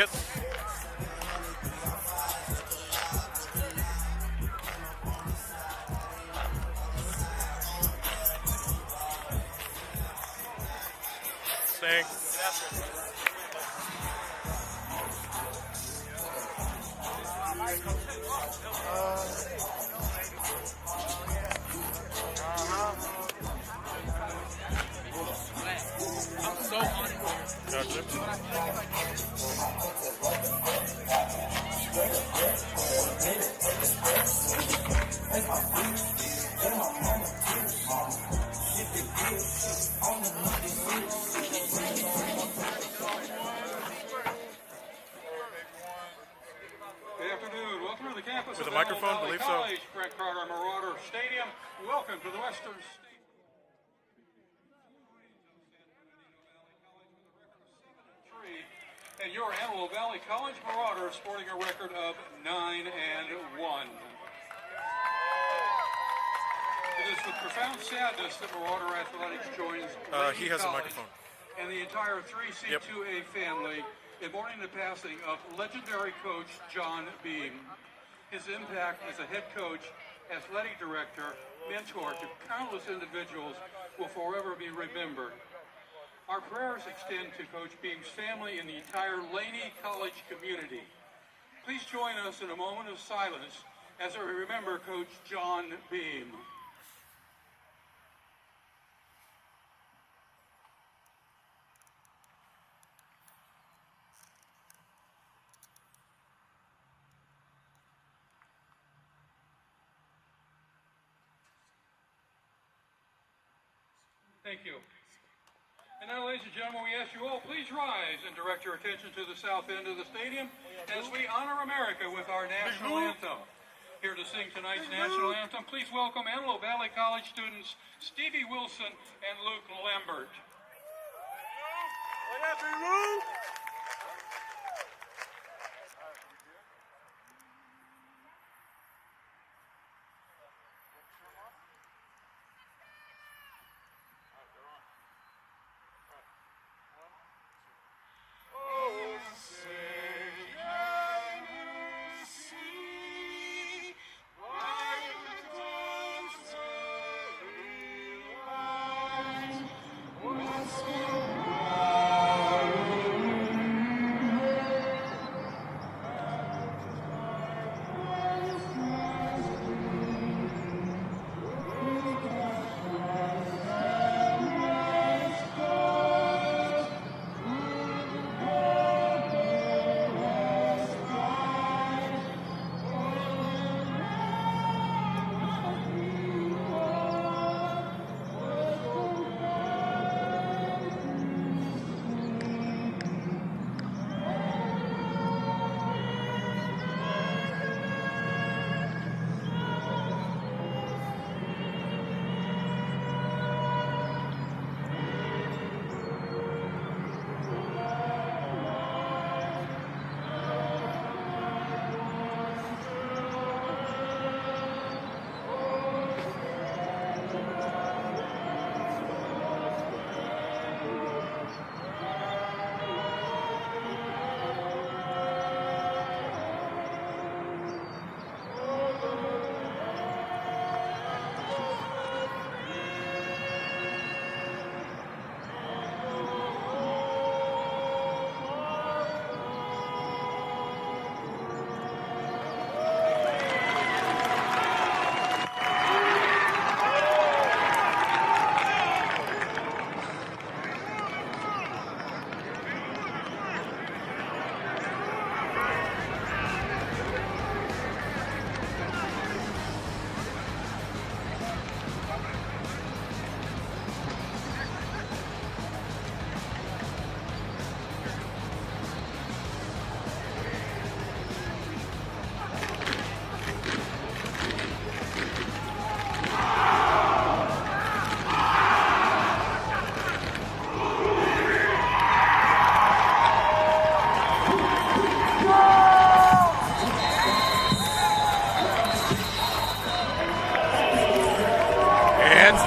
Yep. Staying. Gotcha. Good afternoon. Welcome to the campus With of a microphone, Antelope believe so. College, Brett Carter Marauder Stadium. Welcome to the Western State. And your Antelope Valley College Marauders sporting a record of 9-1. It is with profound sadness that Marauder Athletics joins He has a College microphone. and the entire 3C2A family in mourning the passing of legendary coach John Beam. His impact as a head coach, athletic director, mentor to countless individuals will forever be remembered. Our prayers extend to Coach Beam's family and the entire Laney College community. Please join us in a moment of silence as we remember Coach John Beam. Thank you. And now, ladies and gentlemen, we ask you all, please rise and direct your attention to the south end of the stadium as we honor America with our national anthem. Here to sing tonight's national anthem, please welcome Antelope Valley College students Stevie Wilson and Luke Lambert. What happened, Luke?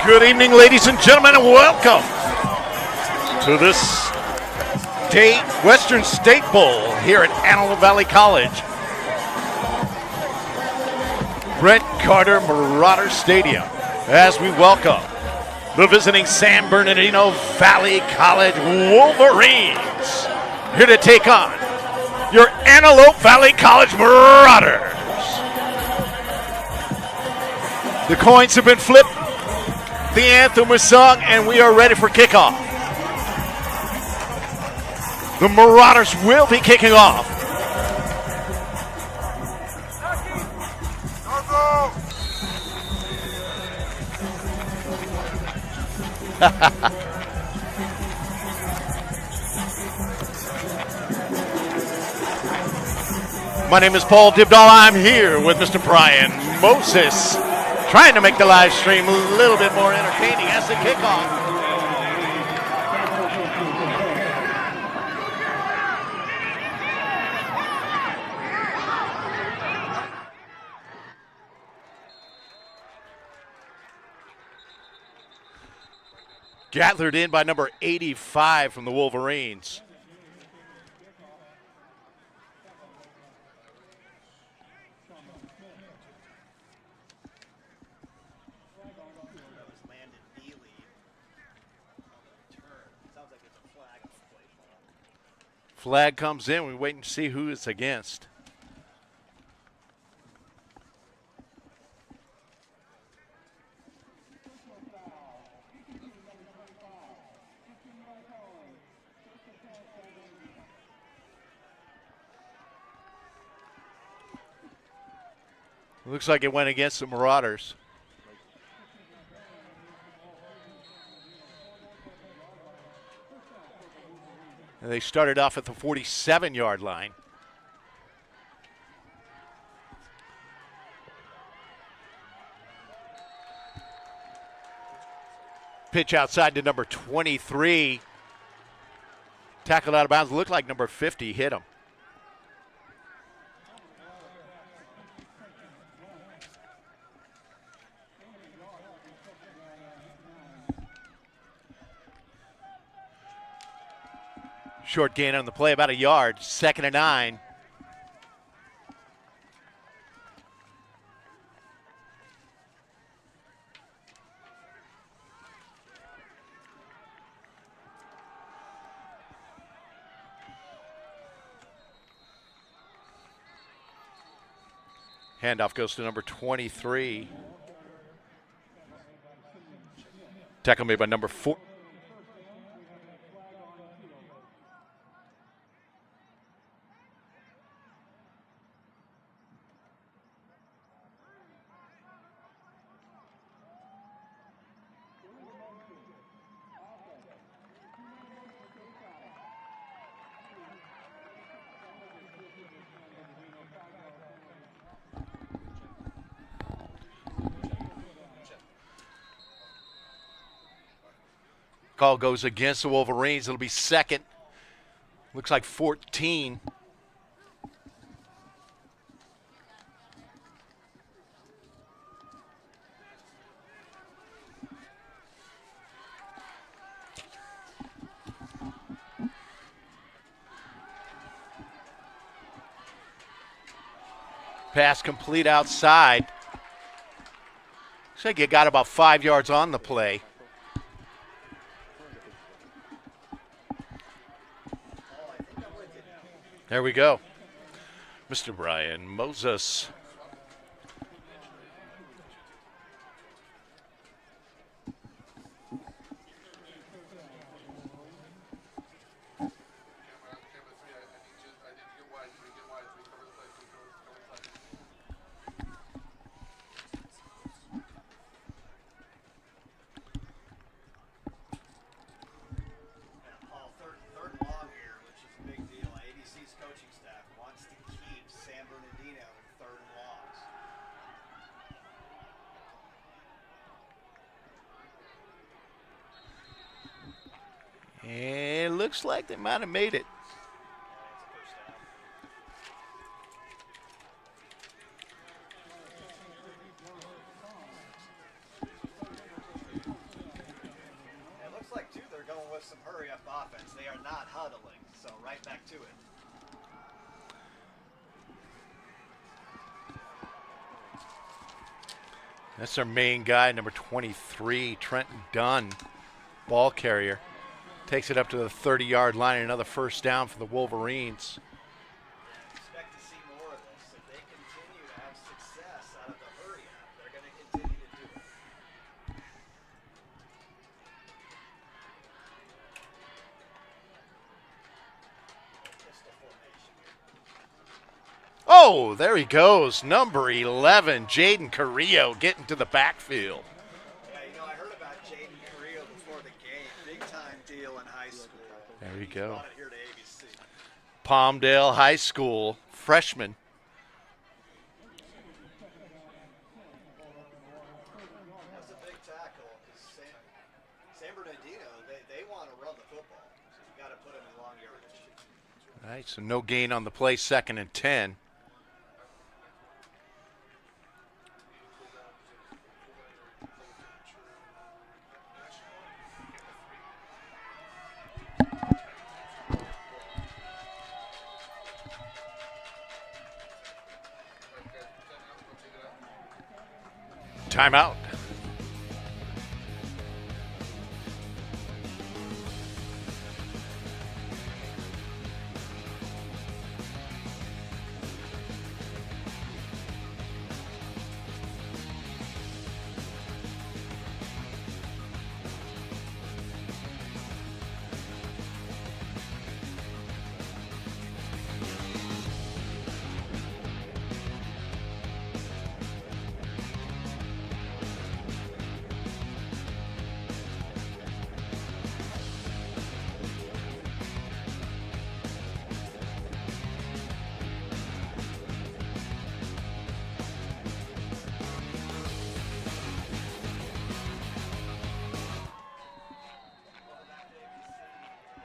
Good evening, ladies and gentlemen, and welcome to this Western State Bowl here at Antelope Valley College. Brent Carter Marauders Stadium as we welcome the visiting San Bernardino Valley College Wolverines here to take on your Antelope Valley College Marauders. The coins have been flipped, the anthem was sung, and we are ready for kickoff. The Marauders will be kicking off. My name is Paul Dibdahl. I'm here with Mr. Brian Moses, trying to make the live stream a little bit more entertaining as the kickoff. Gathered in by number 85 from the Wolverines. Flag comes in. We wait and see who it's against. Looks like it went against the Marauders. And they started off at the 47-yard line. Pitch outside to number 23. Tackled out of bounds. Looked like number 50 hit him. Short gain on the play, about a yard. 2nd and 9. Handoff goes to number 23. Tackle made by number 4. Call goes against the Wolverines. It'll be 2nd. Looks like 14. Pass complete outside. Looks like you got about 5 yards on the play. There we go. Mr. Brian Moses. And it looks like they might have made it. It looks like, too, they're going with some hurry-up offense. They are not huddling. So right back to it. That's our main guy, number 23, Trenton Dunn, ball carrier. Takes it up to the 30-yard line, another first down for the Wolverines. Expect to see more of this. If they continue to have success out of the hurry up, they're going to continue to do it. Pistol formation here. Oh, there he goes. Number 11, Jaden Carrillo getting to the backfield. Yeah, you know, I heard about Jaden Carrillo before the game. Big time deal in high school. There we go. Brought it here to ABC. Palmdale High School freshman. That's a big tackle. San Bernardino, they want to run the football. So you got to put them in long yardage. All right, so no gain on the play, 2nd and 10. Timeout.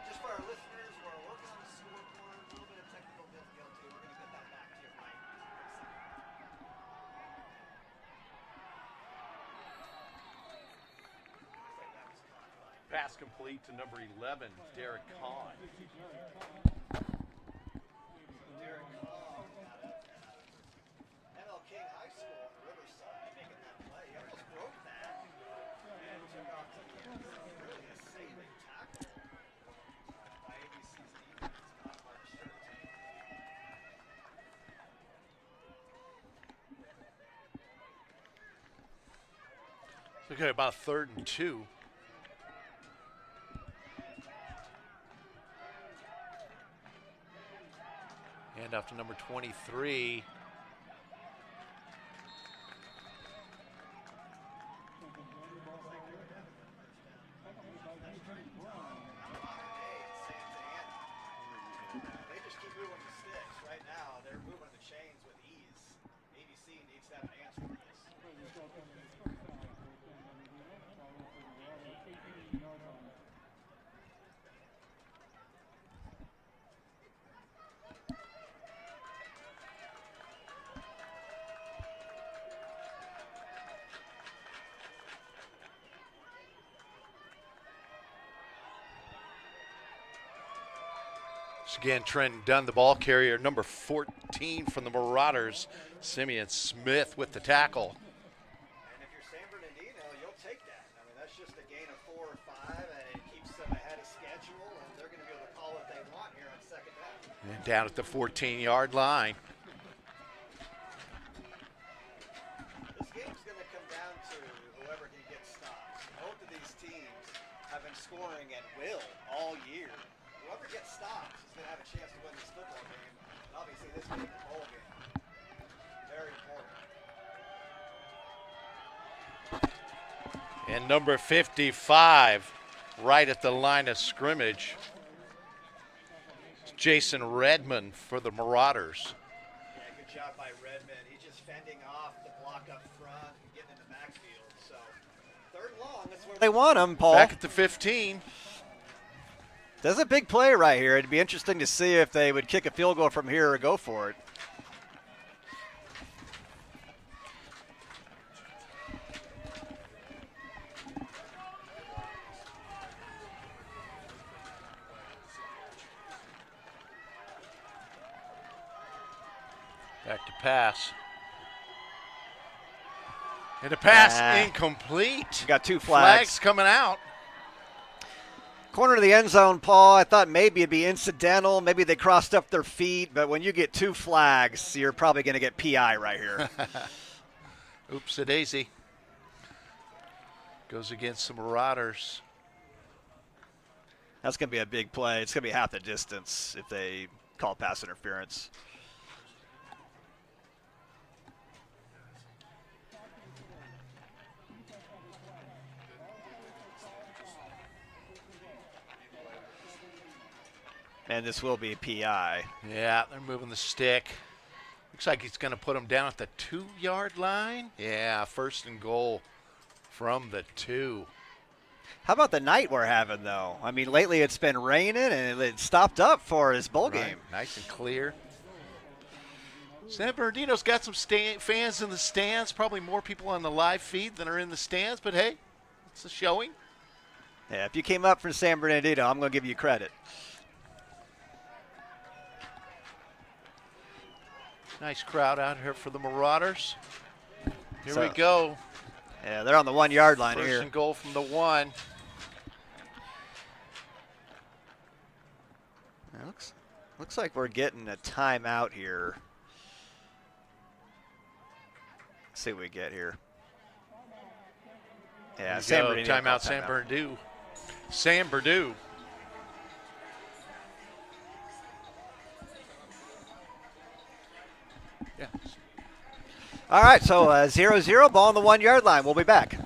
Just for our listeners, we're working on the scoreboard, a little bit of technical difficulty. We're going to get that back to you right now. Pass complete to number 11, Derek Kahn. Derek Hall out of ML King High School on the Riverside making that play. He almost broke that and took off to the end. Really a saving tackle by ABC's defense. Caught by the shirt team. Look at about 3rd and 2. Hand off to number 23. They just keep moving the sticks. Right now, they're moving the chains with ease. ABC needs to have an answer for this. Once again, Trenton Dunn, the ball carrier, number 14 from the Marauders. Simeon Smith with the tackle. And if you're San Bernardino, you'll take that. I mean, that's just a gain of 4 or 5, and it keeps them ahead of schedule, and they're going to be able to call what they want here on 2nd down. And down at the 14-yard line. This game's going to come down to whoever can get stops. Both of these teams have been scoring at will all year. Whoever gets stops is going to have a chance to win this football game. And obviously, this game is a bowl game. Very important. And number 55, right at the line of scrimmage, Jason Redmond for the Marauders. Yeah, good job by Redmond. He's just fending off the block up front and getting in the backfield. So, 3rd and long, that's where they want him, Paul. Back at the 15. That's a big play right here. It'd be interesting to see if they would kick a field goal from here or go for it. Back to pass. And the pass incomplete. Got 2 flags. Flags coming out. Corner of the end zone, Paul. I thought maybe it'd be incidental. Maybe they crossed up their feet. But when you get 2 flags, you're probably going to get PI right here. Oops-a-daisy. Goes against the Marauders. That's going to be a big play. It's going to be half the distance if they call pass interference. And this will be PI. Yeah, they're moving the stick. Looks like he's going to put him down at the 2-yard line. Yeah, 1st and goal from the 2. How about the night we're having, though? I mean, lately it's been raining, and it stopped up for this bowl game. Nice and clear. San Bernardino's got some fans in the stands, probably more people on the live feed than are in the stands, but hey, it's a showing. Yeah, if you came up from San Bernardino, I'm going to give you credit. Nice crowd out here for the Marauders. Here So- we go. Yeah, they're on the 1-yard line First here. and goal from the 1. Looks like we're getting a timeout here. Let's see what we get here. Yeah, San Bernardino. Timeout, San Bernardino. San Bernardino. Yeah. All right, so 0-0, ball on the 1-yard line. We'll be back.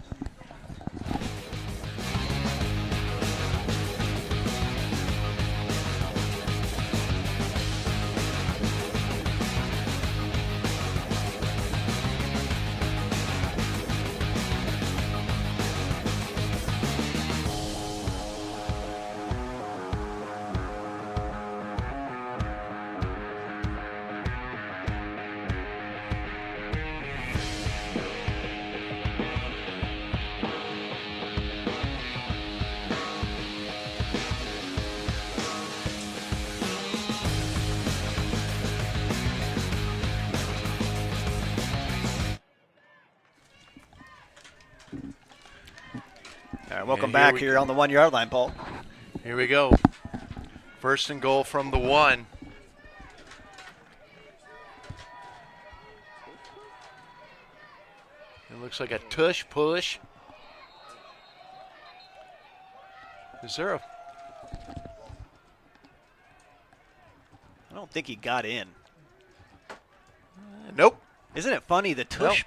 All right, welcome back here on the 1-yard line, Paul. Here we go. First and goal from the 1. It looks like a tush push. Is there a... I don't think he got in. Nope. Isn't it funny, the tush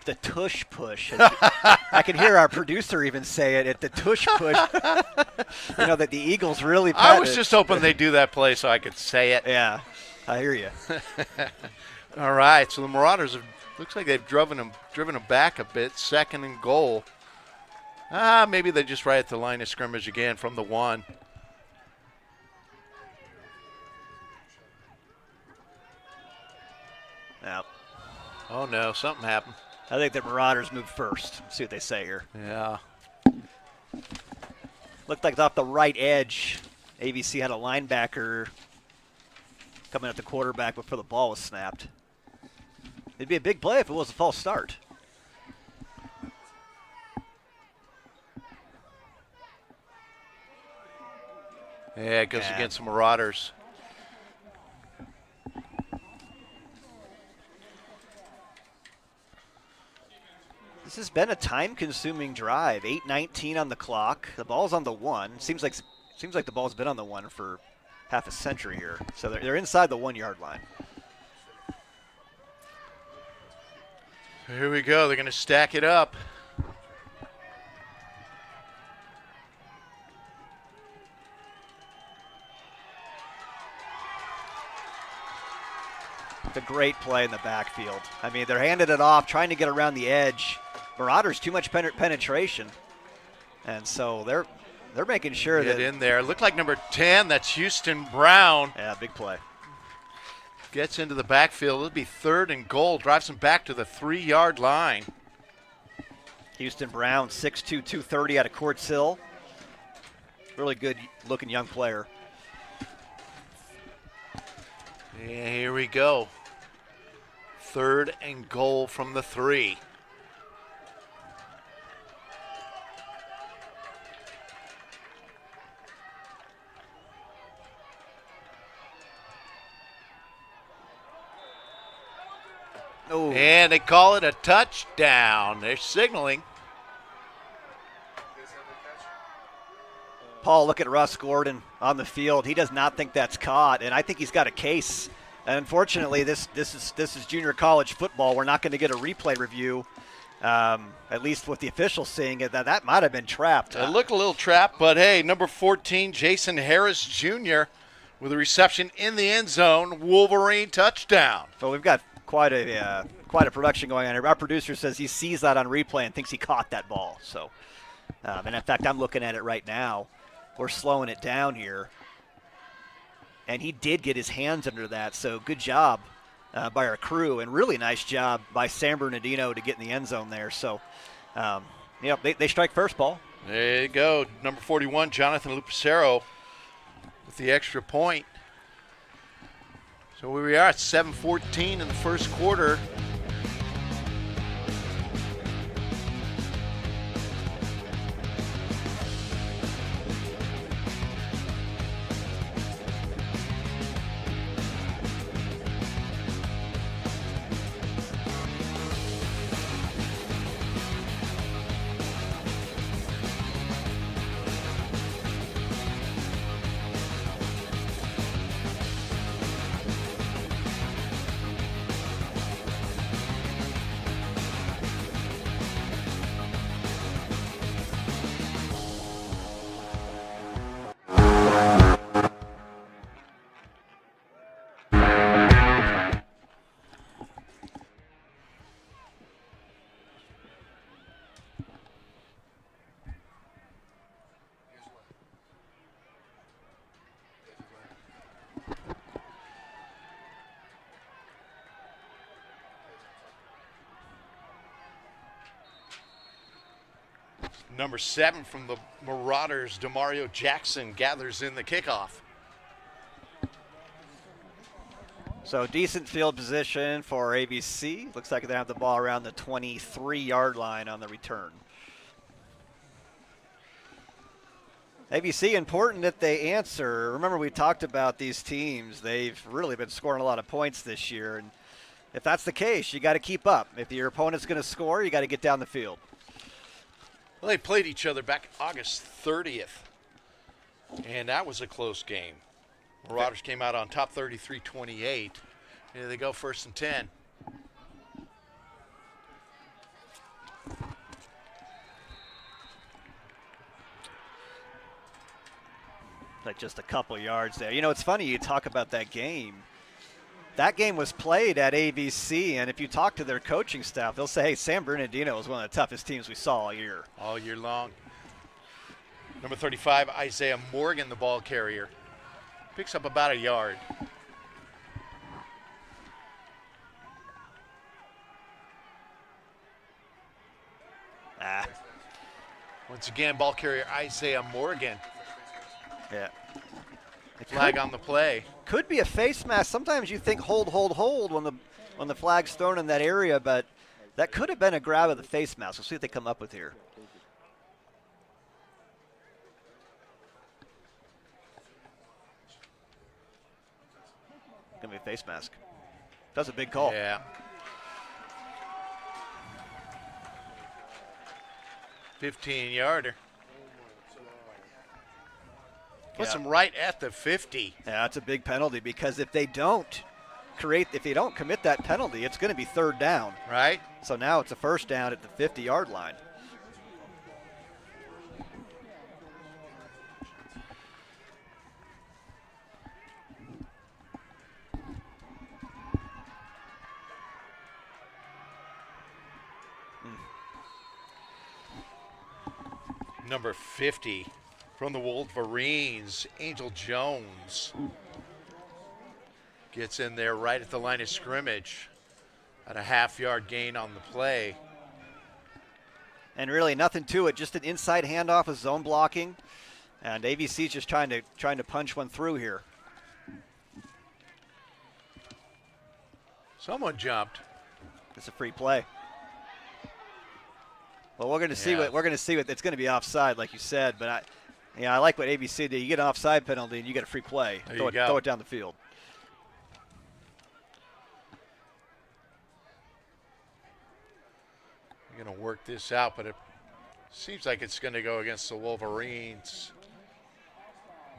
push? I can hear our producer even say it, the tush push. You know, that the Eagles really I was just hoping they'd do that play so I could say it. Yeah, I hear you. All right, so the Marauders have, looks like they've driven them back a bit. 2nd and goal. Maybe they're just right at the line of scrimmage again from the 1. Yeah. Oh, no, something happened. I think the Marauders moved first. See what they say here. Yeah. Looked like off the right edge, AVC had a linebacker coming at the quarterback before the ball was snapped. It'd be a big play if it was a false start. Yeah, it goes against the Marauders. This has been a time-consuming drive. 8:19 on the clock. The ball's on the 1. Seems like the ball's been on the 1 for half a century here. So they're inside the 1-yard line. Here we go. They're going to stack it up. It's a great play in the backfield. I mean, they're handing it off, trying to get around the edge. Marauders too much penetration, and so they're making sure Get that in there. Looked like number 10. That's Houston Brown. Yeah, big play. Gets into the backfield. It'll be 3rd and goal. Drives him back to the 3-yard line. Houston Brown, 6'2", 230 out of Quartz Hill. Really good-looking young player. Yeah, here we go. 3rd and goal from the 3. Oh. And they call it a touchdown. They're signaling. Paul, look at Russ Gordon on the field. He does not think that's caught, and I think he's got a case. And unfortunately, this is junior college football. We're not going to get a replay review, at least with the officials seeing it. That might have been trapped. It looked a little trapped, but hey, number 14, Jason Harris Jr. with a reception in the end zone. Wolverine touchdown. So we've got quite a production going on here. Our producer says he sees that on replay and thinks he caught that ball. So, and in fact, I'm looking at it right now. We're slowing it down here. And he did get his hands under that, so good job by our crew, and really nice job by San Bernardino to get in the end zone there. So, they strike first, Paul. There you go. Number 41, Jonathan Lupacero with the extra point. So where we are at 7:14 in the first quarter. Number 7 from the Marauders, Demario Jackson, gathers in the kickoff. So decent field position for ABC. Looks like they have the ball around the 23-yard line on the return. ABC, important that they answer. Remember, we talked about these teams. They've really been scoring a lot of points this year. And if that's the case, you got to keep up. If your opponent's going to score, you got to get down the field. Well, they played each other back August 30th, and that was a close game. Marauders came out on top 33-28. Here they go, 1st and 10. Like just a couple yards there. You know, it's funny you talk about that game. That game was played at ABC, and if you talk to their coaching staff, they'll say, hey, San Bernardino is one of the toughest teams we saw all year. All year long. Number 35, Isaiah Morgan, the ball carrier. Picks up about a yard. Once again, ball carrier Isaiah Morgan. Yeah. Flag on the play. Could be a face mask. Sometimes you think hold when the flag's thrown in that area, but that could have been a grab of the face mask. We'll see what they come up with here. Gonna be a face mask. That's a big call. Yeah. 15-yarder. Puts them right at the 50. Yeah, that's a big penalty because if they don't commit that penalty, it's going to be 3rd down. Right. So now it's a 1st down at the 50-yard line. Number 50 from the Wolverines, Angel Jones. Gets in there right at the line of scrimmage at a half-yard gain on the play. And really nothing to it, just an inside handoff with zone blocking. And ABC's just trying to punch one through here. Someone jumped. It's a free play. Well, we're going to see Yeah. what it's going to be offside, like you said. But I like what ABC did. You get an offside penalty and you get a free play. There Throw you go. throw it down the field. You're going to work this out, but it seems like it's going to go against the Wolverines.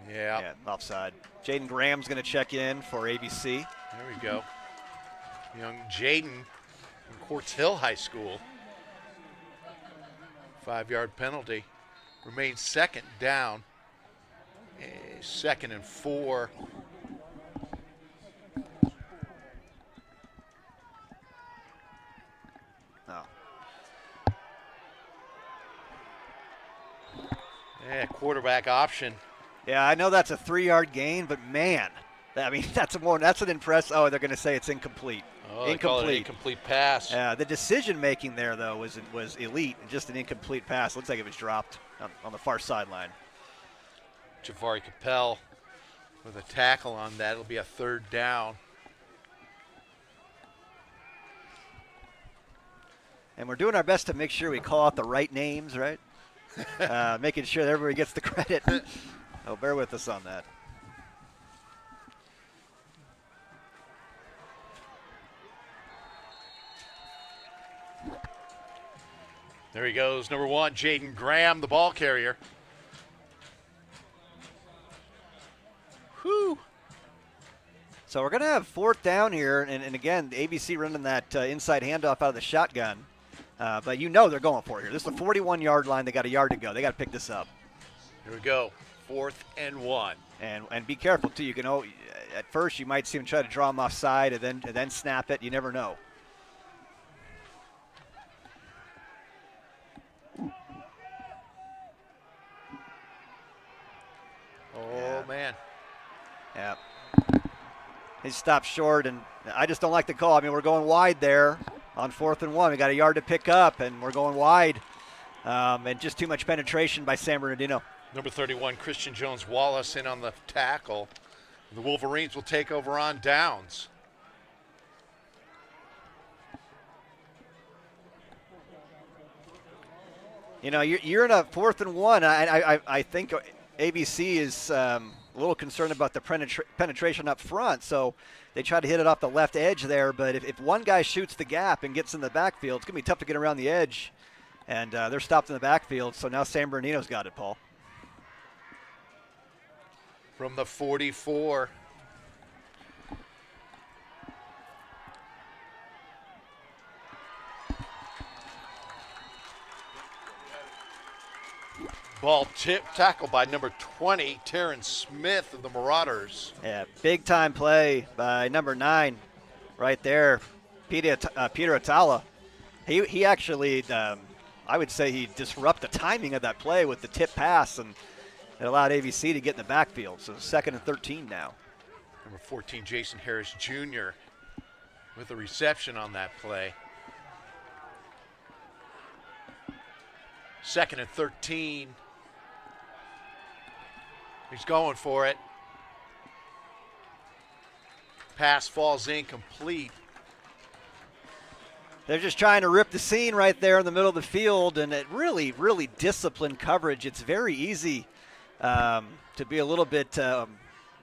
Yeah. Offside. Jaden Graham's going to check in for ABC. There we go. Young Jaden from Quartz Hill High School. 5-yard penalty. Remains second down. 2nd and 4. Oh. Yeah, quarterback option. Yeah, I know that's a 3-yard gain, but man, I mean that's an impress. Oh, they're going to say it's incomplete. Oh, they call it an incomplete pass. The decision making there though was elite, and just an incomplete pass. Looks like it was dropped on the far sideline. Jafari Capel with a tackle on that. It'll be a 3rd down. And we're doing our best to make sure we call out the right names, right? Making sure that everybody gets the credit. Oh, bear with us on that. There he goes, number 1, Jaden Graham, the ball carrier. Whew. So we're going to have 4th down here, and again, the ABC running that inside handoff out of the shotgun. But you know they're going for it here. This is the 41-yard line. They got a yard to go. They got to pick this up. Here we go, 4th and 1. And be careful, too. You can at first you might see them try to draw them offside and then snap it. You never know. Oh, man. Yeah. He stopped short, and I just don't like the call. I mean, we're going wide there on 4th and 1. We got a yard to pick up, and we're going wide. And just too much penetration by San Bernardino. Number 31, Christian Jones-Wallace in on the tackle. The Wolverines will take over on downs. You know, you're in a 4th and 1. I think ABC is a little concerned about the penetration up front, so they try to hit it off the left edge there. But if one guy shoots the gap and gets in the backfield, it's going to be tough to get around the edge. And they're stopped in the backfield, so now San Bernardino's got it, Paul. From the 44. Ball tackled by number 20, Terrence Smith of the Marauders. Yeah, big time play by number 9 right there, Peter Atala. He actually, I would say he disrupted the timing of that play with the tip pass, and it allowed ABC to get in the backfield. So 2nd and 13 now. Number 14, Jason Harris Jr. with a reception on that play. 2nd and 13. He's going for it. Pass falls incomplete. They're just trying to rip the scene right there in the middle of the field, and it really, really disciplined coverage. It's very easy to be a little bit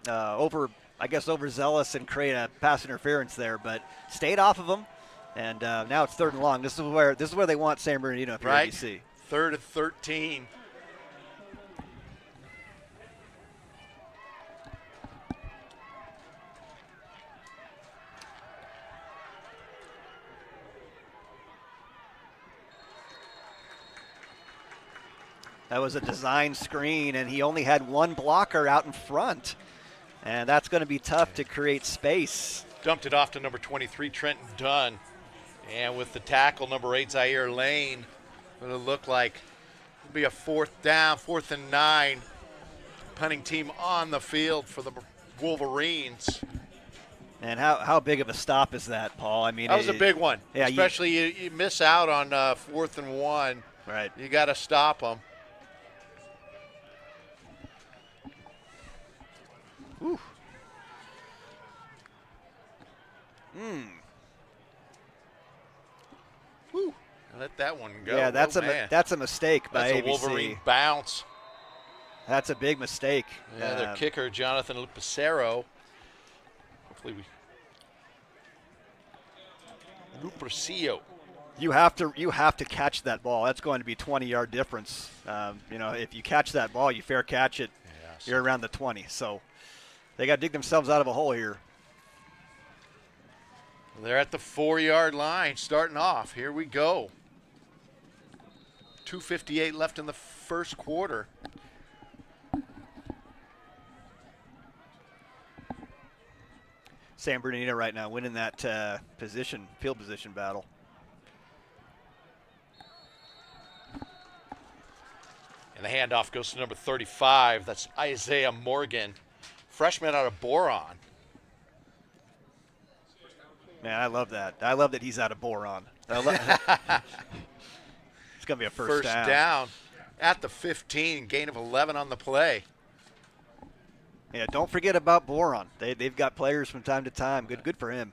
overzealous and create a pass interference there, but stayed off of them, and now it's 3rd and long. This is where they want San Bernardino for right. ABC. 3rd and 13. That was a design screen, and he only had one blocker out in front. And that's going to be tough to create space. Dumped it off to number 23, Trenton Dunn. And with the tackle, number 8, Zaire Lane. It'll look like it'll be a 4th down, 4th and 9. Punting team on the field for the Wolverines. And how big of a stop is that, Paul? I mean, that was a big one. Yeah, especially you miss out on 4th and 1. Right. You got to stop them. Ooh. Whew. Let that one go. Yeah, that's Oh, a man. that's a mistake by That's a ABC. Wolverine bounce. That's a big mistake. Yeah, their kicker, Jonathan Lupacero. Hopefully Lupercio. You have to catch that ball. That's going to be 20-yard difference. If you catch that ball, you fair catch it, Yes. you're around the 20. So they got to dig themselves out of a hole here. They're at the 4-yard line starting off. Here we go. 2:58 left in the first quarter. San Bernardino right now winning that field position battle. And the handoff goes to number 35. That's Isaiah Morgan, freshman out of Boron. Man, I love that. I love that he's out of Boron. It's going to be a first down at the 15, gain of 11 on the play. Yeah, don't forget about Boron. They've got players from time to time. Good for him.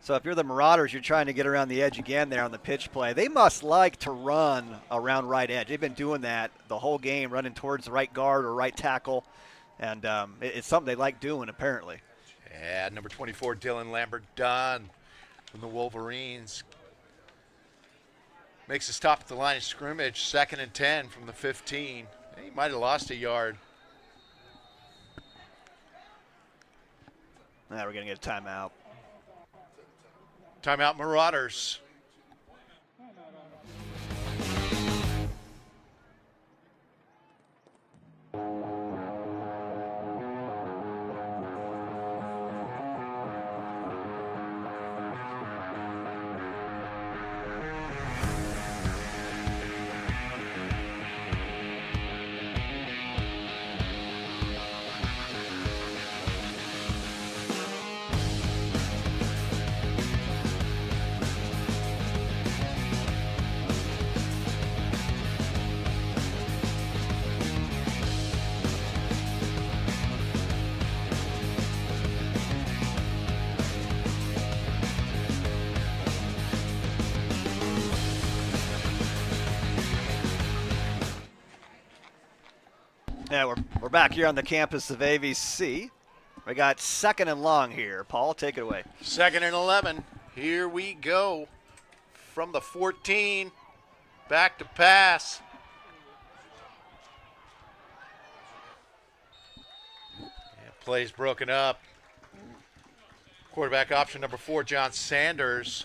So if you're the Marauders, you're trying to get around the edge again there on the pitch play. They must like to run around right edge. They've been doing that the whole game, running towards the right guard or right tackle. And it's something they like doing, apparently. Yeah, number 24, Dylan Lambert Dunn from the Wolverines. Makes a stop at the line of scrimmage, 2nd and 10 from the 15. He might have lost a yard. Now we're going to get a timeout. Timeout, Marauders. Yeah, we're back here on the campus of AVC. We got 2nd and long here. Paul, take it away. 2nd and 11. Here we go. From the 14, back to pass. Plays broken up. Quarterback option number 4, John Sanders.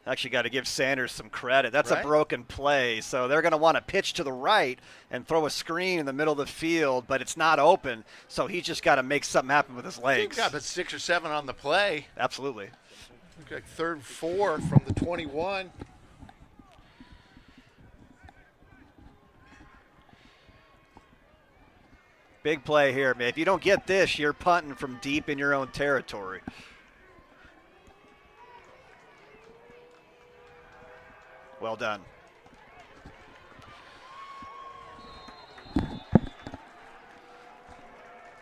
Actually got to give Sanders some credit. That's Right. a broken play, so they're going to want to pitch to the right and throw a screen in the middle of the field, but it's not open, so he's just got to make something happen with his legs. Got but 6 or 7 on the play. Absolutely. Like 3rd and 4 from the 21. Big play here, man. If you don't get this, you're punting from deep in your own territory. Well done.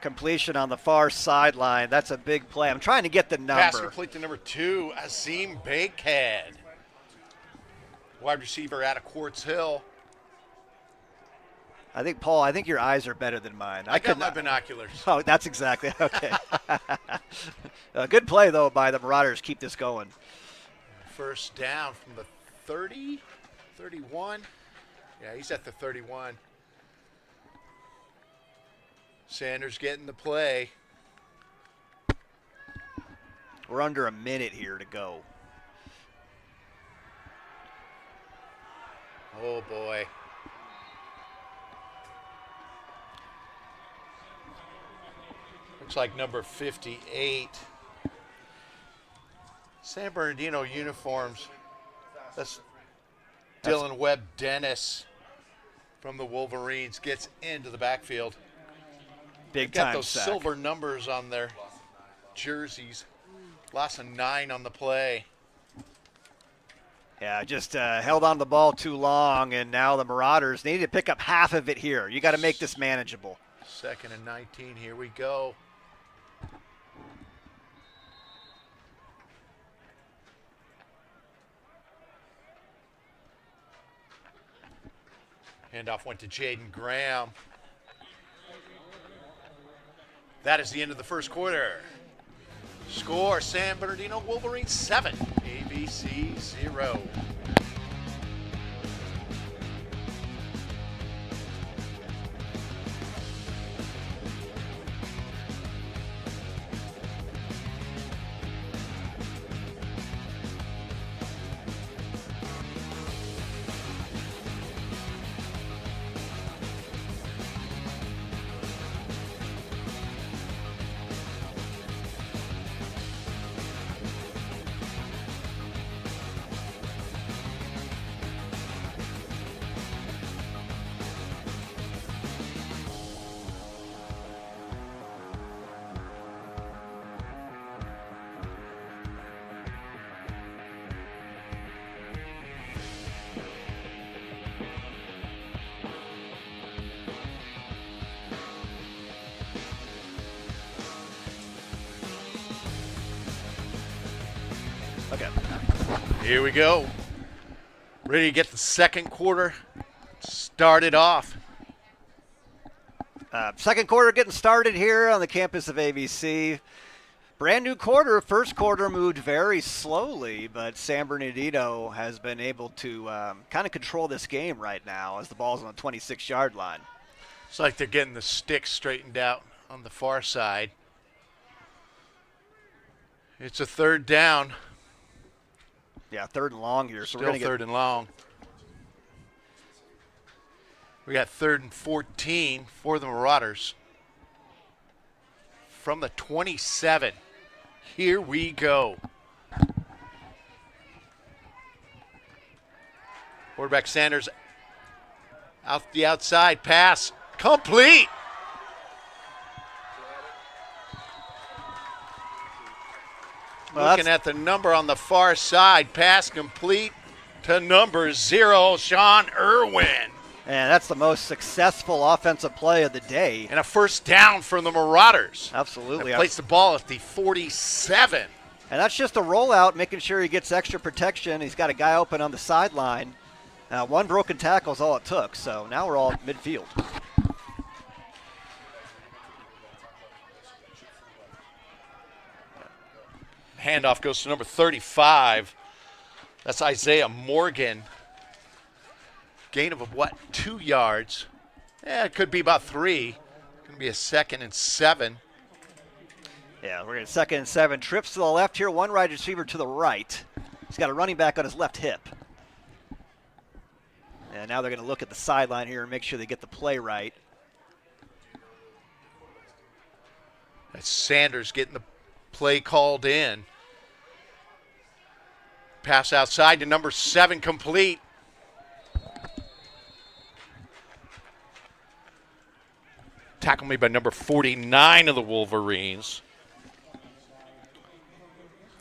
Completion on the far sideline. That's a big play. I'm trying to get the Pass number. complete to number 2, Azim Bakehead. Wide receiver out of Quartz Hill. I think, Paul, your eyes are better than mine. I got could my not- binoculars. Oh, that's exactly okay. Good play, though, by the Marauders. Keep this going. First down from the 30, 31. Yeah, he's at the 31. Sanders getting the play. We're under a minute here to go. Oh, boy. Looks like number 58. San Bernardino uniforms. That's Dylan Webb Dennis from the Wolverines. Gets into the backfield. Big Got time those sack. silver numbers on their jerseys. Loss of 9 on the play. Yeah, just held on the ball too long, and now the Marauders need to pick up half of it here. You got to make this manageable. 2nd and 19. Here we go. Handoff went to Jaden Graham. That is the end of the first quarter. Score, San Bernardino Wolverines 7, ABC 0. Okay. Here we go. Ready to get the second quarter started off. Second quarter getting started here on the campus of ABC. Brand new quarter. First quarter moved very slowly, but San Bernardino has been able to kind of control this game right now as the ball's on the 26-yard line. It's like they're getting the sticks straightened out on the far side. It's a 3rd down. Yeah, 3rd and long here. So Still we're going to 3rd and long. We got 3rd and 14 for the Marauders. From the 27. Here we go. Quarterback Sanders out the outside. Pass complete. Well, Looking at the number on the far side. Pass complete to number 0, Sean Irwin. And that's the most successful offensive play of the day. And a first down from the Marauders. Absolutely. They place the ball at the 47. And that's just a rollout, making sure he gets extra protection. He's got a guy open on the sideline. One broken tackle is all it took, so now we're all at midfield. Handoff goes to number 35. That's Isaiah Morgan. Gain of what, 2 yards? Yeah, it could be about 3. Going to be a 2nd and 7. Yeah, we're going to 2nd and 7. Trips to the left here, one wide receiver to the right. He's got a running back on his left hip. And now they're going to look at the sideline here and make sure they get the play right. That's Sanders getting the play called in. Pass outside to number 7, complete. Tackle made by number 49 of the Wolverines.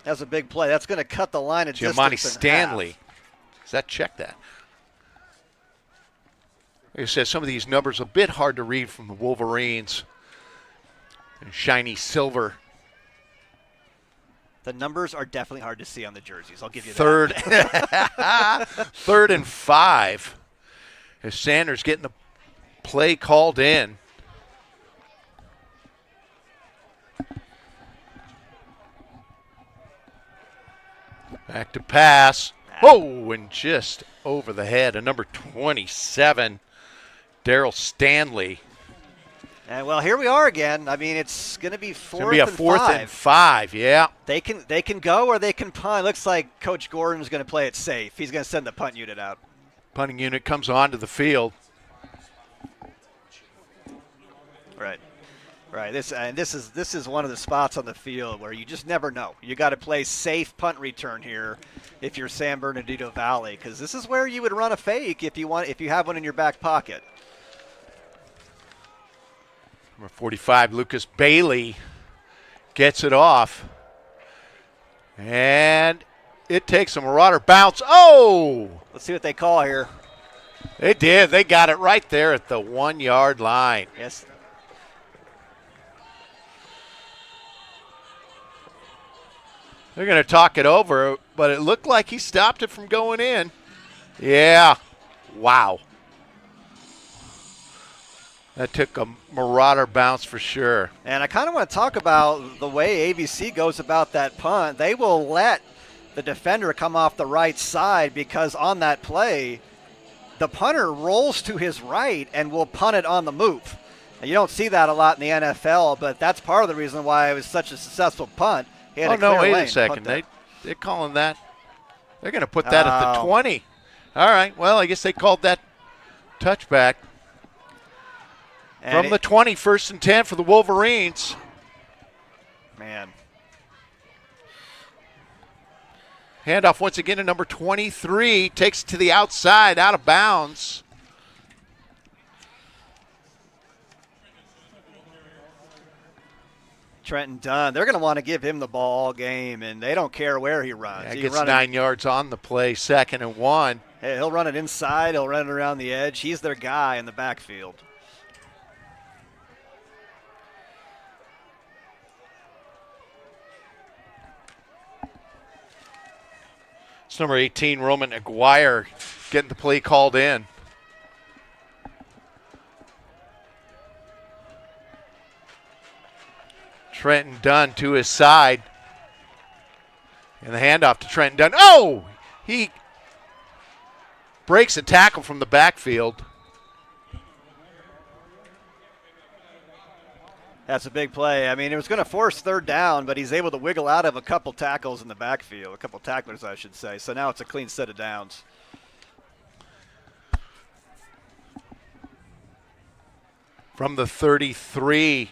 That's a big play. That's going to cut the line of Giamatti distance in Stanley. half. Does that check that? Like I said, some of these numbers a bit hard to read from the Wolverines. And shiny silver. The numbers are definitely hard to see on the jerseys. I'll give you Third, that. 3rd and 5. As Sanders getting the play called in. Back to pass. Oh, and just over the head of number 27, Daryl Stanley. And well, here we are again. I mean, it's going to be 4th It's going to be a and 4th 5. and 5, yeah. They can go or they can punt. Looks like Coach Gordon's going to play it safe. He's going to send the punt unit out. Punting unit comes onto the field. Right. Right. This is one of the spots on the field where you just never know. You got to play safe punt return here if you're San Bernardino Valley, because this is where you would run a fake if you have one in your back pocket. Number 45, Lucas Bailey gets it off. And it takes a Marauder bounce. Oh! Let's see what they call here. They did. They got it right there at the 1 yard line. Yes. They're going to talk it over, but it looked like he stopped it from going in. Yeah. Wow. That took a Marauder bounce for sure. And I kind of want to talk about the way ABC goes about that punt. They will let the defender come off the right side because on that play, the punter rolls to his right and will punt it on the move. And you don't see that a lot in the NFL, but that's part of the reason why it was such a successful punt. He had Oh, a clear no, wait lane a to second. punt that. They're calling that. They're going to put that at the Oh. 20. All right. Well, I guess they called that touchback. And From the 20, 1st and 10 for the Wolverines. Man. Handoff once again to number 23. Takes it to the outside, out of bounds. Trenton Dunn, they're going to want to give him the ball all game, and they don't care where he runs. Yeah, He gets run 9 yards on the play, 2nd and 1. Hey, he'll run it inside. He'll run it around the edge. He's their guy in the backfield. It's number 18, Roman Aguirre, getting the play called in. Trenton Dunn to his side. And the handoff to Trenton Dunn. Oh! He breaks a tackle from the backfield. That's a big play. I mean, it was going to force 3rd down, but he's able to wiggle out of a couple tackles in the backfield, a couple tacklers, I should say. So now it's a clean set of downs. From the 33.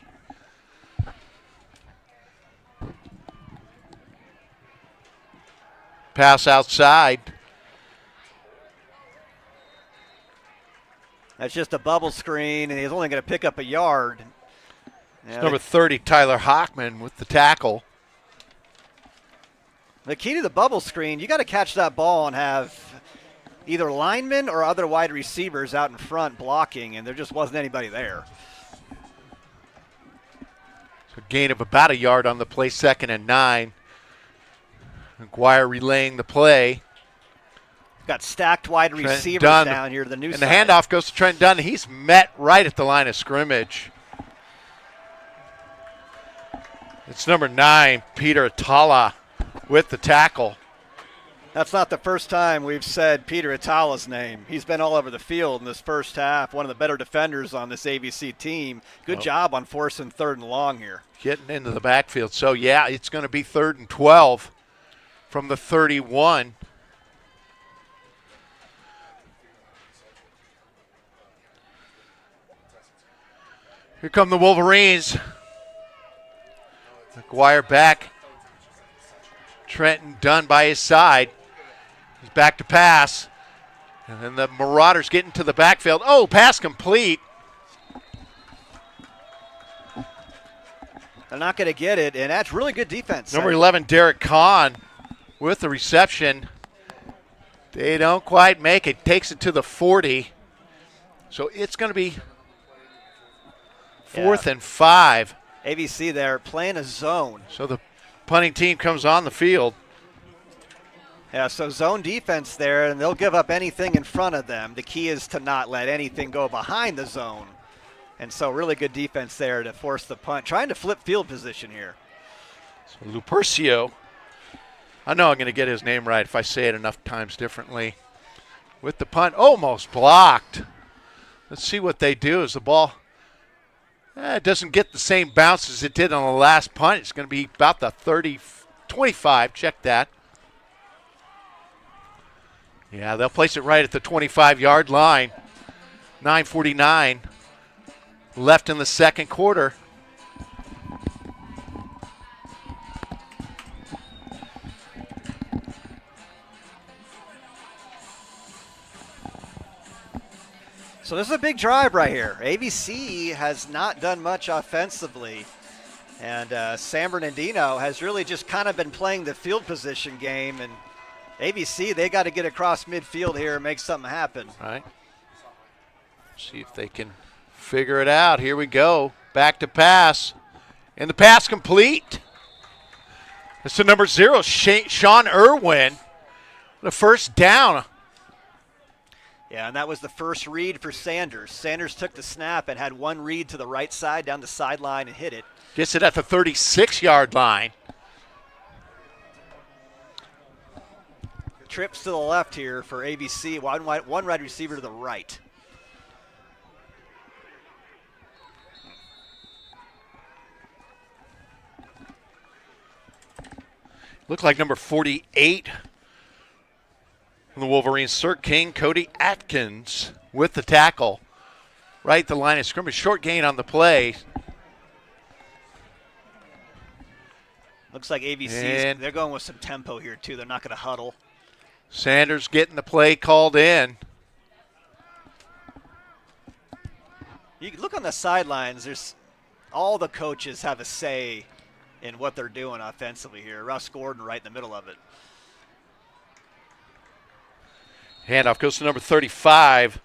Pass outside. That's just a bubble screen, and he's only going to pick up a yard. It's number 30, Tyler Hockman with the tackle. The key to the bubble screen, you got to catch that ball and have either linemen or other wide receivers out in front blocking, and there just wasn't anybody there. So gain of about a yard on the play, 2nd and 9. McGuire relaying the play. Got stacked wide Trent receivers Dunn, down here to the new and side. the handoff goes to Trent Dunn. He's met right at the line of scrimmage. It's number 9, Peter Atala with the tackle. That's not the first time we've said Peter Atala's name. He's been all over the field in this first half, one of the better defenders on this ABC team. Good job on forcing 3rd and long here. Getting into the backfield. So, yeah, it's going to be 3rd and 12 from the 31. Here come the Wolverines. McGuire back. Trenton Dunn by his side. He's back to pass. And then the Marauders get into the backfield. Oh, pass complete. They're not going to get it, and that's really good defense. Number 11, Derek Kahn with the reception. They don't quite make it. Takes it to the 40. So it's going to be 4th and 5. ABC there playing a zone. So the punting team comes on the field. Yeah, so zone defense there, and they'll give up anything in front of them. The key is to not let anything go behind the zone. And so really good defense there to force the punt. Trying to flip field position here. So Lupercio, I know I'm going to get his name right if I say it enough times differently. With the punt, almost blocked. Let's see what they do as the ball it doesn't get the same bounce as it did on the last punt. It's going to be about the 25. Check that. Yeah, they'll place it right at the 25-yard line. 9:49 left in the second quarter. So this is a big drive right here. ABC has not done much offensively. And San Bernardino has really just kind of been playing the field position game. And ABC, they got to get across midfield here and make something happen. All right. See if they can figure it out. Here we go. Back to pass. And the pass complete. It's to number 0, Sean Irwin. The first down. Yeah, and that was the first read for Sanders. Sanders took the snap and had one read to the right side down the sideline and hit it. Gets it at the 36-yard line. Trips to the left here for ABC. One wide receiver to the right. Looked like number 48 from the Wolverines, Sir King, Cody Atkins with the tackle. Right at the line of scrimmage. Short gain on the play. Looks like ABC, they're going with some tempo here too. They're not going to huddle. Sanders getting the play called in. You look on the sidelines, there's all the coaches have a say in what they're doing offensively here. Russ Gordon right in the middle of it. Handoff goes to number 35,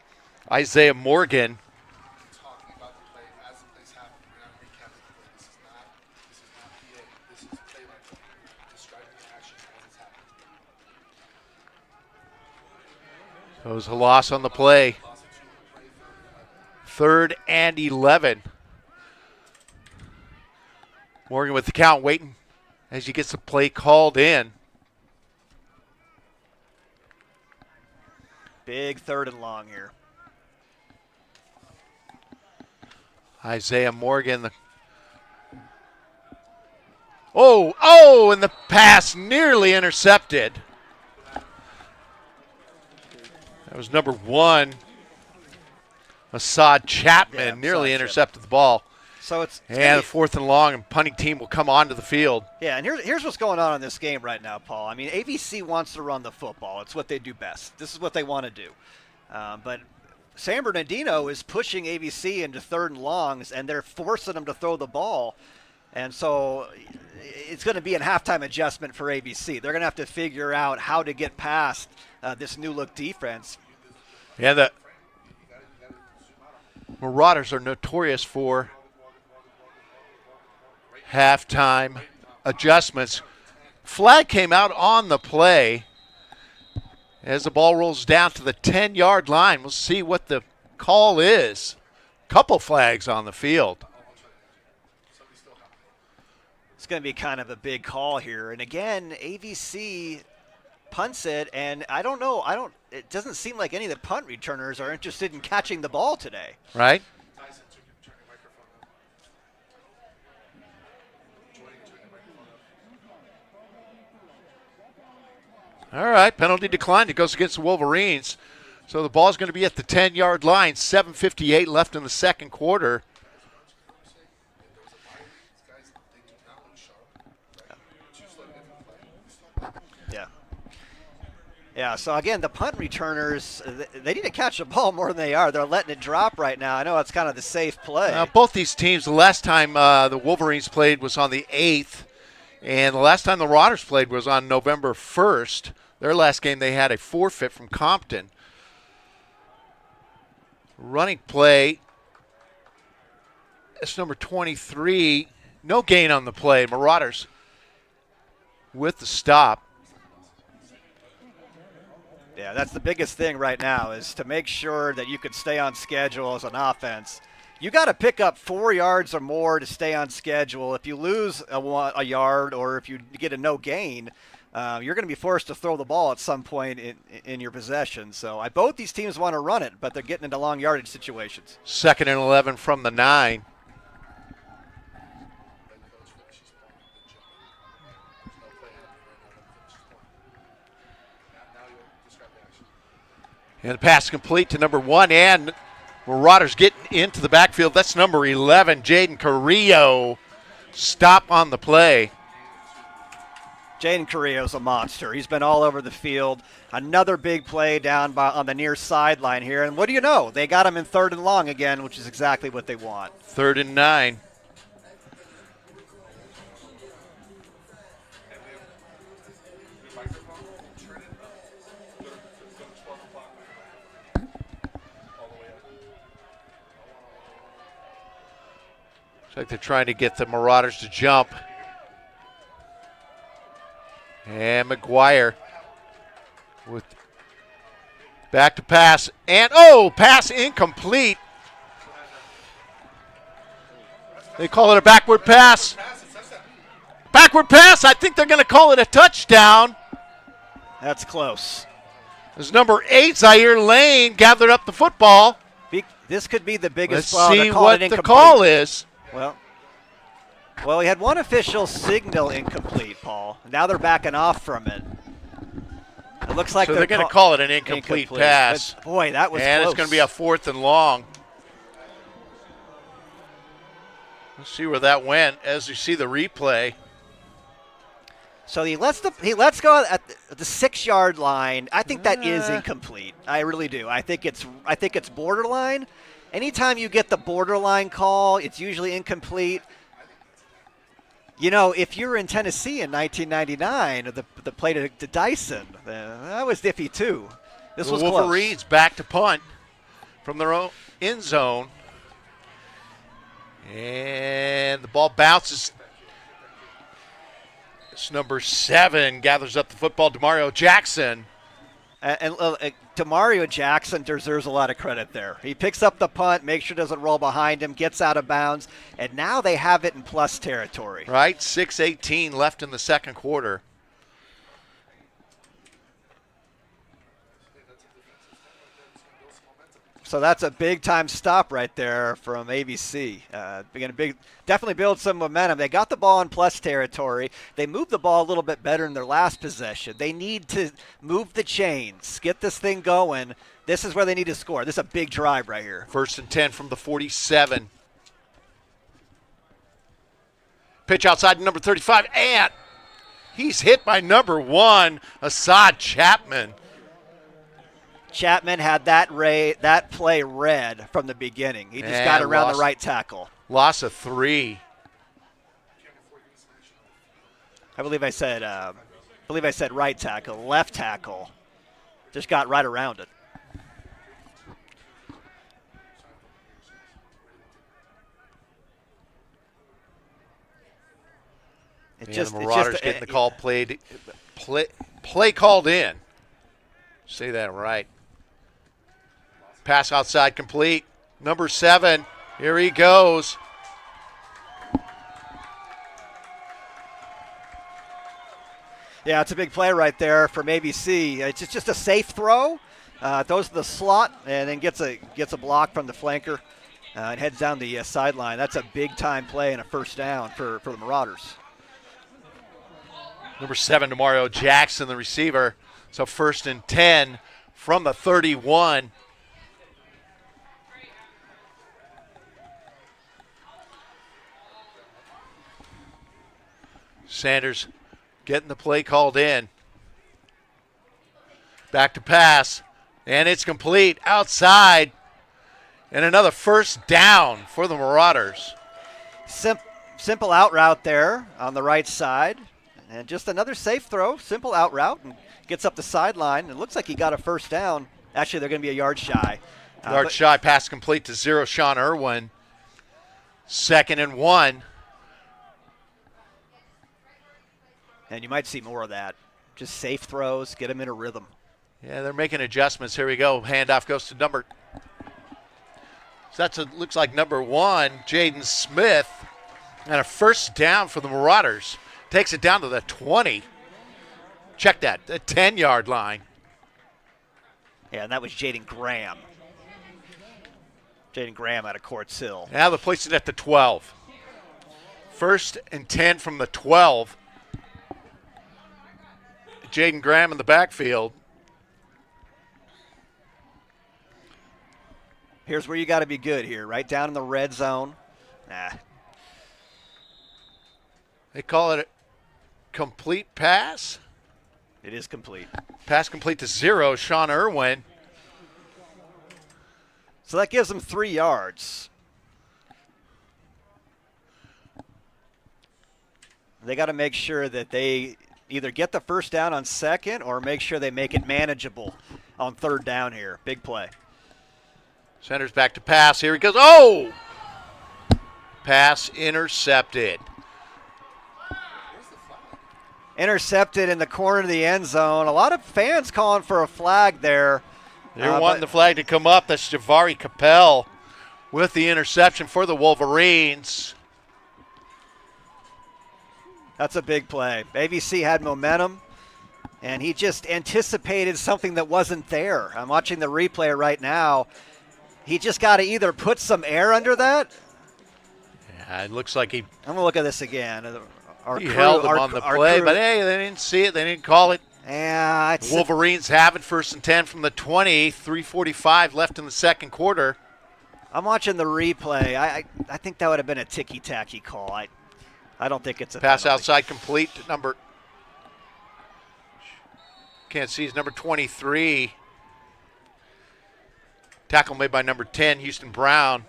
Isaiah Morgan. Talking about the play as the plays happen. We're not recapping the play. This is not PA. This is play by play. Describing the action as it's happening. So it was a loss on the play. 3rd and 11. Morgan with the count, waiting as he gets the play called in. Big 3rd and long here. Isaiah Morgan. And the pass nearly intercepted. That was number 1, Assad Chapman, nearly intercepted the ball. So it's and 4th and long, and punting team will come onto the field. Yeah, and here's what's going on in this game right now, Paul. I mean, ABC wants to run the football. It's what they do best. This is what they want to do. But San Bernardino is pushing ABC into 3rd and longs, and they're forcing them to throw the ball. And so it's going to be a halftime adjustment for ABC. They're going to have to figure out how to get past this new-look defense. Yeah, the Marauders are notorious for halftime adjustments. Flag came out on the play as the ball rolls down to the 10-yard line. We'll see what the call is. Couple flags on the field. It's going to be kind of a big call here. And again, ABC punts it, and I don't know. It doesn't seem like any of the punt returners are interested in catching the ball today. Right? All right, penalty declined. It goes against the Wolverines. So the ball's going to be at the 10-yard line. 7:58 left in the second quarter. Yeah, so again, the punt returners, they need to catch the ball more than they are. They're letting it drop right now. I know it's kind of the safe play. Both these teams, the last time the Wolverines played was on the 8th, and the last time the Marauders played was on November 1st. Their last game, they had a forfeit from Compton. Running play, it's number 23. No gain on the play. Marauders with the stop. Yeah, that's the biggest thing right now is to make sure that you could stay on schedule as an offense. You got to pick up 4 yards or more to stay on schedule. If you lose a yard or if you get a no gain, you're going to be forced to throw the ball at some point in your possession. So both these teams want to run it, but they're getting into long yardage situations. 2nd and 11 from the 9. And the pass complete to number 1, and Marauders getting into the backfield. That's number 11, Jaden Carrillo. Stop on the play. Jaden Carrillo's a monster. He's been all over the field. Another big play down on the near sideline here. And what do you know? They got him in 3rd and long again, which is exactly what they want. 3rd and 9. Looks like they're trying to get the Marauders to jump. And McGuire with back to pass. And, pass incomplete. They call it a backward pass. Backward pass. I think they're going to call it a touchdown. That's close. As number 8, Zaire Lane, gathered up the football. This could be the biggest. Let's see what the call is. Well, we had one official signal incomplete, Paul. Now they're backing off from it. It looks like they're going to call it an incomplete pass. But boy, that was and close. It's going to be a 4th and long. Let's see where that went as you see the replay. So he lets go at the 6-yard line. I think that is incomplete. I really do. I think it's borderline. Anytime you get the borderline call, it's usually incomplete. You know, if you were in Tennessee in 1999, the play to Dyson, that was iffy too. This was Wolverines close. back to punt from their own end zone. And the ball bounces. It's number 7 gathers up the football, Demario Jackson. And Demario Jackson deserves a lot of credit there. He picks up the punt, makes sure it doesn't roll behind him, gets out of bounds, and now they have it in plus territory. Right, 6:18 left in the second quarter. So that's a big-time stop right there from ABC. Definitely build some momentum. They got the ball in plus territory. They moved the ball a little bit better in their last possession. They need to move the chains, get this thing going. This is where they need to score. This is a big drive right here. 1st and 10 from the 47. Pitch outside number 35, and he's hit by number 1, Assad Chapman. Chapman had that play read from the beginning. He just got around the right tackle. Loss of 3. I believe I said right tackle, left tackle. Just got right around it. The Marauders getting the call play called in. Say that right. Pass outside complete. Number 7. Here he goes. Yeah, it's a big play right there from ABC. It's just a safe throw. Throws to the slot and then gets a block from the flanker and heads down the sideline. That's a big-time play and a first down for the Marauders. Number 7, Demario Jackson, the receiver. So 1st and 10 from the 31. Sanders getting the play called in. Back to pass, and it's complete outside. And another first down for the Marauders. Simple out route there on the right side. And just another safe throw, simple out route, and gets up the sideline. It looks like he got a first down. Actually, they're going to be a yard shy. Yard shy, pass complete to 0, Sean Irwin. 2nd and 1. And you might see more of that. Just safe throws, get them in a rhythm. Yeah, they're making adjustments. Here we go. Handoff goes to number. So looks like number 1, Jaden Smith. And a first down for the Marauders. Takes it down to the 20. Check that, the 10-yard line. Yeah, and that was Jaden Graham. Jaden Graham out of Quartz Hill. Now they place it at the 12. 1st and 10 from the 12. Jaden Graham in the backfield. Here's where you got to be good here, right down in the red zone. They call it a complete pass. It is complete. Pass complete to 0, Sean Irwin. So that gives them 3 yards. They got to make sure that they either get the first down on 2nd or make sure they make it manageable on 3rd down here. Big play. Centers back to pass. Here he goes. Oh! pass intercepted. Intercepted in the corner of the end zone. A lot of fans calling for a flag there. They're wanting the flag to come up. That's Javari Capel with the interception for the Wolverines. That's a big play. ABC had momentum, and he just anticipated something that wasn't there. I'm watching the replay right now. He just got to either put some air under that. Yeah, it looks like I'm going to look at this again. He held him on the play, but hey, they didn't see it. They didn't call it. Yeah, the Wolverines have it 1st and 10 from the 20. 3:45 left in the second quarter. I'm watching the replay. I think that would have been a ticky-tacky call. I don't think it's a pass penalty. outside complete to number. Can't see his number 23. Tackle made by number 10, Houston Brown.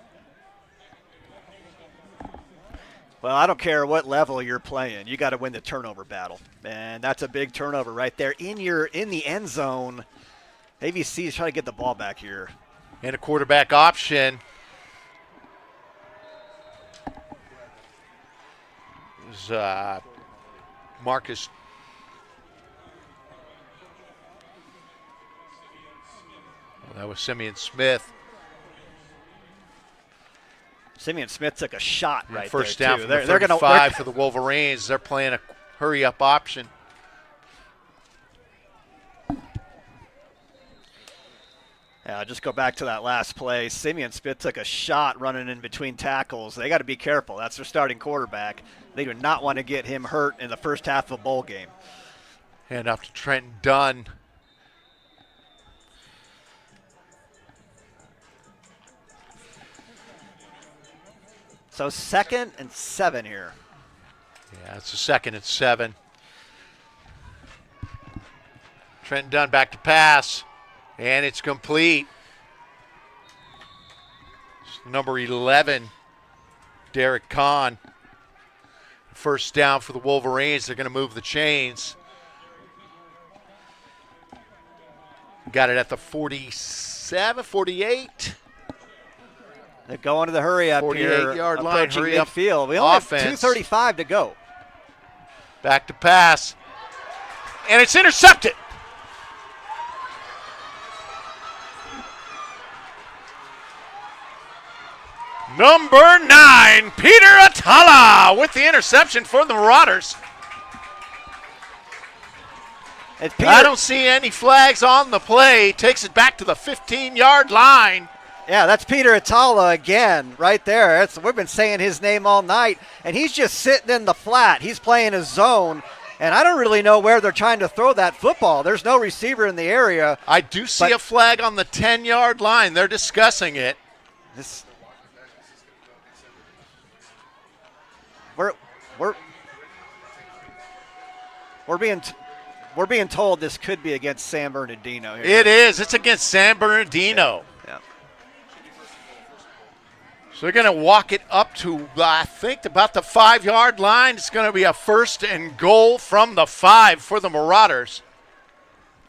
Well, I don't care what level you're playing. You got to win the turnover battle, and that's a big turnover right there in the end zone. ABC is trying to get the ball back here. And a quarterback option. It was Marcus. Well, that was Simeon Smith. Simeon Smith took a shot right First there, down too. from the 35 for the Wolverines. They're playing a hurry-up option. Yeah, just go back to that last play. Simeon Smith took a shot running in between tackles. They got to be careful. That's their starting quarterback. They do not want to get him hurt in the first half of a bowl game. Hand off to Trenton Dunn. So 2nd and 7 here. Yeah, it's a 2nd and 7. Trenton Dunn back to pass, and it's complete. It's number 11, Derek Kahn. First down for the Wolverines. They're going to move the chains. Got it at the 47, 48. They're going to the hurry up here. 48-yard line, hurry up field. We only offense. have 2:35 to go. Back to pass. And it's intercepted. Number 9, Peter Atala with the interception for the Marauders. I don't see any flags on the play. Takes it back to the 15-yard line. Yeah, that's Peter Atala again right there. We've been saying his name all night, and he's just sitting in the flat. He's playing a zone, and I don't really know where they're trying to throw that football. There's no receiver in the area. I do see a flag on the 10-yard line. They're discussing it. We're being told this could be against San Bernardino here. It is. It's against San Bernardino. Yeah. So they're going to walk it up to, I think, about the 5-yard line. It's going to be a 1st and goal from the 5 for the Marauders.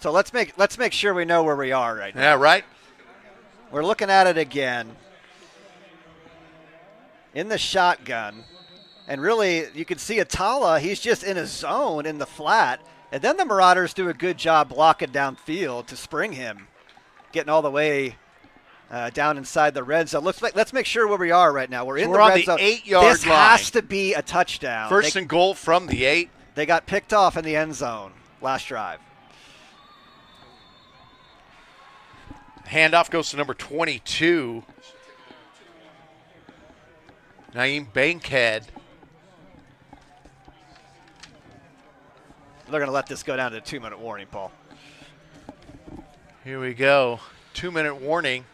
So let's make sure we know where we are right now. Yeah, right. We're looking at it again. In the shotgun. And really, you can see Atala, he's just in a zone in the flat. And then the Marauders do a good job blocking downfield to spring him, getting all the way down inside the red zone. Let's make sure where we are right now. We're in the red zone. 8-yard line. This has to be a touchdown. 1st and goal from the 8. They got picked off in the end zone last drive. Handoff goes to number 22, Naeem Bankhead. They're going to let this go down to a 2-minute warning, Paul. Here we go. 2-minute warning.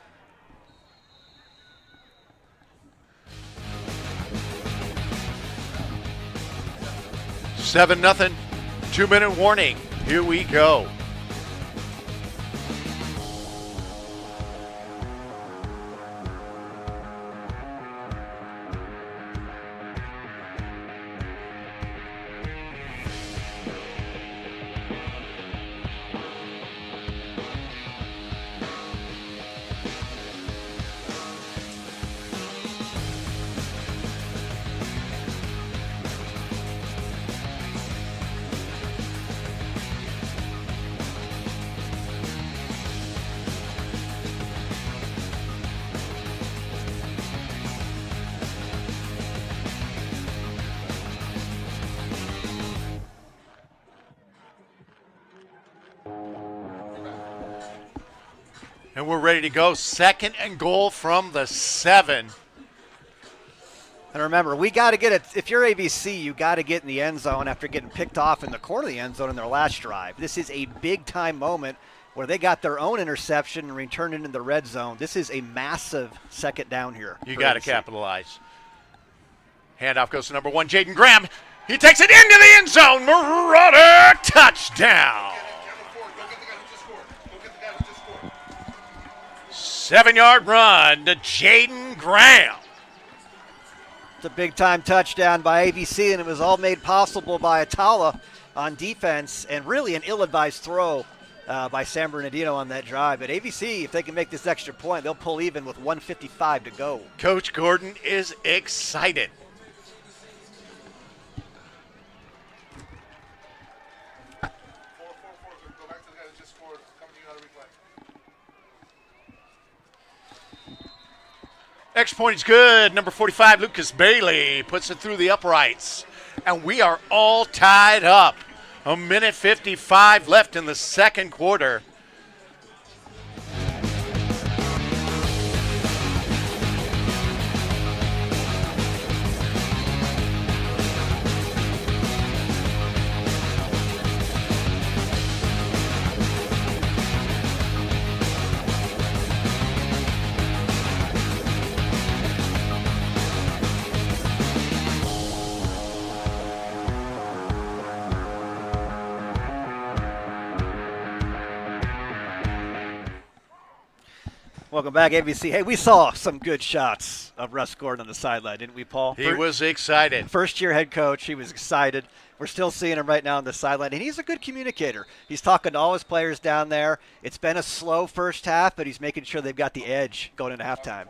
Seven, 0. 2-minute warning. Here we go. And we're ready to go. 2nd and goal from the 7. And remember, we got to get it. If you're ABC, you got to get in the end zone after getting picked off in the corner of the end zone in their last drive. This is a big-time moment where they got their own interception and returned it in the red zone. This is a massive 2nd down here. You got to capitalize. Handoff goes to number 1, Jaden Graham. He takes it into the end zone. Marauder touchdown. 7-yard run to Jaden Graham. It's a big-time touchdown by ABC, and it was all made possible by Atala on defense, and really an ill-advised throw by San Bernardino on that drive. But ABC, if they can make this extra point, they'll pull even with 1:55 to go. Coach Gordon is excited. Extra point is good. Number 45, Lucas Bailey, puts it through the uprights. And we are all tied up. 1:55 left in the 2nd quarter. Welcome back, ABC. Hey, we saw some good shots of Russ Gordon on the sideline, didn't we, Paul? He was excited. First-year head coach. He was excited. We're still seeing him right now on the sideline, and he's a good communicator. He's talking to all his players down there. It's been a slow first half, but he's making sure they've got the edge going into halftime.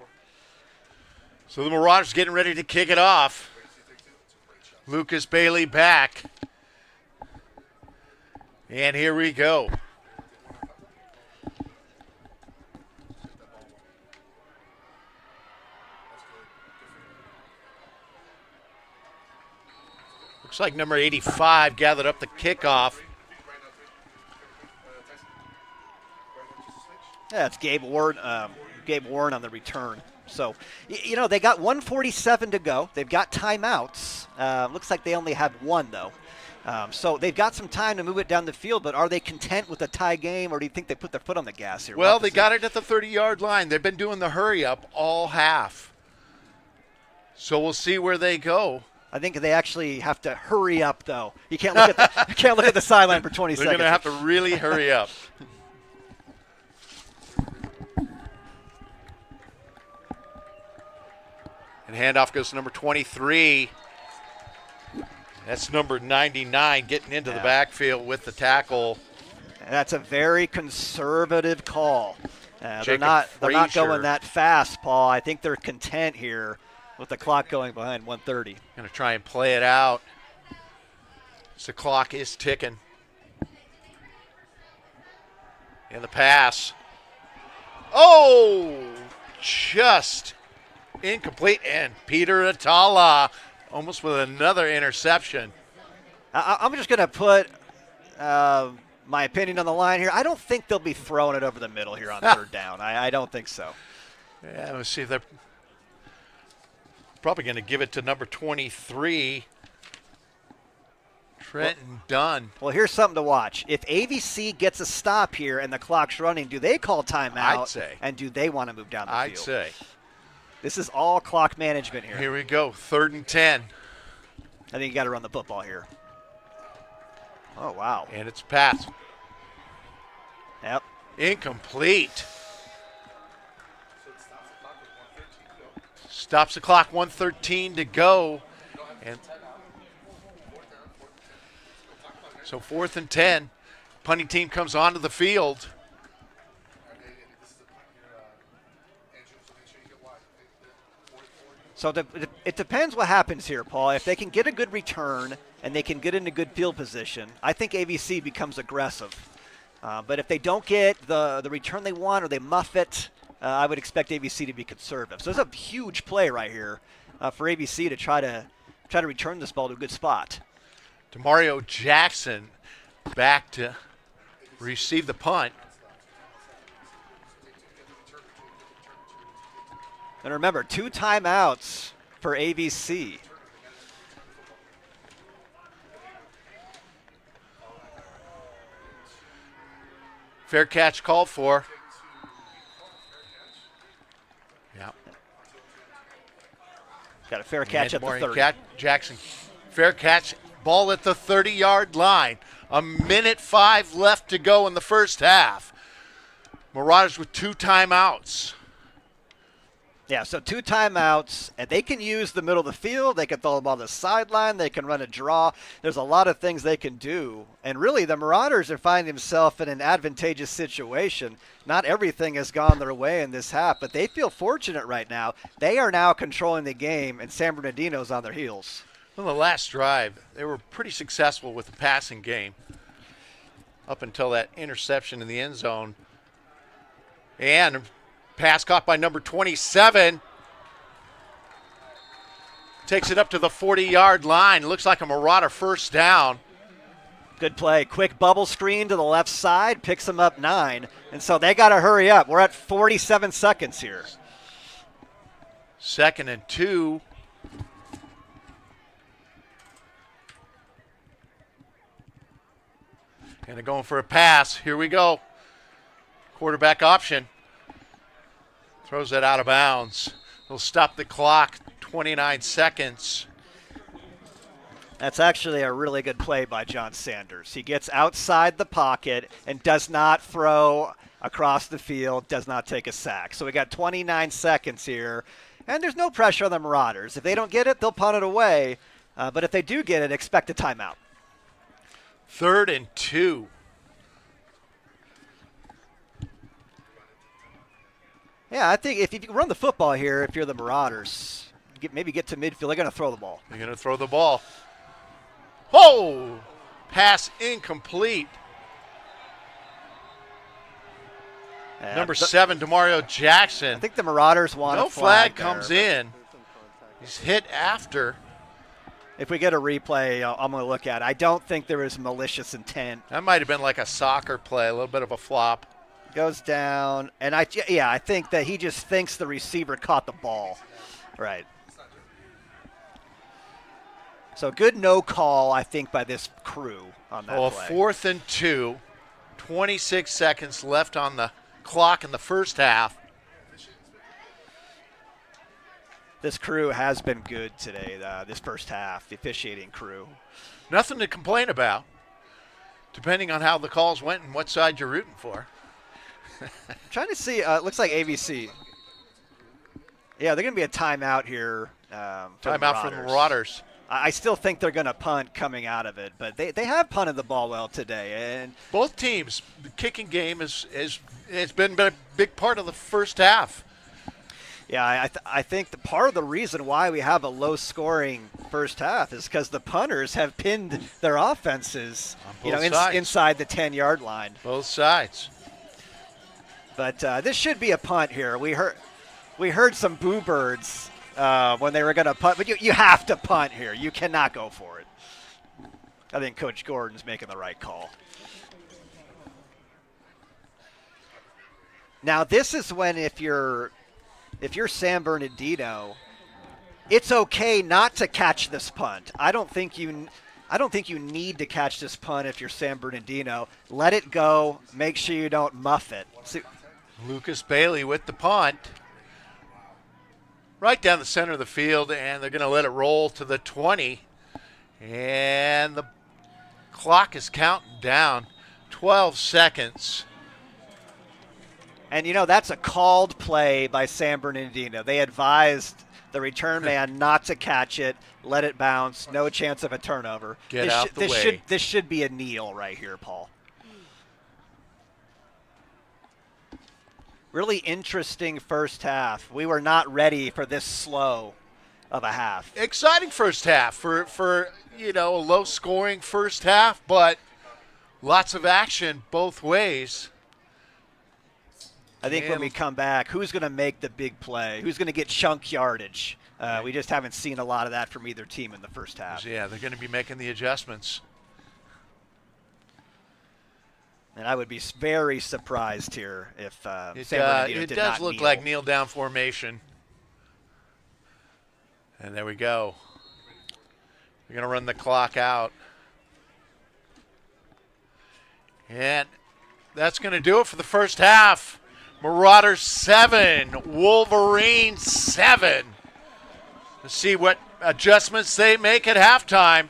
So the Marauders getting ready to kick it off. Lucas Bailey back. And here we go. Looks like number 85 gathered up the kickoff. Yeah, it's Gabe Warren on the return. So, you know, they got 1:47 to go. They've got timeouts. Looks like they only have one, though. So they've got some time to move it down the field, but are they content with a tie game, or do you think they put their foot on the gas here? Well, they got it at the 30-yard line. They've been doing the hurry-up all half. So we'll see where they go. I think they actually have to hurry up, though. You can't look at the sideline for 20 They're seconds. going to have to really hurry up. And handoff goes to number 23. That's number 99 getting into the backfield with the tackle. And that's a very conservative call. They're Jacob not Frazier. going that fast, Paul. I think they're content here with the clock going behind 1:30. Going to try and play it out. So the clock is ticking. And the pass. Oh, just incomplete. And Peter Atala almost with another interception. I'm just going to put my opinion on the line here. I don't think they'll be throwing it over the middle here on 3rd down. I don't think so. Yeah, let's see if they're probably going to give it to number 23, Trenton Dunn. Well, here's something to watch. If AVC gets a stop here and the clock's running, do they call timeout? I'd say. And do they want to move down the field? I'd say. This is all clock management here. Here we go, 3rd and 10. I think you got to run the football here. Oh, wow. And it's a pass. Yep. Incomplete. Stops the clock, 1:13 to go. And so 4th and 10. Punting team comes onto the field. So it depends what happens here, Paul. If they can get a good return and they can get into good field position, I think AVC becomes aggressive. But if they don't get the return they want or they muff it, I would expect AVC to be conservative. So there's a huge play right here for AVC to try to return this ball to a good spot. Demario Jackson back to receive the punt. And remember, 2 timeouts for ABC. Fair catch called for. Yeah. Got a fair catch at the 30. Jackson, fair catch, ball at the 30-yard line. 1:05 left to go in the first half. Marauders with 2 timeouts. Yeah, so 2 timeouts, and they can use the middle of the field. They can throw the ball to the sideline. They can run a draw. There's a lot of things they can do. And really, the Marauders are finding themselves in an advantageous situation. Not everything has gone their way in this half, but they feel fortunate right now. They are now controlling the game, and San Bernardino's on their heels. Well, the last drive, they were pretty successful with the passing game up until that interception in the end zone. And pass caught by number 27. Takes it up to the 40-yard line. Looks like a Marauder first down. Good play. Quick bubble screen to the left side. Picks them up 9. And so they got to hurry up. We're at 47 seconds here. 2nd and 2. And they're going for a pass. Here we go. Quarterback option. Throws it out of bounds. He'll stop the clock. 29 seconds. That's actually a really good play by John Sanders. He gets outside the pocket and does not throw across the field, does not take a sack. So we got 29 seconds here, and there's no pressure on the Marauders. If they don't get it, they'll punt it away. But if they do get it, expect a timeout. 3rd and 2. Yeah, I think if you run the football here, if you're the Marauders, maybe get to midfield, they're going to throw the ball. They're going to throw the ball. Oh! Pass incomplete. Number 7, Demario Jackson. I think the Marauders want no a flag comes there. in. He's hit after. If we get a replay, I'm going to look at it. I don't think there was malicious intent. That might have been like a soccer play, a little bit of a flop. Goes down, and I think that he just thinks the receiver caught the ball. Right. So good no call, I think, by this crew on that play. 4th and 2. 26 seconds left on the clock in the first half. This crew has been good today, this first half, the officiating crew. Nothing to complain about, depending on how the calls went and what side you're rooting for. I'm trying to see. It looks like ABC. Yeah, they're going to be a timeout here. Timeout for the Marauders. I still think they're going to punt coming out of it, but they have punted the ball well today. And both teams, the kicking game it's been a big part of the first half. Yeah, I think the part of the reason why we have a low-scoring first half is because the punters have pinned their offenses, inside the 10-yard line. Both sides. But this should be a punt here. We heard some boo birds when they were going to punt, but you have to punt here. You cannot go for it. I think Coach Gordon's making the right call. Now this is when if you're San Bernardino, it's okay not to catch this punt. I don't think you need to catch this punt if you're San Bernardino. Let it go. Make sure you don't muff it. Lucas Bailey with the punt. Right down the center of the field, and they're going to let it roll to the 20. And the clock is counting down. 12 seconds. And, that's a called play by San Bernardino. They advised the return man not to catch it, let it bounce, no chance of a turnover. Get out the way. This should be a kneel right here, Paul. Really interesting first half. We were not ready for this slow of a half. Exciting first half for a low-scoring first half, but lots of action both ways. I think when we come back, who's going to make the big play? Who's going to get chunk yardage? We just haven't seen a lot of that from either team in the first half. Yeah, they're going to be making the adjustments. And I would be very surprised here if San Bernardino did not kneel. It does look like kneel-down formation. And there we go. We're going to run the clock out. And that's going to do it for the first half. Marauders 7, Wolverines 7. Let's see what adjustments they make at halftime.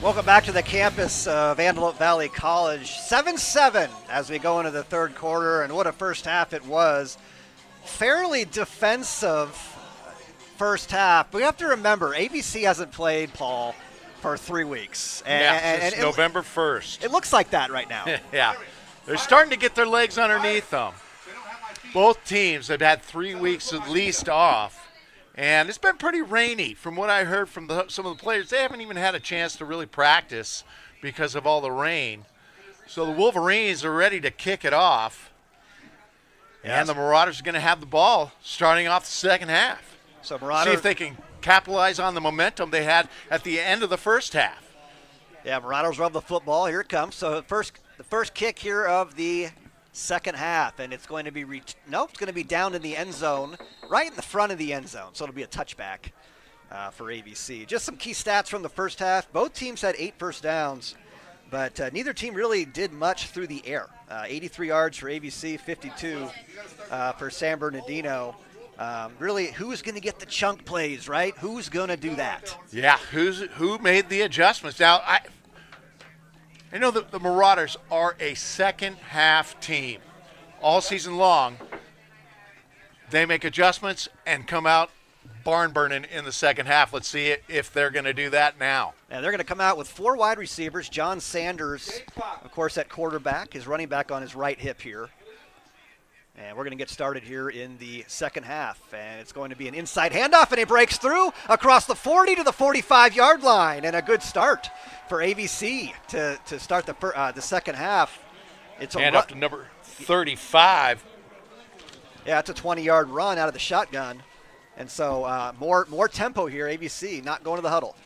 Welcome back to the campus of Antelope Valley College. 7-7 as we go into the third quarter, and what a first half it was. Fairly defensive first half. But we have to remember, ABC hasn't played, Paul, for 3 weeks. Since November 1st. It looks like that right now. Yeah. They're starting to get their legs underneath them. Both teams have had 3 weeks at least off. And it's been pretty rainy from what I heard from some of the players. They haven't even had a chance to really practice because of all the rain. So the Wolverines are ready to kick it off. Yes. And the Marauders are going to have the ball starting off the second half. So Marauders, see if they can capitalize on the momentum they had at the end of the first half. Yeah, Marauders rub the football. Here it comes. So the first kick here of the second half, and it's going to be it's going to be down in the end zone, right in the front of the end zone. So it'll be a touchback for ABC. Just some key stats from the first half. Both teams had 8 first downs, but neither team really did much through the air. 83 yards for ABC, 52 for San Bernardino. Really, who's going to get the chunk plays, right? Who's going to do that? Yeah, who made the adjustments? Now, I know that the Marauders are a second-half team. All season long, they make adjustments and come out barn-burning in the second half. Let's see if they're going to do that now. And they're going to come out with 4 wide receivers. John Sanders, of course, at quarterback, his running back on his right hip here. And we're going to get started here in the second half. And it's going to be an inside handoff, and he breaks through across the 40 to the 45-yard line. And a good start for ABC to start the second half. It's and up to number 35. Yeah, it's a 20-yard run out of the shotgun. And so more tempo here, ABC, not going to the huddle.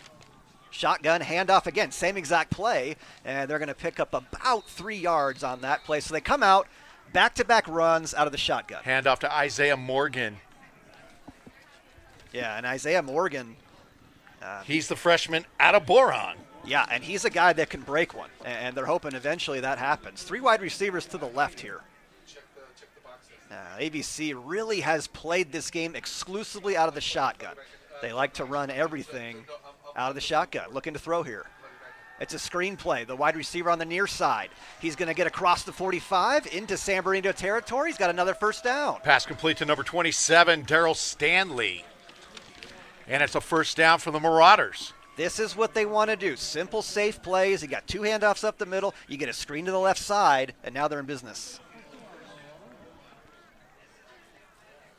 Shotgun, handoff again, same exact play. And they're going to pick up about 3 yards on that play. So they come out. Back-to-back runs out of the shotgun. Handoff to Isaiah Morgan. Yeah, and Isaiah Morgan. He's the freshman out of Boron. Yeah, and he's a guy that can break one, and they're hoping eventually that happens. 3 wide receivers to the left here. ABC really has played this game exclusively out of the shotgun. They like to run everything out of the shotgun. Looking to throw here. It's a screen play. The wide receiver on the near side. He's going to get across the 45 into San Bernardino territory. He's got another first down. Pass complete to number 27, Darryl Stanley. And it's a first down for the Marauders. This is what they want to do. Simple, safe plays. You got 2 handoffs up the middle. You get a screen to the left side, and now they're in business.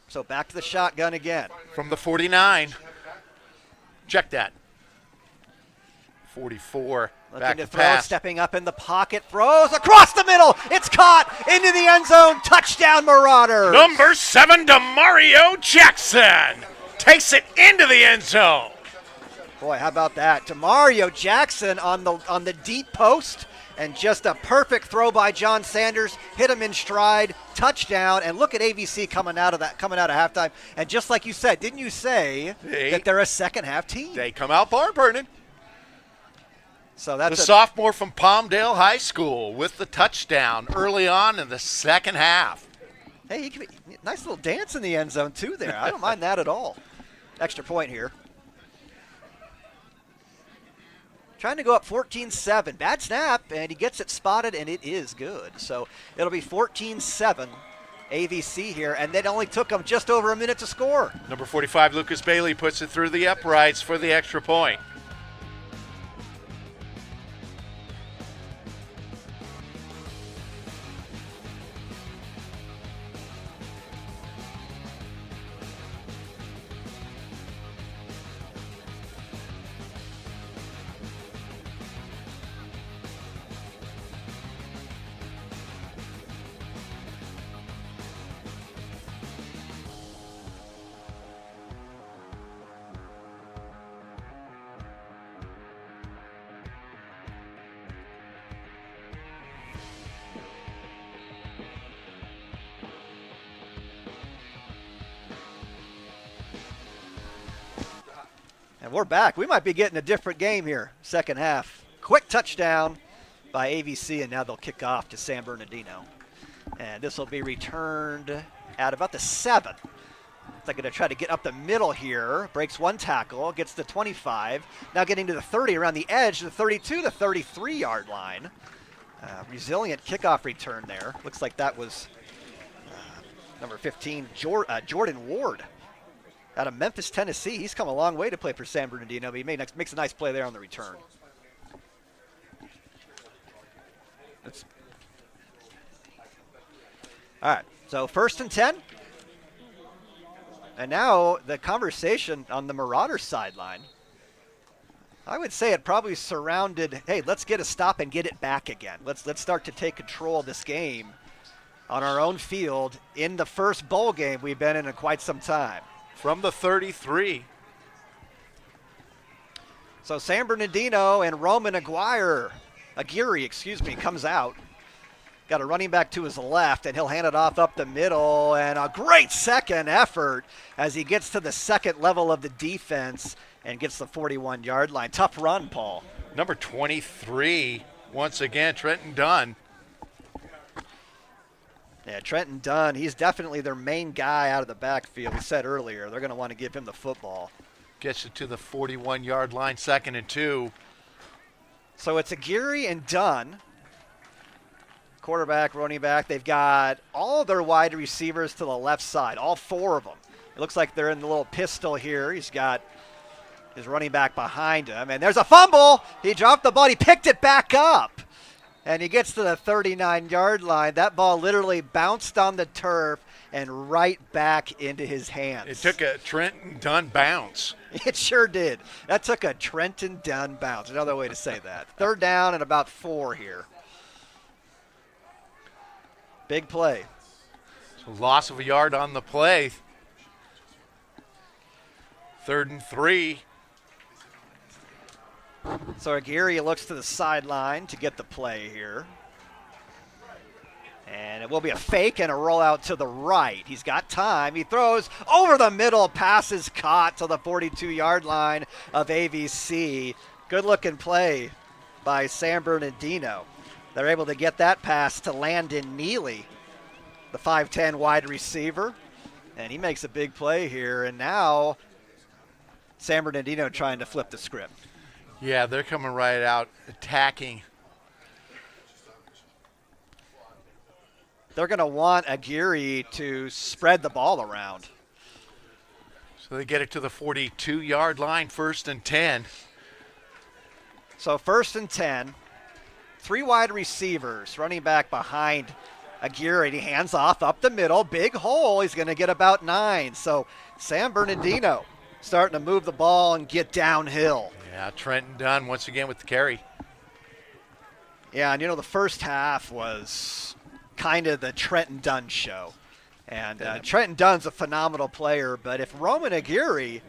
So back to the shotgun again. From the 49. Check that. 44. Looking back to to throw, pass. stepping up in the pocket, throws across the middle. It's caught into the end zone. Touchdown, Marauders. Number 7, Demario Jackson takes it into the end zone. Boy, how about that? Demario Jackson on the deep post, and just a perfect throw by John Sanders. Hit him in stride, touchdown, and look at ABC coming out of halftime. And just like you said, didn't you say that they're a second half team? They come out barn burning. So that's the sophomore from Palmdale High School with the touchdown early on in the second half. Hey, he could be nice little dance in the end zone too there. I don't mind that at all. Extra point here. Trying to go up 14-7. Bad snap, and he gets it spotted, and it is good. So it'll be 14-7 AVC here, and it only took them just over a minute to score. Number 45, Lucas Bailey, puts it through the uprights for the extra point. And we're back. We might be getting a different game here, second half. Quick touchdown by AVC, and now they'll kick off to San Bernardino. And this will be returned at about the 7. They're going to try to get up the middle here. Breaks one tackle, gets to 25. Now getting to the 30 around the edge, the 32, the 33-yard line. Resilient kickoff return there. Looks like that was number 15, Jordan Ward out of Memphis, Tennessee. He's come a long way to play for San Bernardino, but he makes a nice play there on the return. All right, so 1st and 10. And now the conversation on the Marauders sideline, I would say it probably surrounded, hey, let's get a stop and get it back again. Let's start to take control of this game on our own field in the first bowl game we've been in quite some time. From the 33. So San Bernardino and Roman Aguirre, comes out. Got a running back to his left, and he'll hand it off up the middle, and a great second effort as he gets to the second level of the defense and gets the 41-yard line. Tough run, Paul. Number 23, once again, Trenton Dunn. Yeah, Trenton Dunn, he's definitely their main guy out of the backfield. We said earlier, they're going to want to give him the football. Gets it to the 41-yard line, 2nd and 2. So it's Aguirre and Dunn. Quarterback, running back. They've got all their wide receivers to the left side, all 4 of them. It looks like they're in the little pistol here. He's got his running back behind him, and there's a fumble. He dropped the ball. He picked it back up, and he gets to the 39-yard line. That ball literally bounced on the turf and right back into his hands. It took a Trenton Dunn bounce. It sure did. That took a Trenton Dunn bounce. Another way to say that. 3rd down and about 4 here. Big play. So loss of a yard on the play. 3rd and 3. So Aguirre looks to the sideline to get the play here. And it will be a fake and a rollout to the right. He's got time. He throws over the middle. Pass is caught to the 42-yard line of AVC. Good-looking play by San Bernardino. They're able to get that pass to Landon Neely, the 5'10 wide receiver. And he makes a big play here. And now San Bernardino trying to flip the script. Yeah, they're coming right out, attacking. They're going to want Aguirre to spread the ball around. So they get it to the 42-yard line, 1st and 10. So 1st and 10. 3 wide receivers, running back behind Aguirre. He hands off up the middle, big hole. He's going to get about 9. So San Bernardino starting to move the ball and get downhill. Yeah, Trenton Dunn once again with the carry. Yeah, and the first half was kind of the Trenton Dunn show. And Trenton Dunn's a phenomenal player, but if Roman Aguirre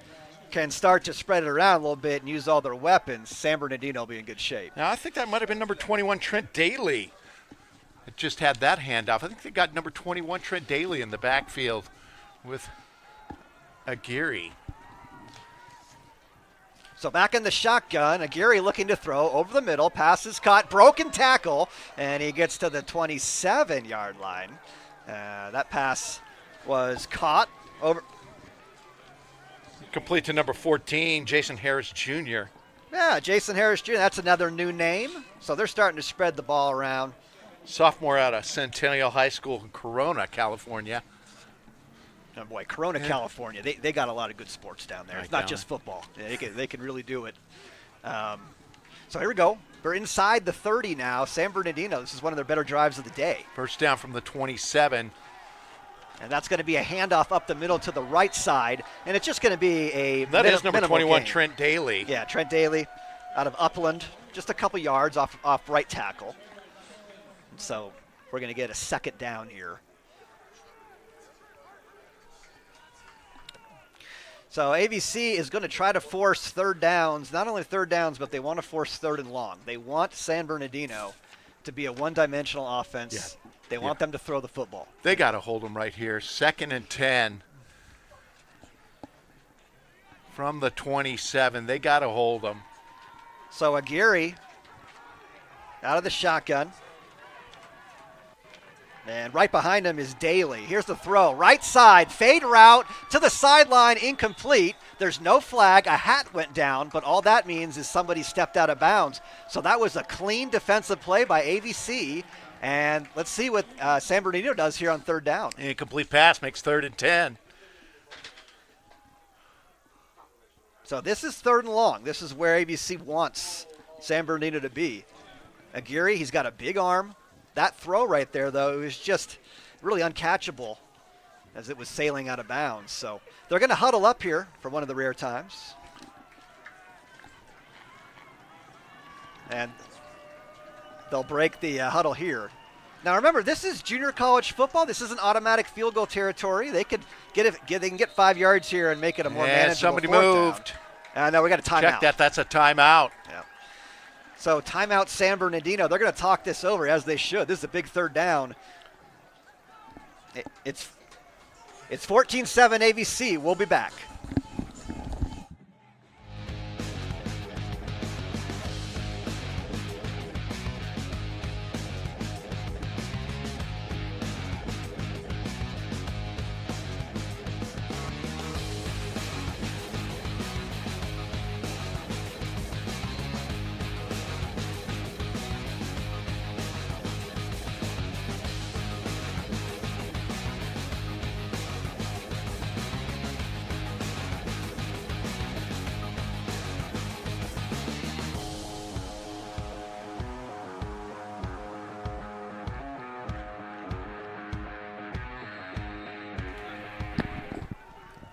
can start to spread it around a little bit and use all their weapons, San Bernardino will be in good shape. Now, I think that might have been number 21, Trent Daly. It just had that handoff. I think they got number 21, Trent Daly in the backfield with Aguirre. So back in the shotgun, Aguirre looking to throw over the middle. Pass is caught, broken tackle, and he gets to the 27-yard line. That pass was caught over. Complete to number 14, Jason Harris Jr. Yeah, Jason Harris Jr., that's another new name. So they're starting to spread the ball around. Sophomore out of Centennial High School in Corona, California. Oh boy, Corona, California, they got a lot of good sports down there. It's not just football. They can really do it. So here we go. We're inside the 30 now. San Bernardino, this is one of their better drives of the day. First down from the 27. And that's going to be a handoff up the middle to the right side. And it's just going to be a That is number 21, gain. Trent Daly. Yeah, Trent Daly out of Upland, just a couple yards off right tackle. And so we're going to get a 2nd down here. So AVC is going to try to force 3rd downs, not only 3rd downs, but they want to force 3rd and long. They want San Bernardino to be a one-dimensional offense. Yeah. They want them to throw the football. They got to hold them right here. 2nd and 10 from the 27. They got to hold them. So Aguirre out of the shotgun. And right behind him is Daly. Here's the throw. Right side, fade route to the sideline, incomplete. There's no flag. A hat went down, but all that means is somebody stepped out of bounds. So that was a clean defensive play by AVC. And let's see what San Bernardino does here on third down. Incomplete pass makes 3rd and 10. So this is 3rd and long. This is where AVC wants San Bernardino to be. Aguirre, he's got a big arm. That throw right there, though, is just really uncatchable as it was sailing out of bounds. So they're going to huddle up here for one of the rare times. And they'll break the huddle here. Now remember, this is junior college football. This isn't automatic field goal territory. They could they can get 5 yards here and make it a more manageable somebody fourth moved. down. Now we got a timeout. Check that. That's a timeout. Yeah. So timeout San Bernardino. They're going to talk this over, as they should. This is a big third down. It's 14-7 AVC. We'll be back.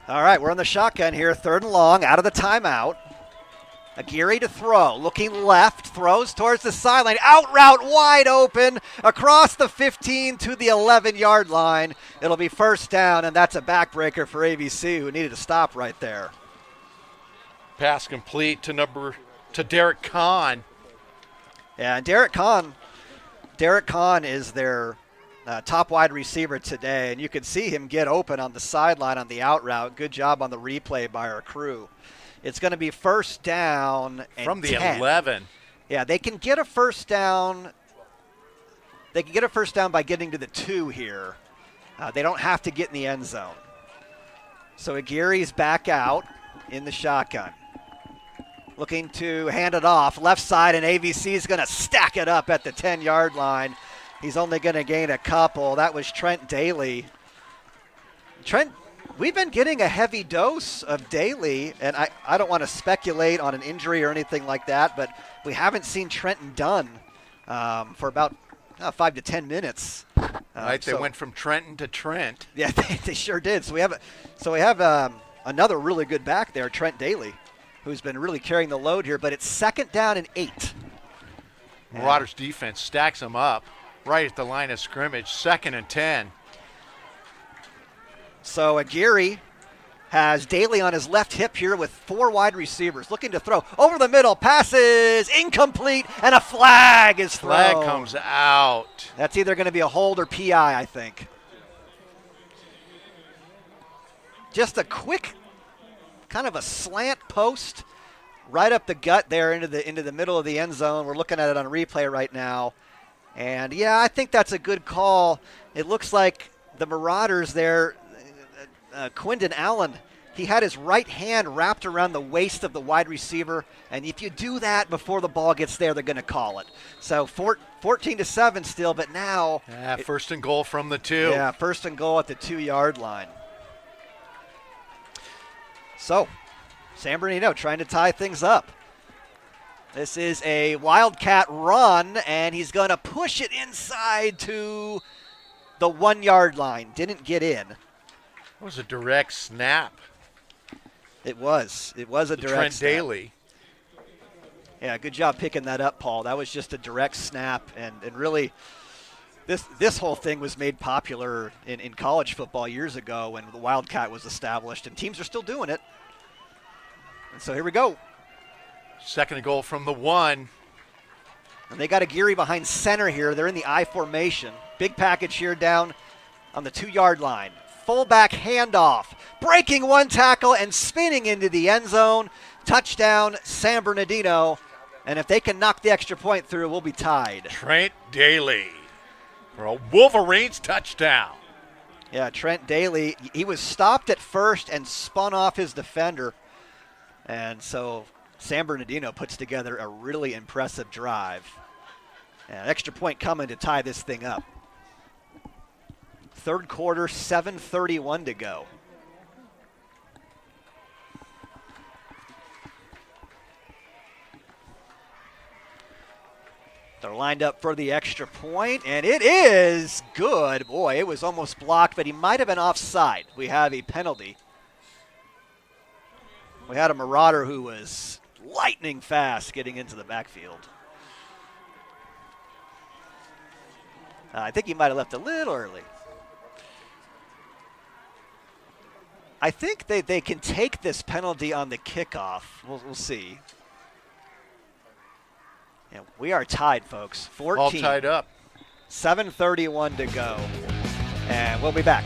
All right, we're on the shotgun here, 3rd and long, out of the timeout. Aguirre to throw, looking left, throws towards the sideline, out route wide open, across the 15 to the 11-yard line. It'll be 1st down, and that's a backbreaker for AVC, who needed to stop right there. Pass complete to Derek Kahn. Yeah, and Derek Kahn is their top wide receiver today, and you can see him get open on the sideline on the out route. Good job on the replay by our crew. It's going to be 1st down and From the 10. 11. Yeah, they can get a 1st down. They can get a 1st down by getting to the 2 here. They don't have to get in the end zone. So Aguirre's back out in the shotgun. Looking to hand it off. Left side, and AVC is going to stack it up at the 10-yard line. He's only going to gain a couple. That was Trent Daly. Trent, we've been getting a heavy dose of Daly, and I don't want to speculate on an injury or anything like that, but we haven't seen Trenton Dunn for about 5 to 10 minutes. Right, they went from Trenton to Trent. Yeah, they sure did. So we have another really good back there, Trent Daly, who's been really carrying the load here. But it's 2nd down and 8. Marauders defense stacks them up right at the line of scrimmage. 2nd and 10. So Aguirre has Daly on his left hip here with 4 wide receivers looking to throw. Over the middle, passes incomplete, and a flag is thrown. Flag comes out. That's either going to be a hold or PI, I think. Just a quick kind of a slant post right up the gut there into the middle of the end zone. We're looking at it on replay right now. And, yeah, I think that's a good call. It looks like the Marauders there, Quindon Allen, he had his right hand wrapped around the waist of the wide receiver. And if you do that before the ball gets there, they're going to call it. So 14-7 still, but now. Yeah, 1st and goal from the 2. Yeah, 1st and goal at the 2-yard line. So, San Bernardino trying to tie things up. This is a Wildcat run, and he's going to push it inside to the 1-yard line. Didn't get in. It was a direct snap. It was. It was a direct Trent snap. Daly. Yeah, good job picking that up, Paul. That was just a direct snap, and really this whole thing was made popular in college football years ago when the Wildcat was established, and teams are still doing it. And so here we go. 2nd and goal from the 1. And they got Aguirre behind center here. They're in the I formation. Big package here down on the 2-yard line. Fullback handoff. Breaking one tackle and spinning into the end zone. Touchdown, San Bernardino. And if they can knock the extra point through, we'll be tied. Trent Daly for a Wolverines touchdown. Yeah, Trent Daly, he was stopped at first and spun off his defender. And so San Bernardino puts together a really impressive drive. And an extra point coming to tie this thing up. Third quarter, 7:31 to go. They're lined up for the extra point, and it is good. Boy, it was almost blocked, but he might have been offside. We have a penalty. We had a Marauder who was lightning fast getting into the backfield. I think he might have left a little early. I think they can take this penalty on the kickoff. We'll see. Yeah, we are tied, folks. 14. All tied up. 7:31 to go. And we'll be back.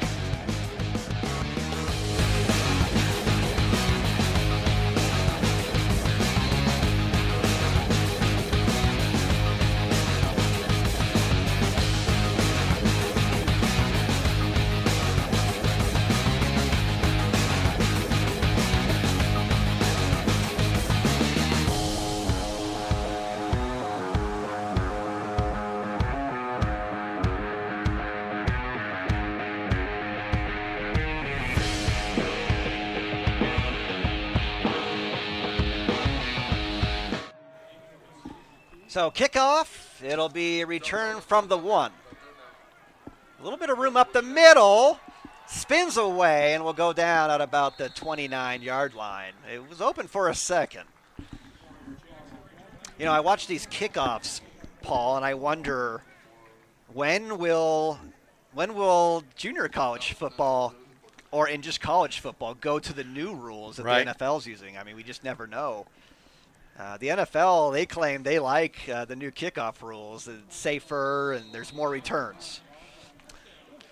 So kickoff, it'll be a return from the 1. A little bit of room up the middle, spins away, and will go down at about the 29-yard line. It was open for a second. You know, I watch these kickoffs, Paul, and I wonder when will junior college football or in just college football go to the new rules that Right. the NFL's using? I mean, we just never know. The NFL, they claim they like the new kickoff rules. It's safer and there's more returns.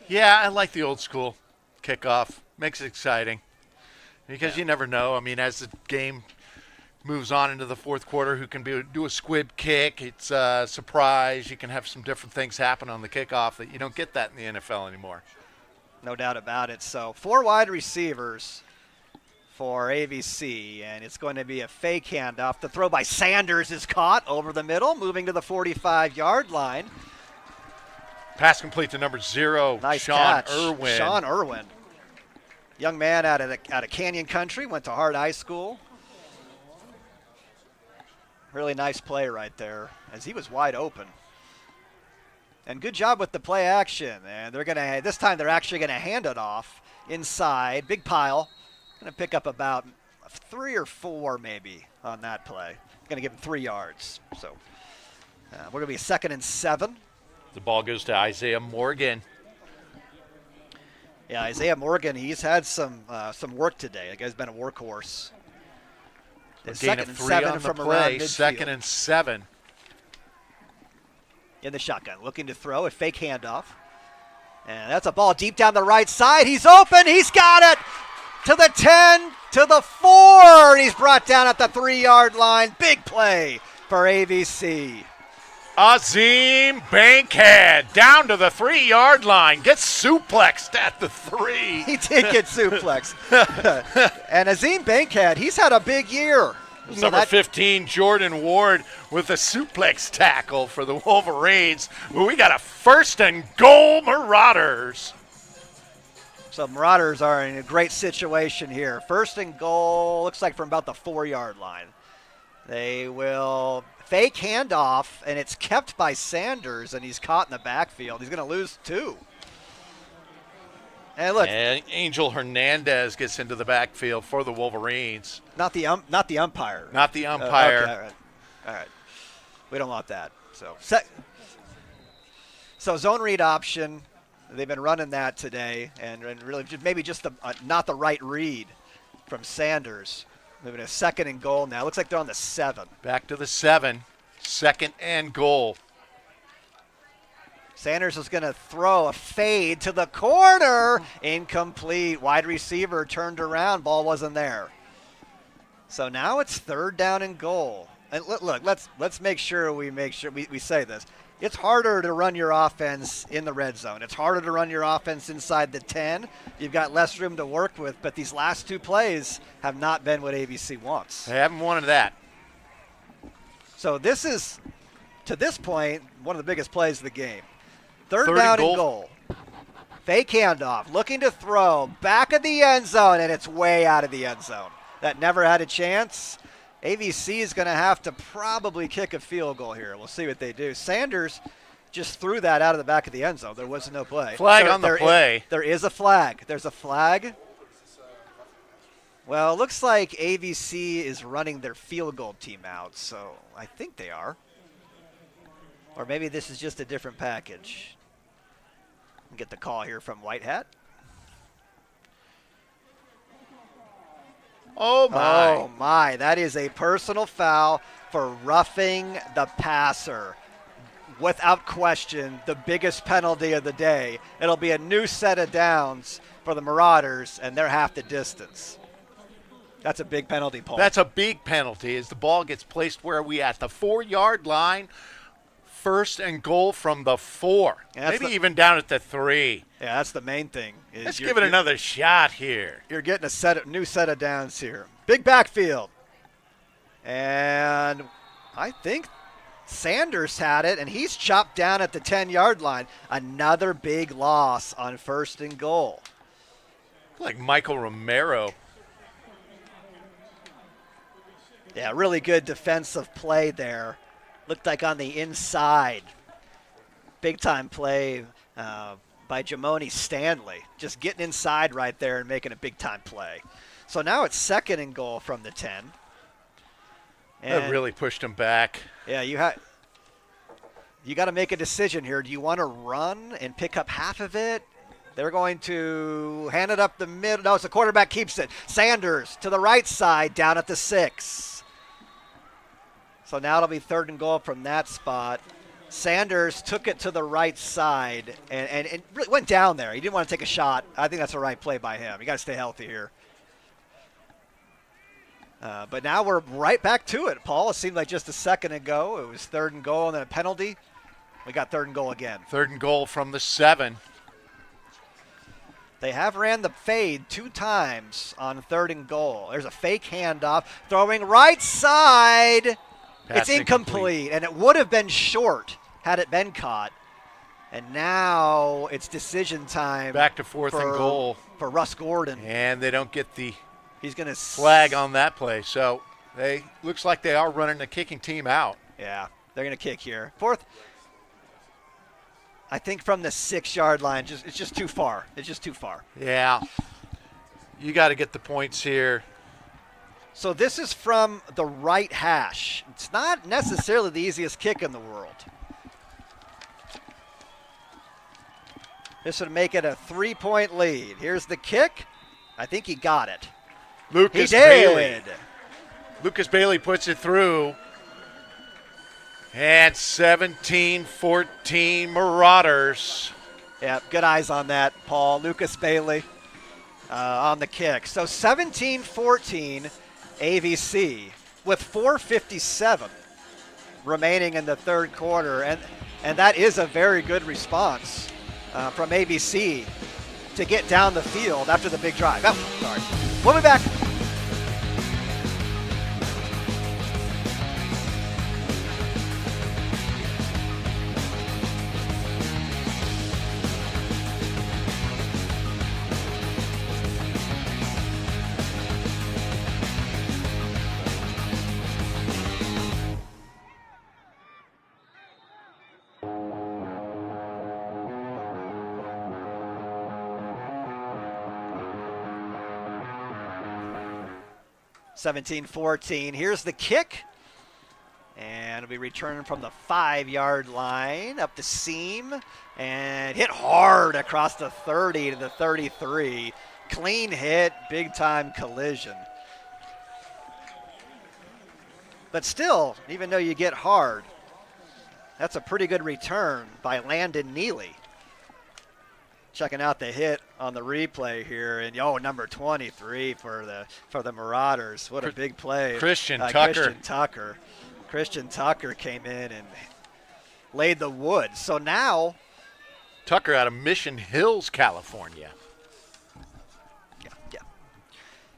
Yeah, I like the old school kickoff. Makes it exciting because you never know. I mean, as the game moves on into the fourth quarter, who can do a squib kick? It's a surprise. You can have some different things happen on the kickoff that you don't get that in the NFL anymore. No doubt about it. So 4 wide receivers for AVC, and it's going to be a fake handoff. The throw by Sanders is caught over the middle, moving to the 45-yard line. Pass complete to number 0, Nice Sean catch. Irwin. Sean Irwin. Young man out of Canyon Country, went to Hart High School. Really nice play right there, as he was wide open. And good job with the play action. And this time they're actually going to hand it off inside. Big pile. Going to pick up about 3 or 4 maybe on that play. Going to give him 3 yards. So we're going to be 2nd and 7. The ball goes to Isaiah Morgan. Yeah, Isaiah Morgan, he's had some work today. The guy's been a workhorse. Gain 2nd of and 3 7 on the from play. around midfield. 2nd and 7. In the shotgun, looking to throw a fake handoff. And that's a ball deep down the right side. He's open. He's got it. To the 10, to the 4. He's brought down at the 3-yard line. Big play for AVC. Azim Bankhead down to the 3-yard line. Gets suplexed at the 3. He did get suplexed. And Azim Bankhead, he's had a big year. So Number 15, Jordan Ward, with a suplex tackle for the Wolverines. We got a 1st and goal, Marauders. So Marauders are in a great situation here. 1st and goal, looks like from about the 4-yard line. They will fake handoff, and it's kept by Sanders, and he's caught in the backfield. He's going to lose 2. And look, And Angel Hernandez gets into the backfield for the Wolverines. not the umpire. Not the umpire. Okay, all right. We don't want that. So zone read option. They've been running that today, and really maybe just not the right read from Sanders. Moving a 2nd and goal now. Looks like they're on the 7. Back to the 7. 2nd and goal. Sanders is going to throw a fade to the corner. Incomplete. Wide receiver turned around. Ball wasn't there. So now it's 3rd down and goal. And look, let's make sure we say this. It's harder to run your offense in the red zone. It's harder to run your offense inside the 10. You've got less room to work with, but these last 2 plays have not been what ABC wants. They haven't wanted that. So this is, to this point, one of the biggest plays of the game. Third Third down and and goal. Fake handoff, looking to throw, back of the end zone, and it's way out of the end zone. That never had a chance. AVC is going to have to probably kick a field goal here. We'll see what they do. Sanders just threw that out of the back of the end zone. There was no play. Flag on the play. There is a flag. There's a flag. Well, it looks like AVC is running their field goal team out, so I think they are. Or maybe this is just a different package. Get the call here from White Hat. Oh, my. Oh, my. That is a personal foul for roughing the passer. Without question, the biggest penalty of the day. It'll be a new set of downs for the Marauders, and they're half the distance. That's a big penalty, Paul. That's a big penalty as the ball gets placed where are we at? The 4-yard line. First and goal from the 4. Maybe even down at the 3. Yeah, that's the main thing. Let's give it another shot here. You're getting a new set of downs here. Big backfield. And I think Sanders had it, and he's chopped down at the 10-yard line. Another big loss on first and goal. Like Michael Romero. Yeah, really good defensive play there. Looked like on the inside. Big-time play by Jamoni Stanley. Just getting inside right there and making a big-time play. So now it's second and goal from the 10. And That really pushed him back. yeah, you got to make a decision here. Do you want to run and pick up half of it? They're going to hand it up the middle. No, it's the quarterback keeps it. Sanders to the right side down at the 6. So now it'll be third and goal from that spot. Sanders took it to the right side and really went down there. He didn't want to take a shot. I think that's the right play by him. You got to stay healthy here. But now we're right back to it, Paul. It seemed like just a second ago. It was third and goal and then a penalty. We got third and goal again. Third and goal from the 7. They have ran the fade 2 times on third and goal. There's a fake handoff. Throwing right side. Pass It's incomplete, and it would have been short had it been caught. And now it's decision time. Back to fourth and goal. For Russ Gordon. And they don't get the He's going to flag on that play. So they looks like they are running the kicking team out. Yeah, they're going to kick here. Fourth, I think from the 6-yard line, it's just too far. It's just too far. Yeah. You got to get the points here. So this is from the right hash. It's not necessarily the easiest kick in the world. This would make it a 3-point lead. Here's the kick. I think he got it. Lucas He Bailey. did. Lucas Bailey puts it through. And 17-14 Marauders. Yeah, good eyes on that, Paul. Lucas Bailey on the kick. So 17-14 AVC with 4:57 remaining in the third quarter. And that is a very good response from ABC to get down the field after the big drive. Oh, sorry. We'll be back. (17-14). Here's the kick. And it'll be returning from the 5-yard line up the seam and hit hard across the 30 to the 33. Clean hit, big time collision. But still, even though you get hard, that's a pretty good return by Landon Neely. Checking out the hit on the replay here, and number 23 for the Marauders. What a big play! Christian Tucker. Christian Tucker came in and laid the wood. So now, Tucker out of Mission Hills, California. yeah.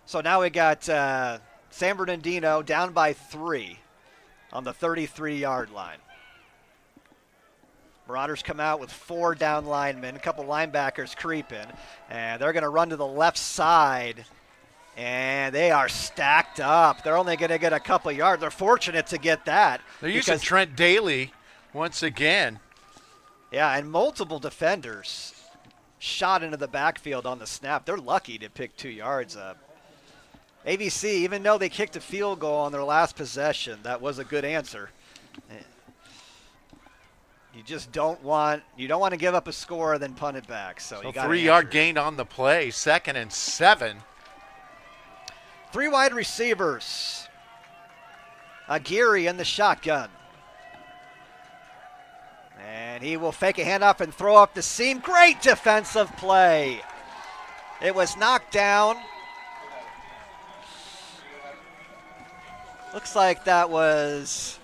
So now we got San Bernardino down by 3 on the 33-yard line. Marauders come out with 4 down linemen, a couple linebackers creeping, and they're going to run to the left side, and they are stacked up. They're only going to get a couple yards. They're fortunate to get that. They're using Trent Daly once again. Yeah, and multiple defenders shot into the backfield on the snap. They're lucky to pick 2 yards up. ABC, even though they kicked a field goal on their last possession, that was a good answer. You just don't want to give up a score and then punt it back. So you got 3-yard gain on the play, 2nd and 7. 3 wide receivers. Aguirre in the shotgun. And he will fake a handoff and throw up the seam. Great defensive play. It was knocked down. Looks like that was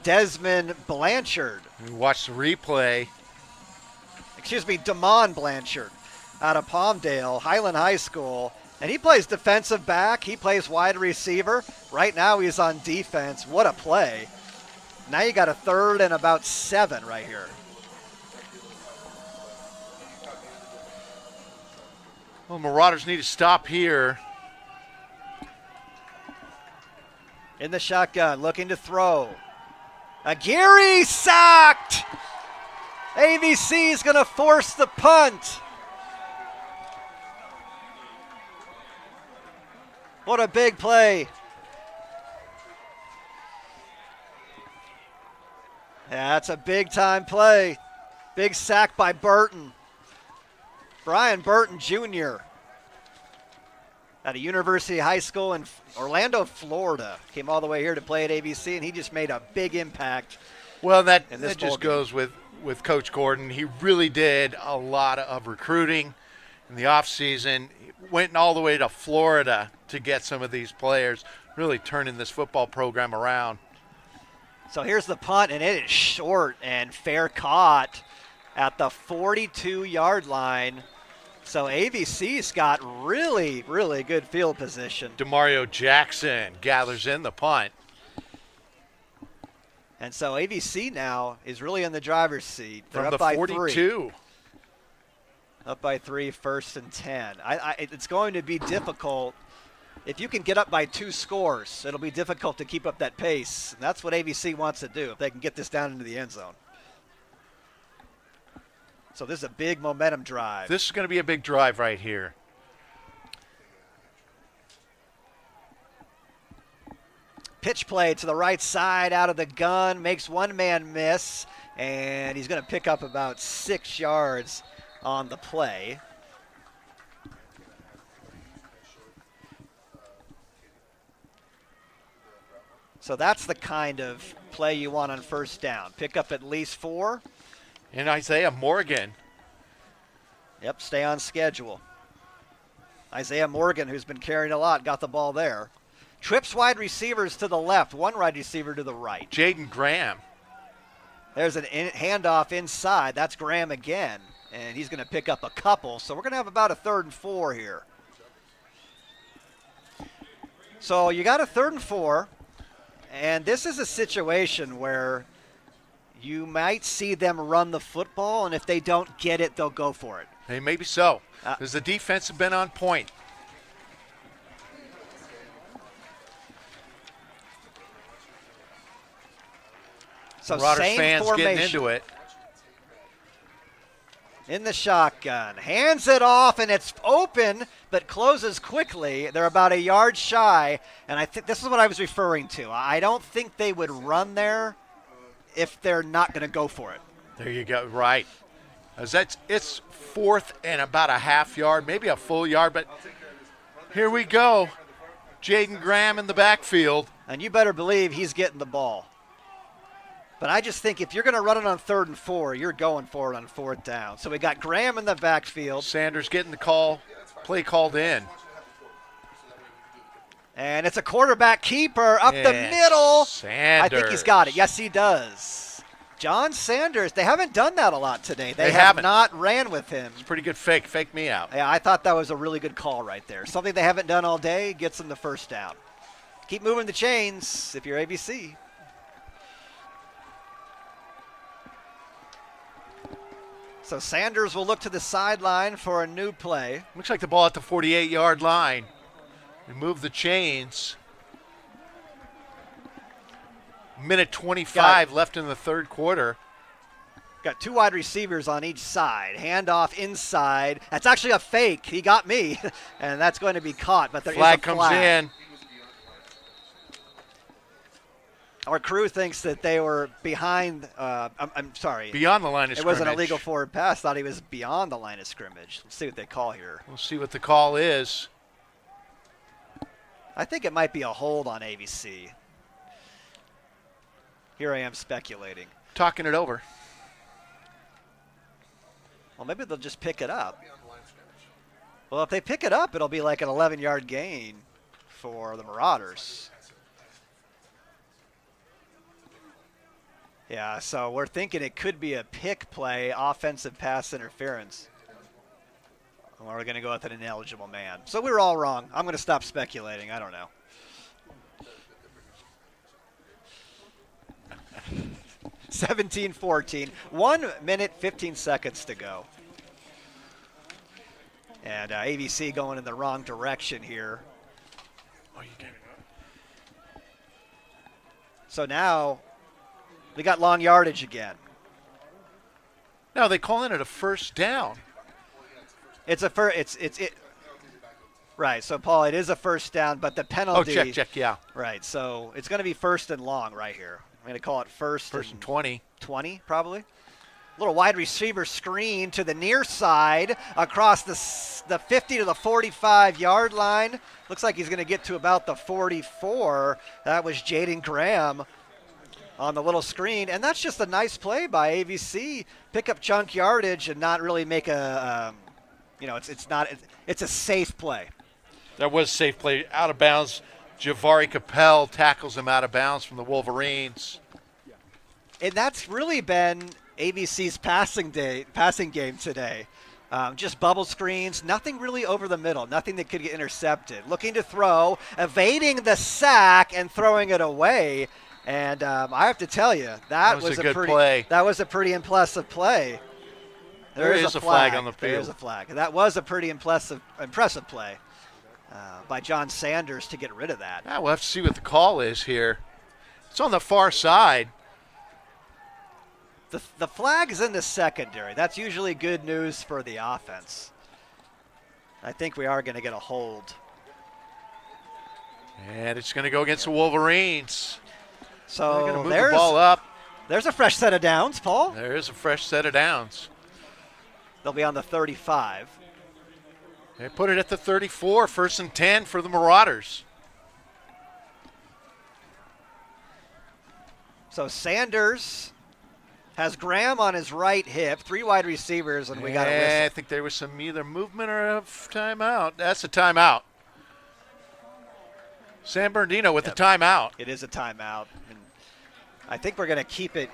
Desmond Blanchard. We watched the replay. Excuse me, Damon Blanchard out of Palmdale, Highland High School. And he plays defensive back. He plays wide receiver. Right now he's on defense. What a play. Now you got a 3rd and about 7 right here. Well, Marauders need to stop here. In the shotgun, looking to throw. Aguirre sacked. ABC is going to force the punt. What a big play. Yeah, that's a big-time play. Big sack by Burton. Brian Burton Jr. at a University High School in Orlando, Florida. Came all the way here to play at ABC, and he just made a big impact. Well, that this just game goes with Coach Gordon. He really did a lot of recruiting in the offseason. Went all the way to Florida to get some of these players, really turning this football program around. So here's the punt, and it is short and fair caught at the 42-yard line. So AVC's got really, really good field position. Demario Jackson gathers in the punt. And so AVC now is really in the driver's seat. They're From up the by 42. 3. Up by 3, 1st and 10. It's going to be difficult. If you can get up by 2 scores, it'll be difficult to keep up that pace. And that's what AVC wants to do if they can get this down into the end zone. So this is a big momentum drive. This is going to be a big drive right here. Pitch play to the right side out of the gun, makes one man miss, and he's going to pick up about 6 yards on the play. So that's the kind of play you want on 1st down. Pick up at least 4. And Isaiah Morgan. Yep, stay on schedule. Isaiah Morgan, who's been carrying a lot, got the ball there. Trips wide receivers to the left, 1 wide receiver to the right. Jaden Graham. There's an handoff inside. That's Graham again, and he's going to pick up a couple. So we're going to have about a 3rd and 4 here. So you got a 3rd and 4, and this is a situation where you might see them run the football, and if they don't get it, they'll go for it. Hey, maybe so, because the defense has been on point. So Marauders same fans formation. getting into it. In the shotgun, hands it off, and it's open, but closes quickly. They're about a yard shy, and I think this is what I was referring to. I don't think they would run there if they're not going to go for it. There you go, right. As it's 4th and about a half yard, maybe a full yard, but here we go. Jaden Graham in the backfield. And you better believe he's getting the ball. But I just think if you're going to run it on 3rd and 4, you're going for it on 4th down. So we got Graham in the backfield. Sanders getting the play called in. And it's a quarterback keeper up the middle. Sanders. I think he's got it. Yes, he does. John Sanders, they haven't done that a lot today. They have haven't. not ran with him. It's pretty good fake. Fake me out. Yeah, I thought that was a really good call right there. Something they haven't done all day gets them the first down. Keep moving the chains if you're ABC. So Sanders will look to the sideline for a new play. Looks like the ball at the 48-yard line. Remove the chains. Minute 25 left in the third quarter. Got two wide receivers on each side. Handoff inside. That's actually a fake. He got me, and that's going to be caught. But there is a Flag comes flag. in. Our crew thinks that they were behind. I'm sorry. Beyond the line of It scrimmage. was an illegal forward pass. Thought he was beyond the line of scrimmage. Let's see what they call here. We'll see what the call is. I think it might be a hold on ABC. Here I am speculating. Talking it over. Well, maybe they'll just pick it up. Well, if they pick it up, it'll be like an 11-yard gain for the Marauders. Yeah, so we're thinking it could be a pick play, offensive pass interference. And we're going to go with an ineligible man. So we were all wrong. I'm going to stop speculating. I don't know. 17-14. 1 minute, 15 seconds to go. And ABC going in the wrong direction here. So now we got long yardage again. No, they calling it a first down. It's a right. So Paul, it is a first down, but the penalty. Oh, check, yeah. Right. So it's going to be first and long right here. I'm going to call it first and 20. 20 probably. Little wide receiver screen to the near side across the 50 to the 45-yard line. Looks like he's going to get to about the 44. That was Jaden Graham on the little screen, and that's just a nice play by ABC. Pick up chunk yardage and not really make a, it's a safe play. That was a safe play. Out of bounds. Javari Capel tackles him out of bounds from the Wolverines. And that's really been ABC's passing game today. Just bubble screens, nothing really over the middle, nothing that could get intercepted. Looking to throw, evading the sack and throwing it away. And I have to tell you, that was a good pretty play. That was a pretty impressive play. There is a flag on the field. There is a flag. That was a pretty impressive play by John Sanders to get rid of that. We'll have to see what the call is here. It's on the far side. The flag is in the secondary. That's usually good news for the offense. I think we are going to get a hold. And it's going to go against the Wolverines. So they're going to move the ball up. There's a fresh set of downs, Paul. There is a fresh set of downs. They'll be on the 35. They put it at the 34, 1st and 10 for the Marauders. So Sanders has Graham on his right hip, 3 wide receivers, and we got a whistle. I think there was some either movement or a timeout. That's a timeout. San Bernardino with the timeout. It is a timeout. And I think we're going to keep it.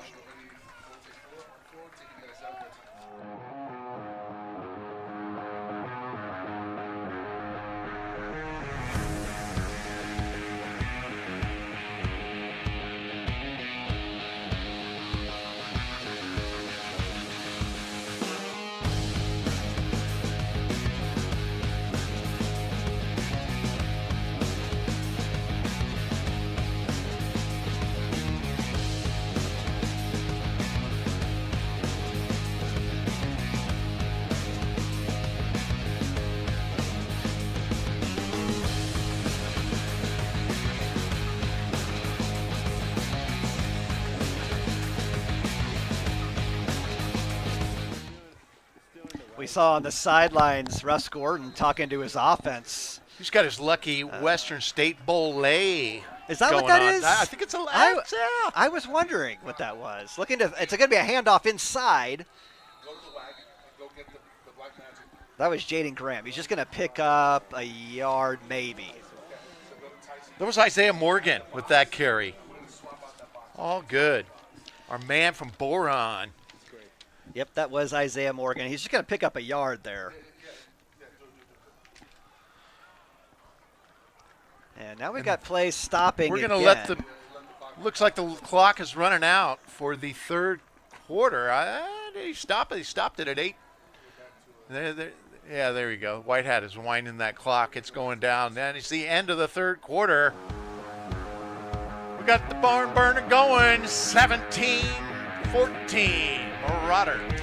We saw on the sidelines Russ Gordon talking to his offense. He's got his lucky Western State Bowl lay. Is that what going that on. is? I think it's a I was wondering what that was. It's going to be a handoff inside. Go to the wagon and go get the black magic. That was Jaden Graham. He's just going to pick up a yard maybe. There was Isaiah Morgan with that carry. All good. Our man from Boron. Yep, that was Isaiah Morgan. He's just going to pick up a yard there. And now we've got plays stopping. We're going to again. let the. Looks like the clock is running out for the third quarter. He stopped it at 8. Yeah, there you go. White Hat is winding that clock. It's going down. Then it's the end of the third quarter. We got the barn burner going. 17-14. Marauders.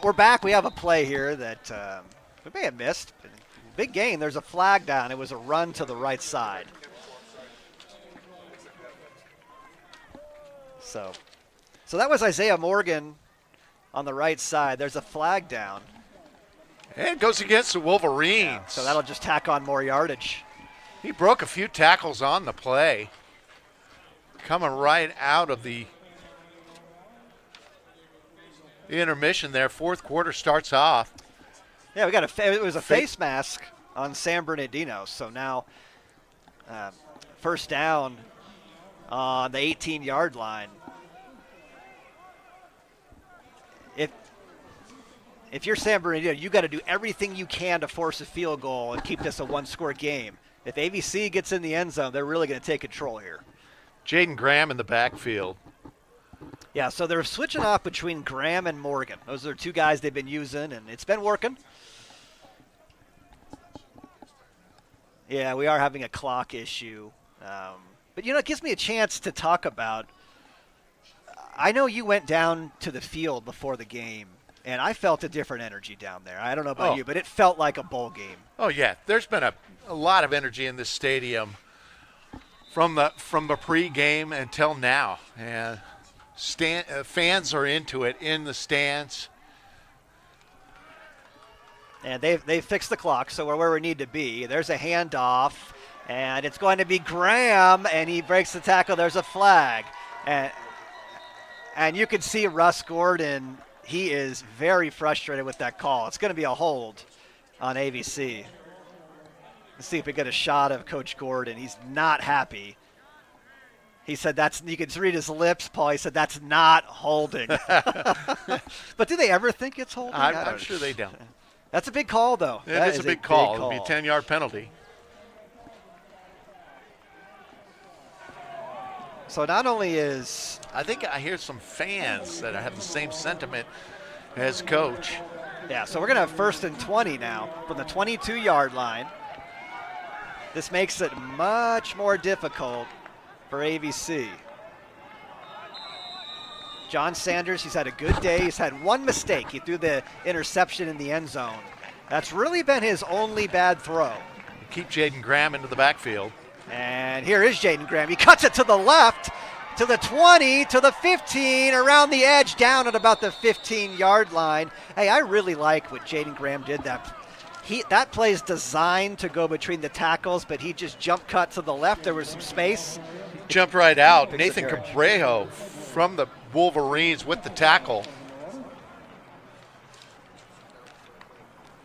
We're back. We have a play here that we may have missed. Big gain. There's a flag down. It was a run to the right side. So that was Isaiah Morgan on the right side. There's a flag down. And it goes against the Wolverines. Yeah, so that'll just tack on more yardage. He broke a few tackles on the play. Coming right out of the intermission there. Fourth quarter starts off. Yeah, we got it was a face mask on San Bernardino. So now first down on the 18-yard line. If you're San Bernardino, you got to do everything you can to force a field goal and keep this a one-score game. If ABC gets in the end zone, they're really going to take control here. Jaden Graham in the backfield. Yeah, so they're switching off between Graham and Morgan. Those are two guys they've been using, and it's been working. Yeah, we are having a clock issue. But, it gives me a chance to talk about – I know you went down to the field before the game, and I felt a different energy down there. I don't know about you, but it felt like a bowl game. Oh, yeah. There's been a lot of energy in this stadium from the pregame until now. And fans are into it in the stands. And they fixed the clock, so we're where we need to be. There's a handoff, and it's going to be Graham, and he breaks the tackle. There's a flag. And you can see Russ Gordon, he is very frustrated with that call. It's going to be a hold on ABC. Let's see if we get a shot of Coach Gordon. He's not happy. He said you can read his lips, Paul. He said that's not holding. But do they ever think it's holding? I'm sure they don't. That's a big call, though. It is a big call. It'll be a 10-yard penalty. So not only is... I think I hear some fans that have the same sentiment as Coach. Yeah, so we're going to have 1st and 20 now from the 22-yard line. This makes it much more difficult for ABC. John Sanders, he's had a good day. He's had one mistake. He threw the interception in the end zone. That's really been his only bad throw. Keep Jaden Graham into the backfield. And here is Jaden Graham. He cuts it to the left, to the 20, to the 15, around the edge, down at about the 15-yard line. Hey, I really like what Jaden Graham did. That play is designed to go between the tackles, but he just jump cut to the left. There was some space. Jumped right out. Nathan Cabrejo from the Wolverines with the tackle.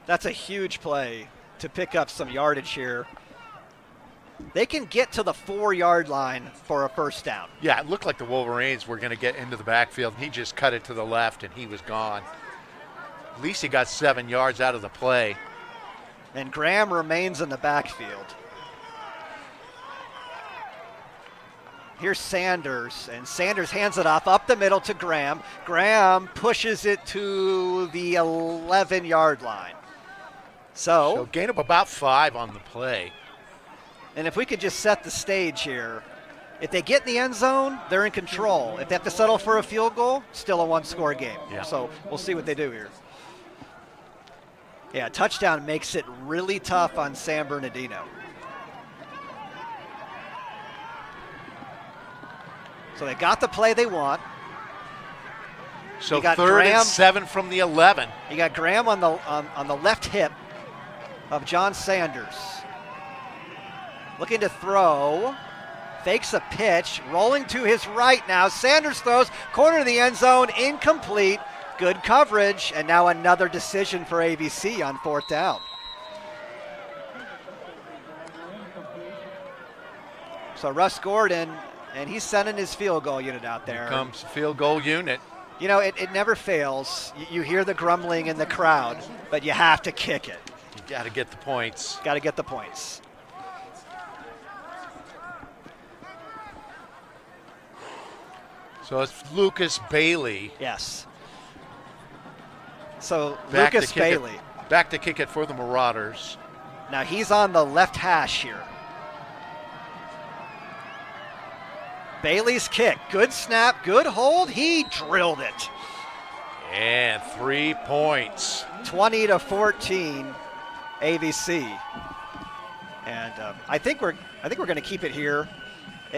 That's a huge play to pick up some yardage here. They can get to the 4-yard line for a first down. Yeah, it looked like the Wolverines were going to get into the backfield. He just cut it to the left, and he was gone. At least he got 7 yards out of the play. And Graham remains in the backfield. Here's Sanders, and Sanders hands it off up the middle to Graham. Graham pushes it to the 11-yard line. So gain of about 5 on the play. And if we could just set the stage here, if they get in the end zone, they're in control. If they have to settle for a field goal, still a 1-score game. Yeah. So we'll see what they do here. Yeah, touchdown makes it really tough on San Bernardino. So they got the play they want. So You got 3rd Graham. and 7 from the 11. You got Graham on the left hip of John Sanders. Looking to throw. Fakes a pitch. Rolling to his right now. Sanders throws. Corner of the end zone. Incomplete. Good coverage. And now another decision for ABC on 4th down. So Russ Gordon, and he's sending his field goal unit out there. Here comes the field goal unit. You know, it never fails. You hear the grumbling in the crowd, but you have to kick it. You got to get the points. Got to get the points. So it's Lucas Bailey. Yes. So Back Lucas to kick it- Bailey. Back to kick it for the Marauders. Now he's on the left hash here. Bailey's kick. Good snap, good hold. He drilled it. And 3 points. 20-14, ABC. And I think we're going to keep it here.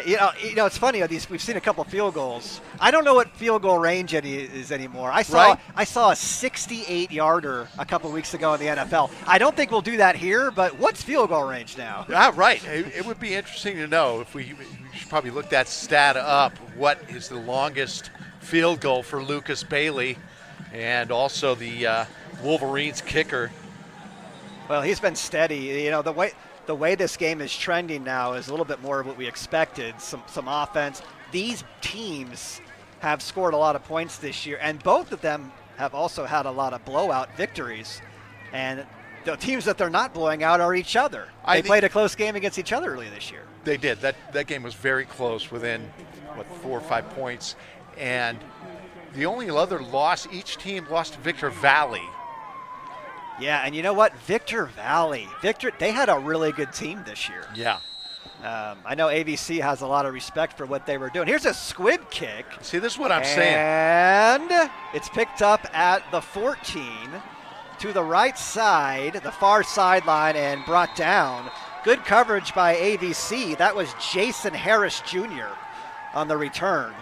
You know, it's funny. We've seen a couple field goals. I don't know what field goal range is anymore. I saw a 68-yarder a couple weeks ago in the NFL. I don't think we'll do that here. But what's field goal range now? Right. It would be interesting to know if we should probably look that stat up. What is the longest field goal for Lucas Bailey, and also the Wolverines kicker? Well, he's been steady. You know, the way this game is trending now is a little bit more of what we expected. Some offense. These teams have scored a lot of points this year, and both of them have also had a lot of blowout victories. And the teams that they're not blowing out are each other. They played a close game against each other earlier this year. They did. That game was very close, within 4 or 5 points. And the only other loss, each team lost to Victor Valley. Yeah, and you know what? Victor Valley. They had a really good team this year. Yeah. I know ABC has a lot of respect for what they were doing. Here's a squib kick. See, this is what I'm saying. And it's picked up at the 14 to the right side, the far sideline, and brought down. Good coverage by ABC. That was Jason Harris Jr. on the return.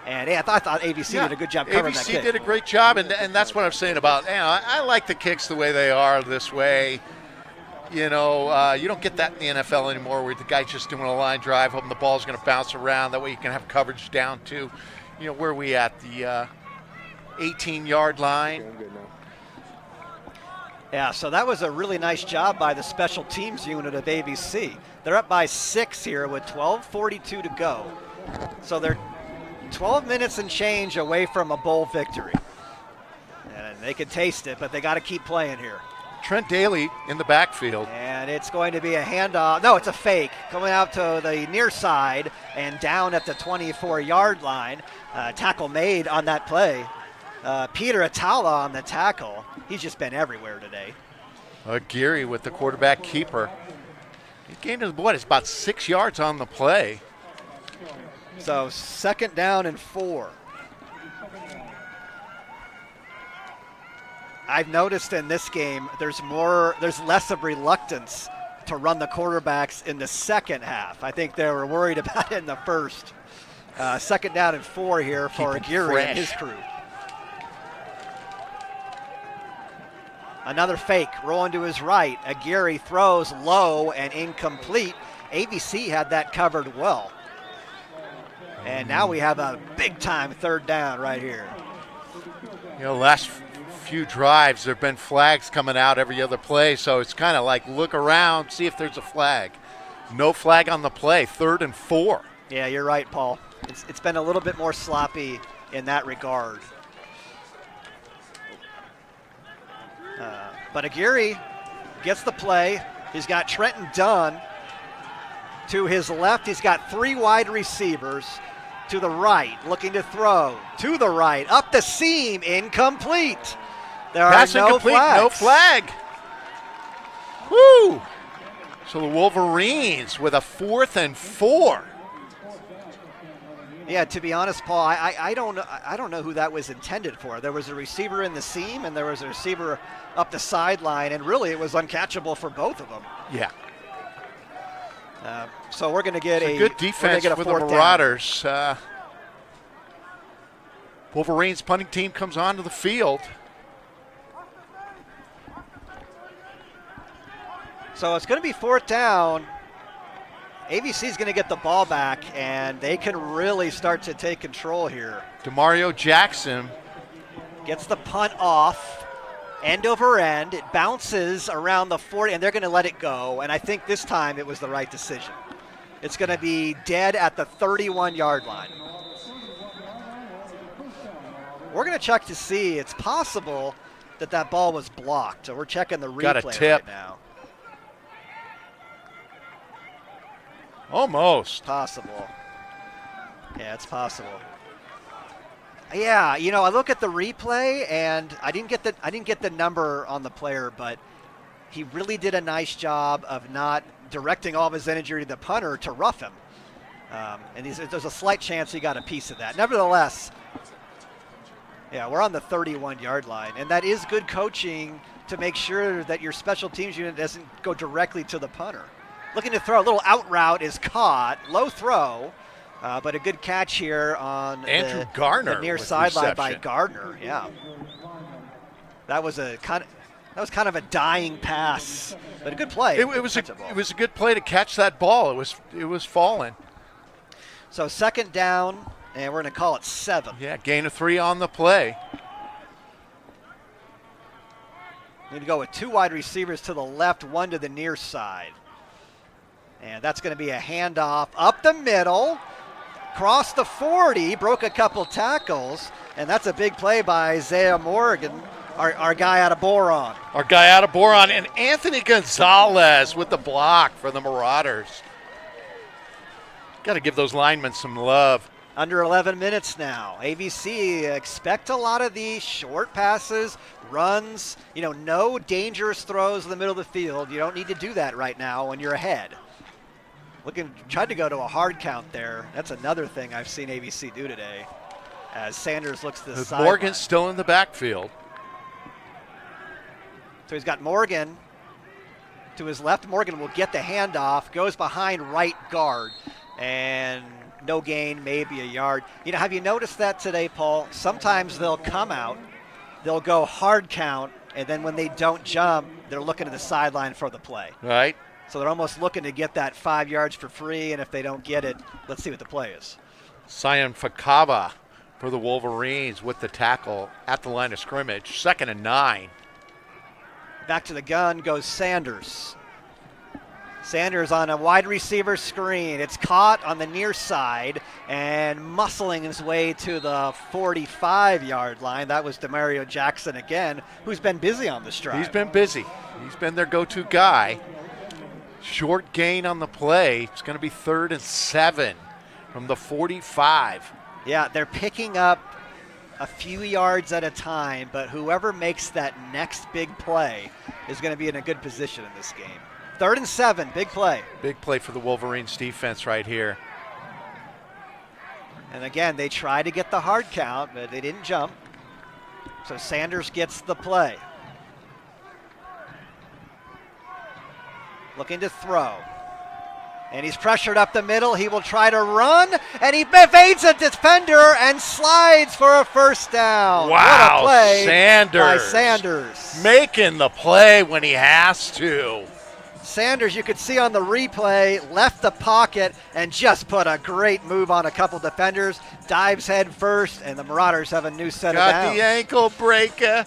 And I thought ABC did a good job covering that kick. ABC did a great job, and that's what I'm saying about, I like the kicks the way they are this way. You know, you don't get that in the NFL anymore where the guy's just doing a line drive, hoping the ball's going to bounce around. That way you can have coverage down to, where are we at? The 18-yard line. Yeah, so that was a really nice job by the special teams unit of ABC. They're up by 6 here with 12:42 to go. So they're 12 minutes and change away from a bowl victory. And they can taste it, but they got to keep playing here. Trent Daly in the backfield. And it's going to be a handoff. No, it's a fake. Coming out to the near side and down at the 24-yard line. Tackle made on that play. Peter Atala on the tackle. He's just been everywhere today. Geary with the quarterback keeper. He gained, it's about 6 yards on the play. So 2nd down and 4. I've noticed in this game there's less of reluctance to run the quarterbacks in the second half. I think they were worried about it in the first. 2nd down and 4 here for Aguirre and his crew. Another fake, rolling to his right. Aguirre throws low and incomplete. ABC had that covered well. And now we have a big-time 3rd down right here. Last few drives, there have been flags coming out every other play, so it's kind of like look around, see if there's a flag. No flag on the play, 3rd and 4. Yeah, you're right, Paul. It's been a little bit more sloppy in that regard. But Aguirre gets the play. He's got Trenton Dunn to his left. He's got 3 wide receivers to the right, looking to throw to the right, up the seam, incomplete. There Pass are no incomplete, flags. no flag. Woo! So the Wolverines with a 4th and 4. Yeah, to be honest, Paul, I don't know who that was intended for. There was a receiver in the seam and there was a receiver up the sideline, and really it was uncatchable for both of them. Yeah. So we're going to get a good defense for for the Marauders. Wolverines punting team comes onto the field. So it's going to be 4th down. ABC is going to get the ball back, and they can really start to take control here. Demario Jackson gets the punt off, end over end. It bounces around the 40, and they're going to let it go. And I think this time it was the right decision. It's going to be dead at the 31-yard line. We're going to check to see. It's possible that ball was blocked. So we're checking the replay Got a tip. right now. Almost. Possible. Yeah, it's possible. Yeah, I look at the replay and I didn't get the number on the player, but he really did a nice job of not directing all of his energy to the punter to rough him. And there's a slight chance he got a piece of that. Nevertheless, yeah, we're on the 31-yard line, and that is good coaching to make sure that your special teams unit doesn't go directly to the punter. Looking to throw, a little out route is caught, low throw, but a good catch here on Andrew Garner the near with sideline by reception. Gardner. Yeah, that was kind of a dying pass, but a good play. It was a good play to catch that ball. It was falling. So 2nd down, and we're going to call it 7. Yeah, gain of 3 on the play. We're going to go with 2 wide receivers to the left, 1 to the near side. And that's going to be a handoff up the middle, cross the 40, broke a couple tackles, and that's a big play by Isaiah Morgan, our guy out of Boron. Our guy out of Boron, and Anthony Gonzalez with the block for the Marauders. Got to give those linemen some love. Under 11 minutes now. ABC expect a lot of these short passes, runs, no dangerous throws in the middle of the field. You don't need to do that right now when you're ahead. Tried to go to a hard count there. That's another thing I've seen ABC do today. As Sanders looks to the side. Morgan's still in the backfield. So he's got Morgan to his left. Morgan will get the handoff, goes behind right guard, and no gain, maybe a yard. Have you noticed that today, Paul? Sometimes they'll come out, they'll go hard count, and then when they don't jump, they're looking at the sideline for the play. Right. So they're almost looking to get that 5 yards for free, and if they don't get it, let's see what the play is. Sion Fakaba for the Wolverines with the tackle at the line of scrimmage. 2nd and 9. Back to the gun goes Sanders. Sanders on a wide receiver screen. It's caught on the near side and muscling his way to the 45-yard line. That was Demario Jackson again, who's been busy on this drive. He's been busy. He's been their go-to guy. Short gain on the play. It's going to be 3rd and 7 from the 45. Yeah, they're picking up a few yards at a time, but whoever makes that next big play is going to be in a good position in this game. 3rd and 7, big play. Big play for the Wolverines defense right here. And again, they try to get the hard count, but they didn't jump. So Sanders gets the play. Looking to throw. And he's pressured up the middle. He will try to run, and he evades a defender and slides for a 1st down. Wow, what a play Sanders. by Sanders. Making the play when he has to. Sanders, you could see on the replay, left the pocket and just put a great move on a couple defenders. Dives head first, and the Marauders have a new set of downs. Got the ankle breaker.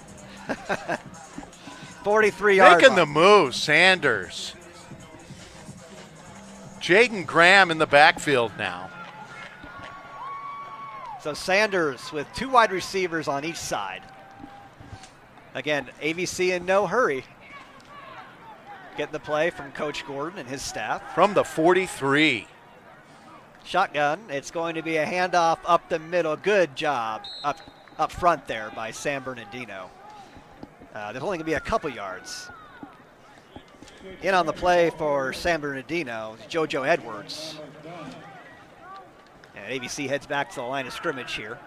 43-yard Making line. the move, Sanders. Jaden Graham in the backfield now. So Sanders with 2 wide receivers on each side. Again, AVC in no hurry. Getting the play from Coach Gordon and his staff. From the 43. Shotgun. It's going to be a handoff up the middle. Good job up front there by San Bernardino. There's only going to be a couple yards. In on the play for San Bernardino, JoJo Edwards. And ABC heads back to the line of scrimmage here.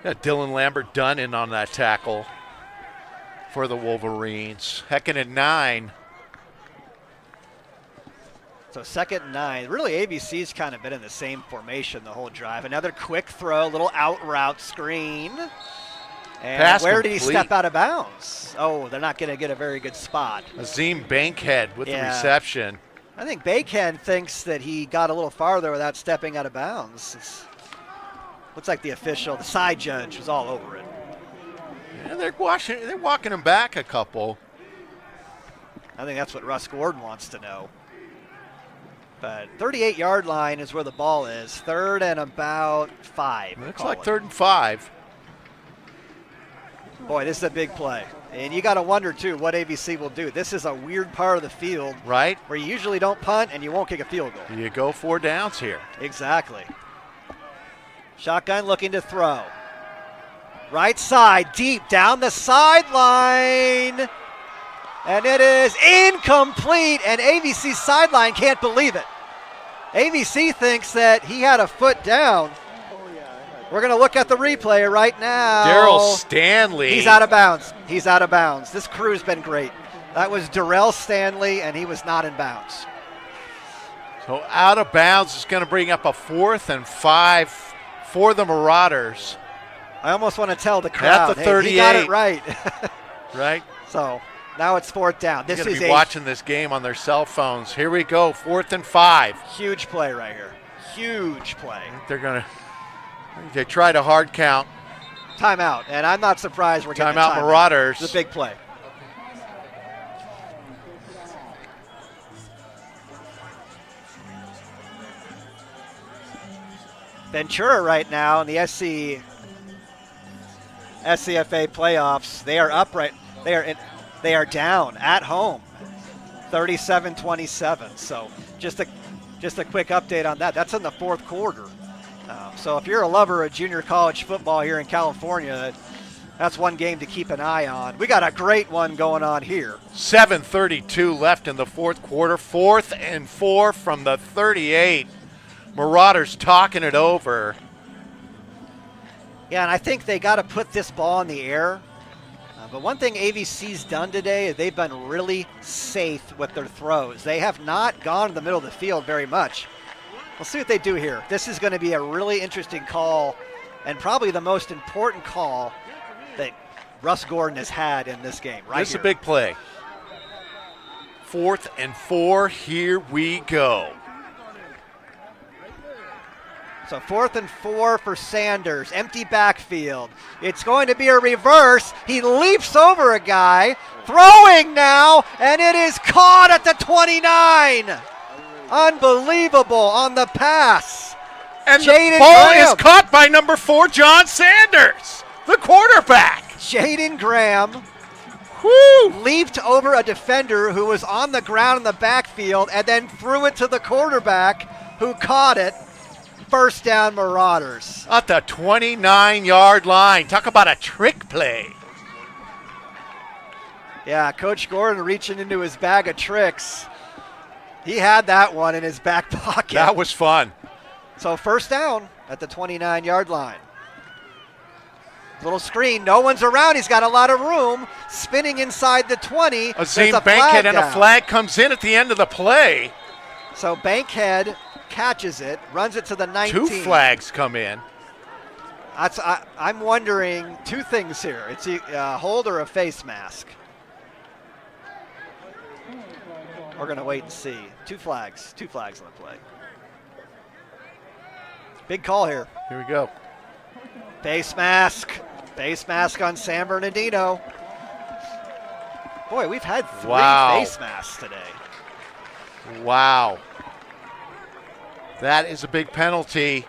Got Dylan Lambert Dunn in on that tackle for the Wolverines. Heckin' at 9. So 2nd and 9. Really, ABC's kind of been in the same formation the whole drive. Another quick throw, little out route screen. And Pass where did he complete. step out of bounds? Oh, they're not going to get a very good spot. Azim Bankhead with the Yeah. reception. I think Bankhead thinks that he got a little farther without stepping out of bounds. Looks like the official, the side judge, was all over it. Yeah, they're walking him back a couple. I think that's what Russ Gordon wants to know. But 38-yard line is where the ball is. 3rd and about 5. Looks call like it. 3rd and 5. Boy, this is a big play. And you got to wonder, too, what ABC will do. This is a weird part of the field Right? where you usually don't punt and you won't kick a field goal. You go 4 downs here. Exactly. Shotgun looking to throw. Right side, deep down the sideline. And it is incomplete, and AVC's sideline can't believe it. AVC thinks that he had a foot down. We're going to look at the replay right now. Daryl Stanley. He's out of bounds. He's out of bounds. This crew's been great. That was Darrell Stanley, and he was not in bounds. So out of bounds is going to bring up a 4th and 5 for the Marauders. I almost want to tell the crowd, the hey, he got 38. it right. Right? So now it's 4th down. They're This going is to be a watching this game on their cell phones. Here we go, 4th and 5. huge play right here. Huge play. They're going to they tried a hard count. Timeout, and I'm not surprised we're getting a Timeout Marauders. It's a big play. Ventura right now in the SCFA playoffs, they are upright. They are down at home, 37-27. So just a quick update on that. That's in the 4th quarter. So if you're a lover of junior college football here in California, that's one game to keep an eye on. We got a great one going on here. 7:32 left in the 4th quarter. 4th and 4 from the 38. Marauders talking it over. Yeah, and I think they got to put this ball in the air. But one thing AVC's done today is they've been really safe with their throws. They have not gone to the middle of the field very much. We'll see what they do here. This is going to be a really interesting call and probably the most important call that Russ Gordon has had in this game. Right This is here. a big play. 4th and 4. Here we go. So 4th and 4 for Sanders. Empty backfield. It's going to be a reverse. He leaps over a guy. Throwing now, and it is caught at the 29. Unbelievable on the pass. And Jaden the ball Graham. is caught by number 4, John Sanders, the quarterback. Jaden Graham Woo! leaped over a defender who was on the ground in the backfield and then threw it to the quarterback who caught it. 1st down Marauders. At the 29-yard line. Talk about a trick play. Yeah, Coach Gordon reaching into his bag of tricks. He had that one in his back pocket. That was fun. So 1st down at the 29-yard line. Little screen, no one's around. He's got a lot of room. Spinning inside the 20. Azim There's a flag Bankhead and a down. flag comes in at the end of the play. So Bankhead catches it, runs it to the 19. 2 flags come in. I'm wondering 2 things here. It's a hold or a face mask. We're going to wait and see. 2 flags on the play. Big call here. Here we go. Face mask on San Bernardino. Boy, we've had 3 Wow. face masks today. Wow. That is a big penalty.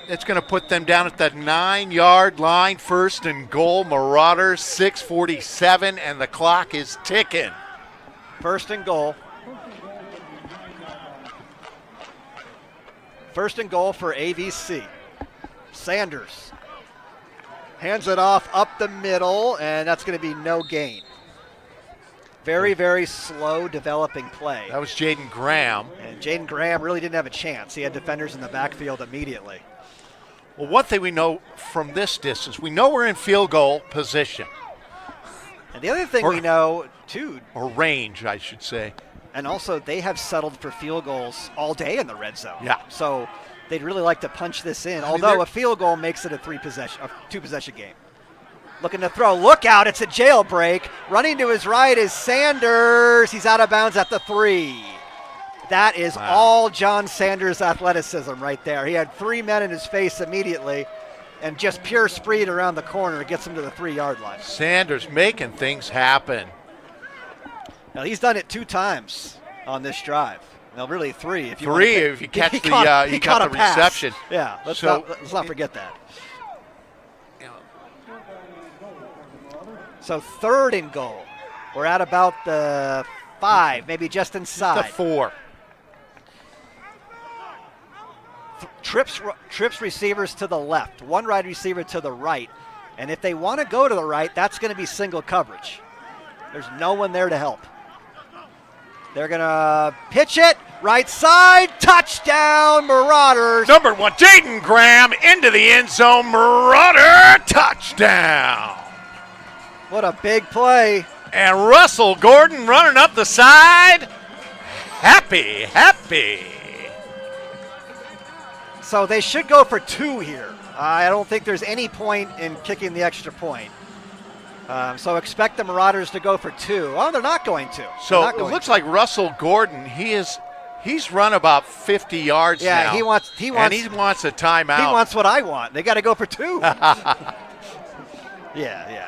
It's going to put them down at the 9-yard line. First and goal, Marauders, 6:47, and the clock is ticking. First and goal. First and goal for AVC. Sanders hands it off up the middle, and that's going to be no gain. Very, very slow developing play. That was Jaden Graham. And Jaden Graham really didn't have a chance. He had defenders in the backfield immediately. Well, one thing we know from this distance, we know we're in field goal position. And the other thing we know, too, or range, I should say. and also they have settled for field goals all day in the red zone. Yeah. So they'd really like to punch this in, I mean, although a field goal makes it a two-possession game. Looking to throw. Look out. It's a jailbreak. Running to his right is Sanders. He's out of bounds at the 3. That is all John Sanders' athleticism right there. He had 3 men in his face immediately, and just pure speed around the corner gets him to the 3-yard line. Sanders making things happen. Now, he's done it 2 times on this drive. Well, really 3. If you if you catch he the caught the a pass. reception. Yeah, let's not forget that. So 3rd and goal. We're at about the 5, maybe just inside. The 4. Trips receivers to the left, 1 wide receiver to the right. And if they want to go to the right, that's going to be single coverage. There's no one there to help. They're going to pitch it, right side, touchdown, Marauders. Number 1, Jaden Graham into the end zone, Marauder touchdown. What a big play. And Russell Gordon running up the side. Happy. So they should go for 2 here. I don't think there's any point in kicking the extra point. So expect the Marauders to go for 2. Oh, they're not going to. So it looks like Russell Gordon, he's run about 50 yards now. Yeah, he wants and he wants a timeout. He wants what I want. They got to go for 2. Yeah.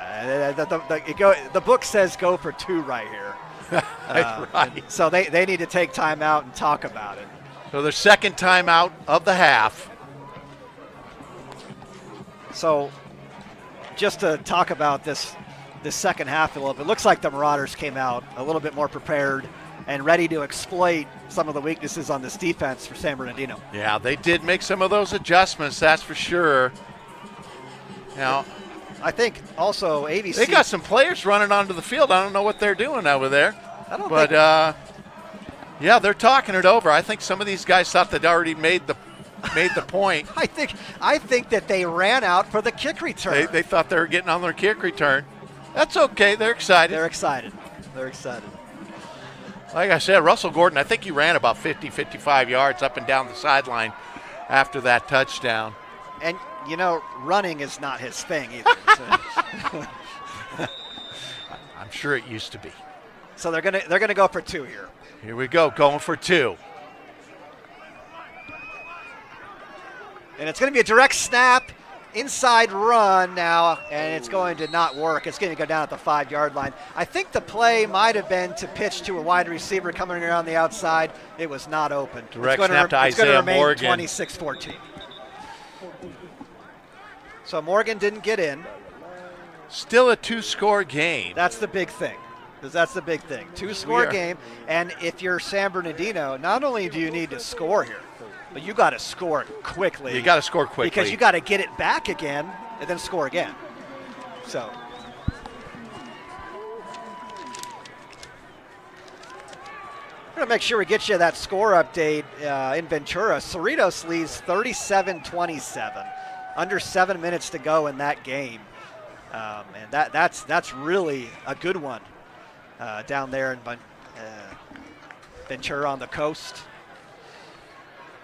The book says go for 2 right here. Right. So they need to take time out and talk about it. So their second timeout of the half. So just to talk about this second half a little bit, it looks like the Marauders came out a little bit more prepared and ready to exploit some of the weaknesses on this defense for San Bernardino. Yeah, they did make some of those adjustments, that's for sure. Now, I think also AVC. They got some players running onto the field. I don't know what they're doing over there. Yeah, they're talking it over. I think some of these guys thought they'd already made the point. I think that they ran out for the kick return. They thought they were getting on their kick return. That's okay. They're excited. They're excited. Like I said, Russell Gordon, I think he ran about 50, 55 yards up and down the sideline after that touchdown. And, running is not his thing either. I'm sure it used to be. So they're gonna go for 2 here. Here we go, going for 2. And it's going to be a direct snap, inside run now, and it's going to not work. It's going to go down at the 5-yard line. I think the play might have been to pitch to a wide receiver coming around the outside. It was not open. Direct snap to Isaiah Morgan. 26-14. So Morgan didn't get in. Still a 2-score game. That's the big thing. 2-score game, and if you're San Bernardino, not only do you need to score here, but you got to score quickly. You got to score quickly. Because you got to get it back again and then score again. So. We're going to make sure we get you that score update in Ventura. Cerritos leads 37-27. Under 7 minutes to go in that game. And that's really a good one down there in Ventura on the coast.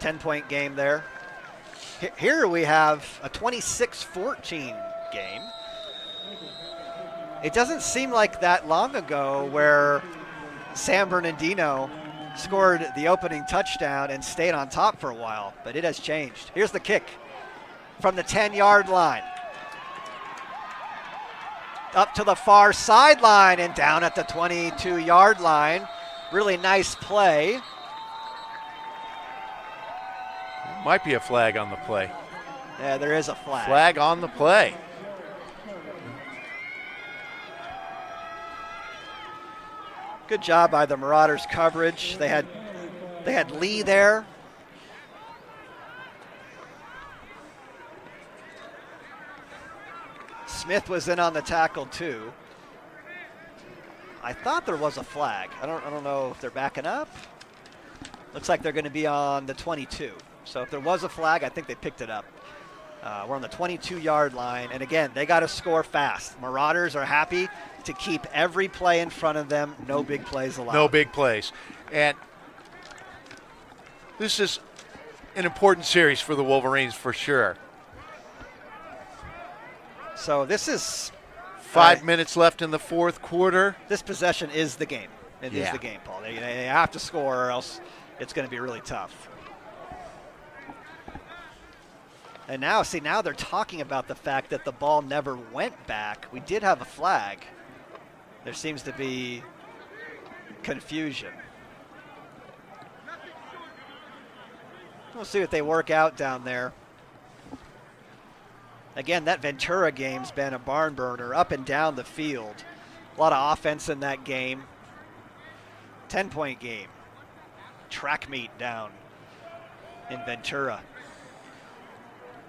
10-point game there. Here we have a 26-14 game. It doesn't seem like that long ago where San Bernardino scored the opening touchdown and stayed on top for a while, but it has changed. Here's the kick from the 10-yard line. Up to the far sideline and down at the 22-yard line. Really nice play. Might be a flag on the play. Yeah, there is a flag. Flag on the play. Good job by the Marauders coverage. They had Lee there. Smith was in on the tackle too. I thought there was a flag. I don't know if they're backing up. Looks like they're going to be on the 22. So if there was a flag, I think they picked it up. We're on the 22-yard line, and again, they got to score fast. Marauders are happy to keep every play in front of them. No big plays allowed. No big plays. And this is an important series for the Wolverines for sure. So this is 5 minutes left in the fourth quarter. This possession is the game. It is the game, Paul. They have to score or else it's going to be really tough. And now they're talking about the fact that the ball never went back. We did have a flag. There seems to be confusion. We'll see what they work out down there. Again, that Ventura game's been a barn burner up and down the field. A lot of offense in that game. 10-point game. Track meet down in Ventura.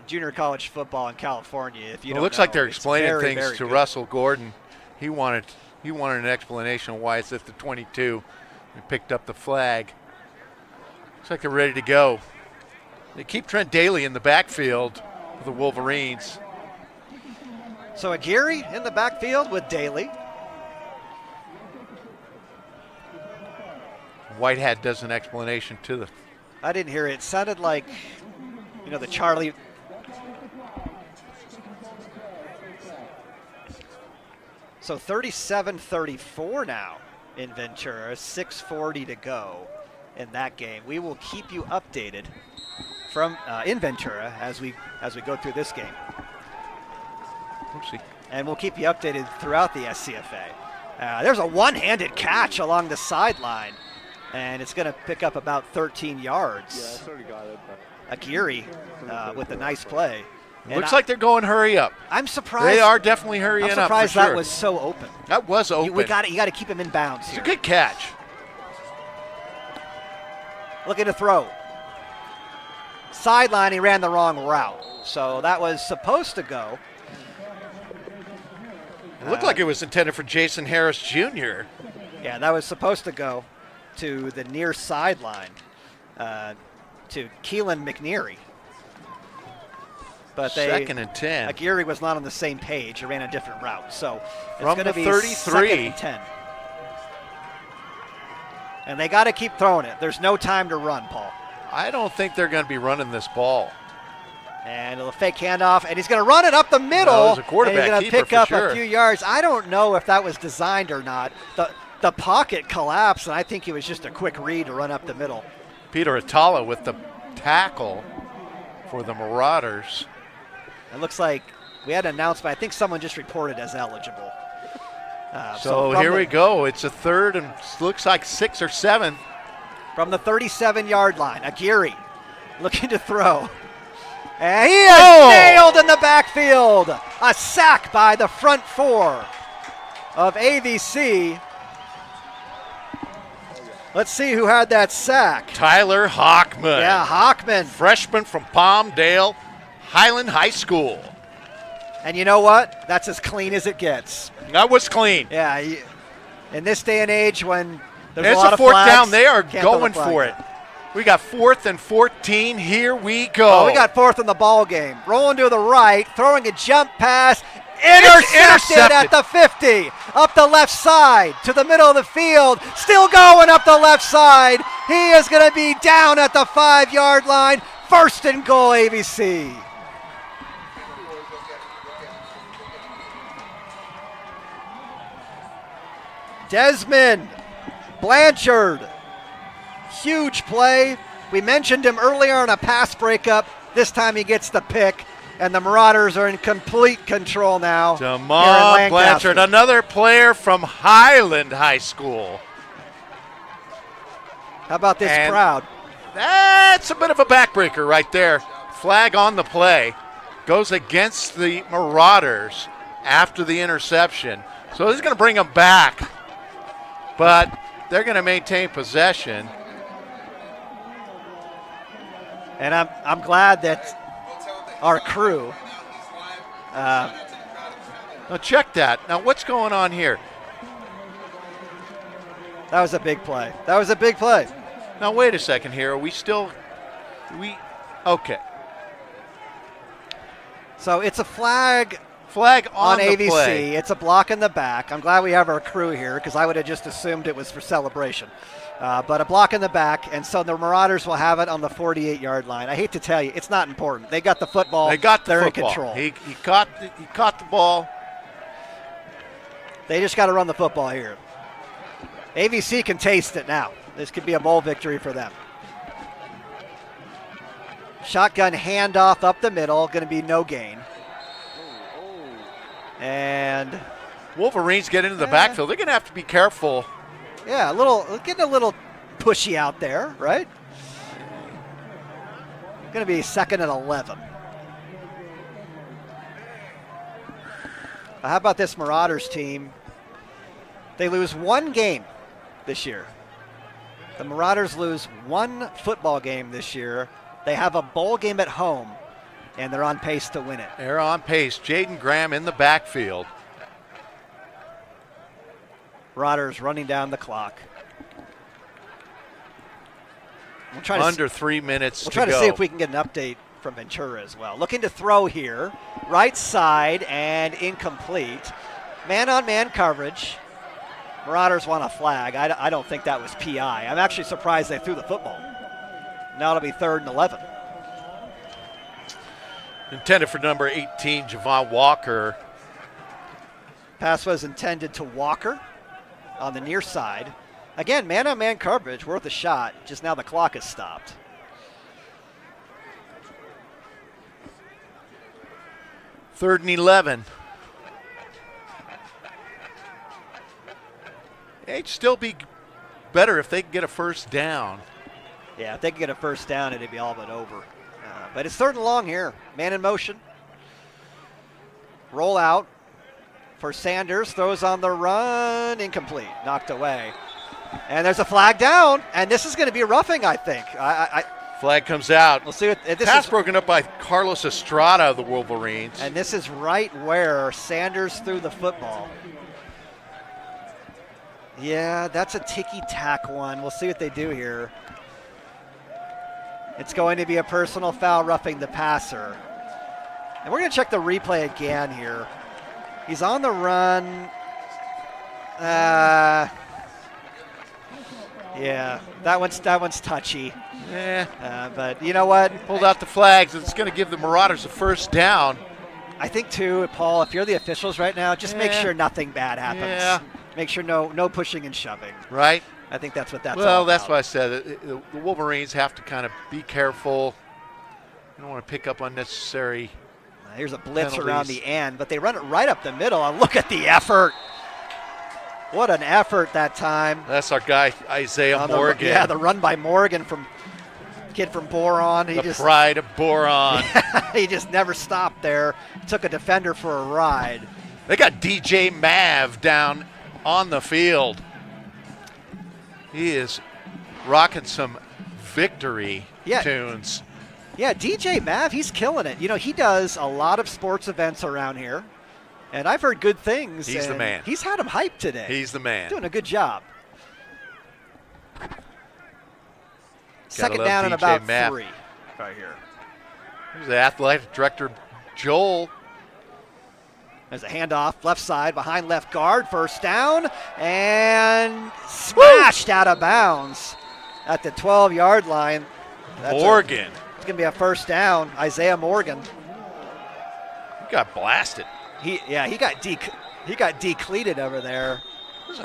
Junior college football in California. If you It don't looks know, like they're it's explaining very, things very to good. Russell Gordon. He wanted an explanation of why it's at the 22. He picked up the flag. Looks like they're ready to go. They keep Trent Daly in the backfield for the Wolverines. So Aguirre in the backfield with Daly. Whitehead does an explanation to the. I didn't hear it. It sounded like, the Charlie. So 37-34 now in Ventura, 6:40 to go in that game. We will keep you updated from in Ventura as we go through this game. Oopsie. And we'll keep you updated throughout the SCFA. There's a one-handed catch along the sideline, and it's going to pick up about 13 yards. Yeah, I sort of got it. But Aguirre with a nice play. And Looks like they're going hurry up. I'm surprised. They are definitely hurrying I'm up. surprised For sure. that was so open. That was open. You got to keep him in bounds It's here. a good catch. Looking to throw. Sideline, he ran the wrong route. So that was supposed to go. It looked like it was intended for Jason Harris Jr. Yeah, that was supposed to go to the near sideline to Keelan McNeary. But Second and 10. Aguirre was not on the same page. He ran a different route. So it's From going to the be 33. second and 10. And they got to keep throwing it. There's no time to run, Paul. I don't think they're going to be running this ball. And a fake handoff, and he's going to run it up the middle. No, it was a quarterback and he's going to keeper pick for up sure. a few yards. I don't know if that was designed or not. The pocket collapsed, and I think it was just a quick read to run up the middle. Peter Atala with the tackle for the Marauders. It looks like we had an announcement. I think someone just reported as eligible. So from here the- we go. It's a third and looks like 6 or 7. From the 37-yard line, Aguirre looking to throw. And he is nailed in the backfield. A sack by the front four of AVC. Let's see who had that sack. Tyler Hockman. Yeah, Hockman. Freshman from Palmdale Highland High School. And you know what? That's as clean as it gets. That was clean. Yeah, in this day and age when there's It's a lot a of fourth flags, down. They are can't throw the going flag. for it. We got 4th and 14. Here we go. Oh, we got fourth in the ball game. Rolling to the right, throwing a jump pass. Intercepted at the 50. Up the left side to the middle of the field. Still going up the left side. He is going to be down at the 5-yard line. First and goal, ABC. Desmond Blanchard. Huge play. We mentioned him earlier on a pass breakup. This time he gets the pick, and the Marauders are in complete control now. here in Damon Lancaster. Blanchard, another player from Highland High School. How about this And crowd? That's a bit of a backbreaker right there. Flag on the play. Goes against the Marauders after the interception. So this is going to bring them back. But they're going to maintain possession. And I'm glad that our crew. Now check that. Now what's going on here? That was a big play. That was a big play. Now wait a second here. Are we still? Okay. So it's a flag Flag on the AVC. play. It's a block in the back. I'm glad we have our crew here because I would have just assumed it was for celebration. But a block in the back, and so the Marauders will have it on the 48-yard line. I hate to tell you, it's not important. They got the football. They got the They're football. in control. He caught the ball. They just got to run the football here. AVC can taste it now. This could be a bowl victory for them. Shotgun handoff up the middle, going to be no gain. And Wolverines get into the backfield. They're going to have to be careful. yeah, getting a little pushy out there, right? Going to be 2nd and 11. How about this Marauders team? They lose one game this year. The Marauders lose one football game this year. They have a bowl game at home, and they're on pace to win it. They're on pace. Jaden Graham in the backfield. Marauders running down the clock. We'll try Under 3 minutes We'll to try go. to see if we can get an update from Ventura as well. Looking to throw here. Right side and incomplete. Man-on-man coverage. Marauders want a flag. I don't think that was PI. I'm actually surprised they threw the football. Now it'll be 3rd and 11. Intended for number 18, Javon Walker. Pass was intended to Walker on the near side. Again, man-on-man coverage, worth a shot. Just now the clock has stopped. Third and 11. It'd still be better if they could get a first down. Yeah, if they could get a first down, it'd be all but over. But it's 3rd and long here. Man in motion. Roll out for Sanders. Throws on the run. Incomplete. Knocked away. And there's a flag down. And this is going to be a roughing, I think. Flag comes out. We'll see what this Pass is. broken up by Carlos Estrada of the Wolverines. And this is right where Sanders threw the football. Yeah, that's a ticky-tack one. We'll see what they do here. It's going to be a personal foul roughing the passer. And we're going to check the replay again here. He's on the run. Yeah, that one's touchy. But you know what? Pulled out the flags. It's going to give the Marauders a first down. I think too, Paul, if you're the officials right now, just make sure nothing bad happens. Yeah. Make sure no pushing and shoving. Right? I think that's what that's all Well, that's about. why I said the Wolverines have to kind of be careful. You don't want to pick up unnecessary. Here's a blitz penalties. around the end, but they run it right up the middle. And look at the effort. What an effort that time. That's our guy, Isaiah Morgan. The run by Morgan from kid from Boron. The pride of Boron. He just never stopped there. Took a defender for a ride. They got DJ Mav down on the field. He is rocking some victory tunes. Yeah, DJ Mav, he's killing it. You know, he does a lot of sports events around here, and I've heard good things. He's the man. He's had him hyped today. He's the man. Doing a good job. Gotta Second love down and DJ about Mav. 3 right here. Here's the athletic director, Joel. There's a handoff, left side, behind left guard, first down, and smashed out of bounds at the 12-yard line. Morgan. It's going to be a first down. Isaiah Morgan. He got blasted. He got decleated over there. It's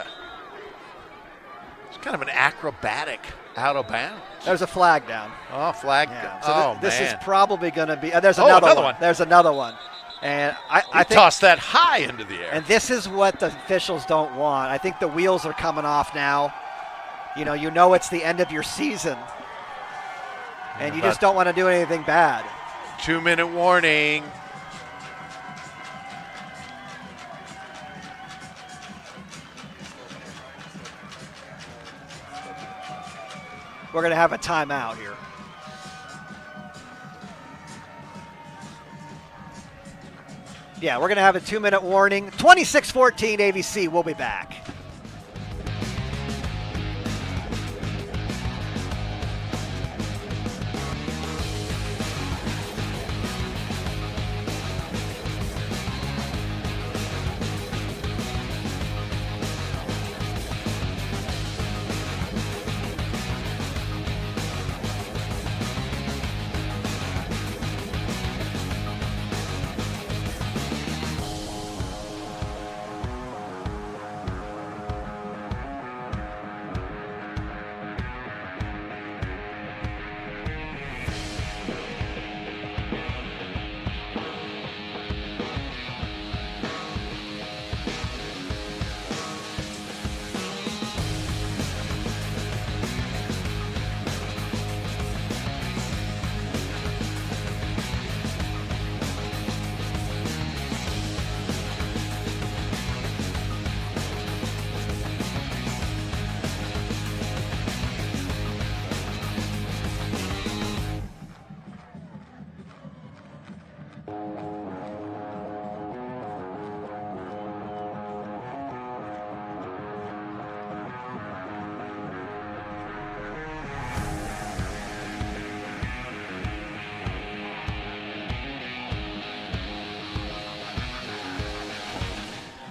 kind of an acrobatic out of bounds. There's a flag down. Oh, flag. Yeah. So this is man. probably going to be. There's another one. There's another one. And I think tossed that high into the air. And this is what the officials don't want. I think the wheels are coming off now. you know it's the end of your season, and you just don't want to do anything bad. 2-minute warning. We're going to have a timeout here. Yeah, we're going to have a 2-minute warning. 26-14 AVC. We'll be back.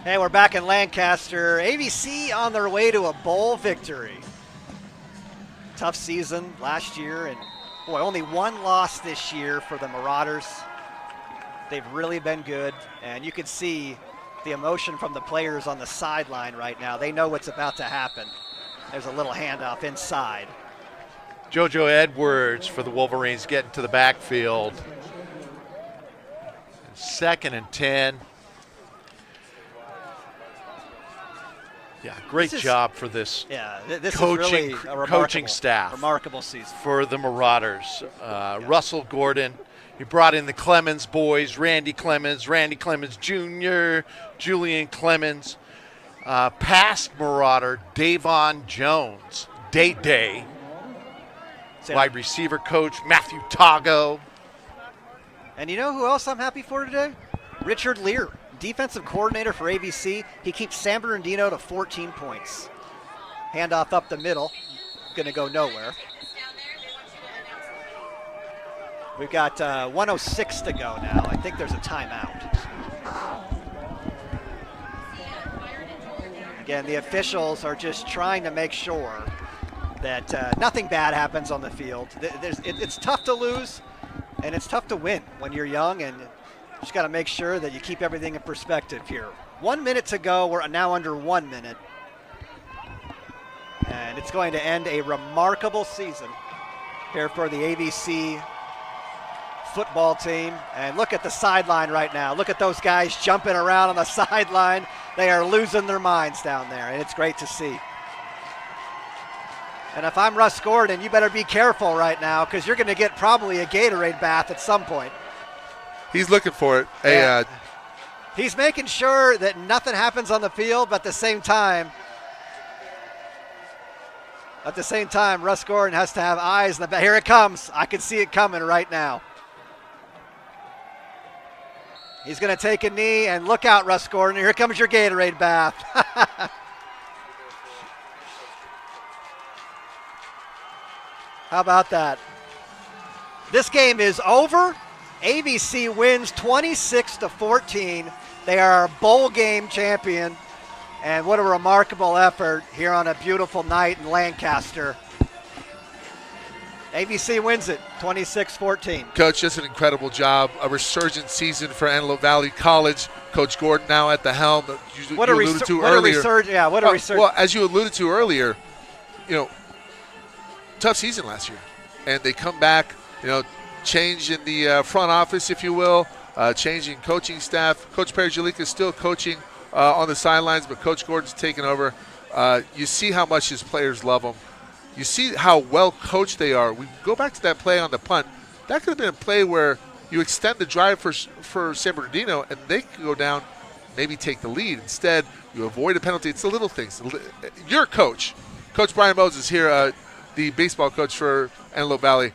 Hey, we're back in Lancaster. AVC on their way to a bowl victory. Tough season last year, and boy, only one loss this year for the Marauders. They've really been good, and you can see the emotion from the players on the sideline right now. They know what's about to happen. There's a little handoff inside. JoJo Edwards for the Wolverines getting to the backfield. 2nd and 10. Yeah, great job for this this is really a coaching staff. Remarkable season. For the Marauders. Russell Gordon, he brought in the Clemens boys, Randy Clemens Jr., Julian Clemens, past Marauder, Davon Jones, Day, wide receiver coach, Matthew Tago. And you know who else I'm happy for today? Richard Lear. Defensive coordinator for AVC. He keeps San Bernardino to 14 points. Handoff up the middle. Going to go nowhere. We've got 1:06 to go now. I think there's a timeout. Again, the officials are just trying to make sure that nothing bad happens on the field. It's tough to lose, and it's tough to win when you're young, and just got to make sure that you keep everything in perspective here. 1 minute to go. We're now under 1 minute. And it's going to end a remarkable season here for the AVC football team. And look at the sideline right now. Look at those guys jumping around on the sideline. They are losing their minds down there, and it's great to see. And if I'm Russ Gordon, you better be careful right now, because you're going to get probably a Gatorade bath at some point. He's looking for it. Yeah. He's making sure that nothing happens on the field, but at the same time, Russ Gordon has to have eyes in the back. Here it comes. I can see it coming right now. He's going to take a knee, and look out, Russ Gordon. Here comes your Gatorade bath. How about that? This game is over. AVC wins 26-14. They are our bowl game champion. And what a remarkable effort here on a beautiful night in Lancaster. AVC wins it 26-14. Coach, just an incredible job. A resurgent season for Antelope Valley College. Coach Gordon now at the helm. What a resurgence. Well, as you alluded to earlier, tough season last year. And they come back, change in the front office, if you will, change in coaching staff. Coach Perry-Jalika is still coaching on the sidelines, but Coach Gordon's taken over. You see how much his players love him. You see how well coached they are. We go back to that play on the punt. That could have been a play where you extend the drive for San Bernardino, and they could go down, maybe take the lead. Instead, you avoid a penalty. It's the little things. Your coach, Coach Brian Moses here, the baseball coach for Antelope Valley.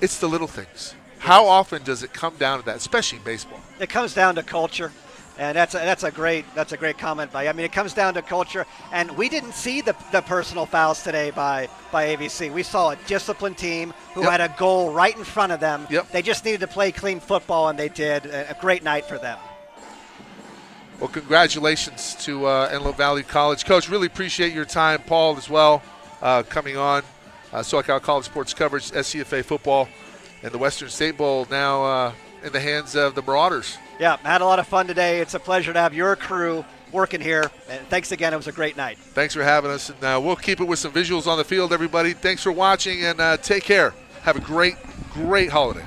It's the little things. How often does it come down to that, especially in baseball? It comes down to culture. And that's a great comment by you. I mean, it comes down to culture, and we didn't see the personal fouls today by ABC. We saw a disciplined team who had a goal right in front of them. They just needed to play clean football, and they did. A great night for them. Well, congratulations to Antelope Valley College. Coach, really appreciate your time. Paul as well, coming on. SoCal College Sports coverage, SCFA football, and the Western State Bowl now in the hands of the Marauders. Yeah, had a lot of fun today. It's a pleasure to have your crew working here. And thanks again. It was a great night. Thanks for having us. And we'll keep it with some visuals on the field, everybody. Thanks for watching, and take care. Have a great, great holiday.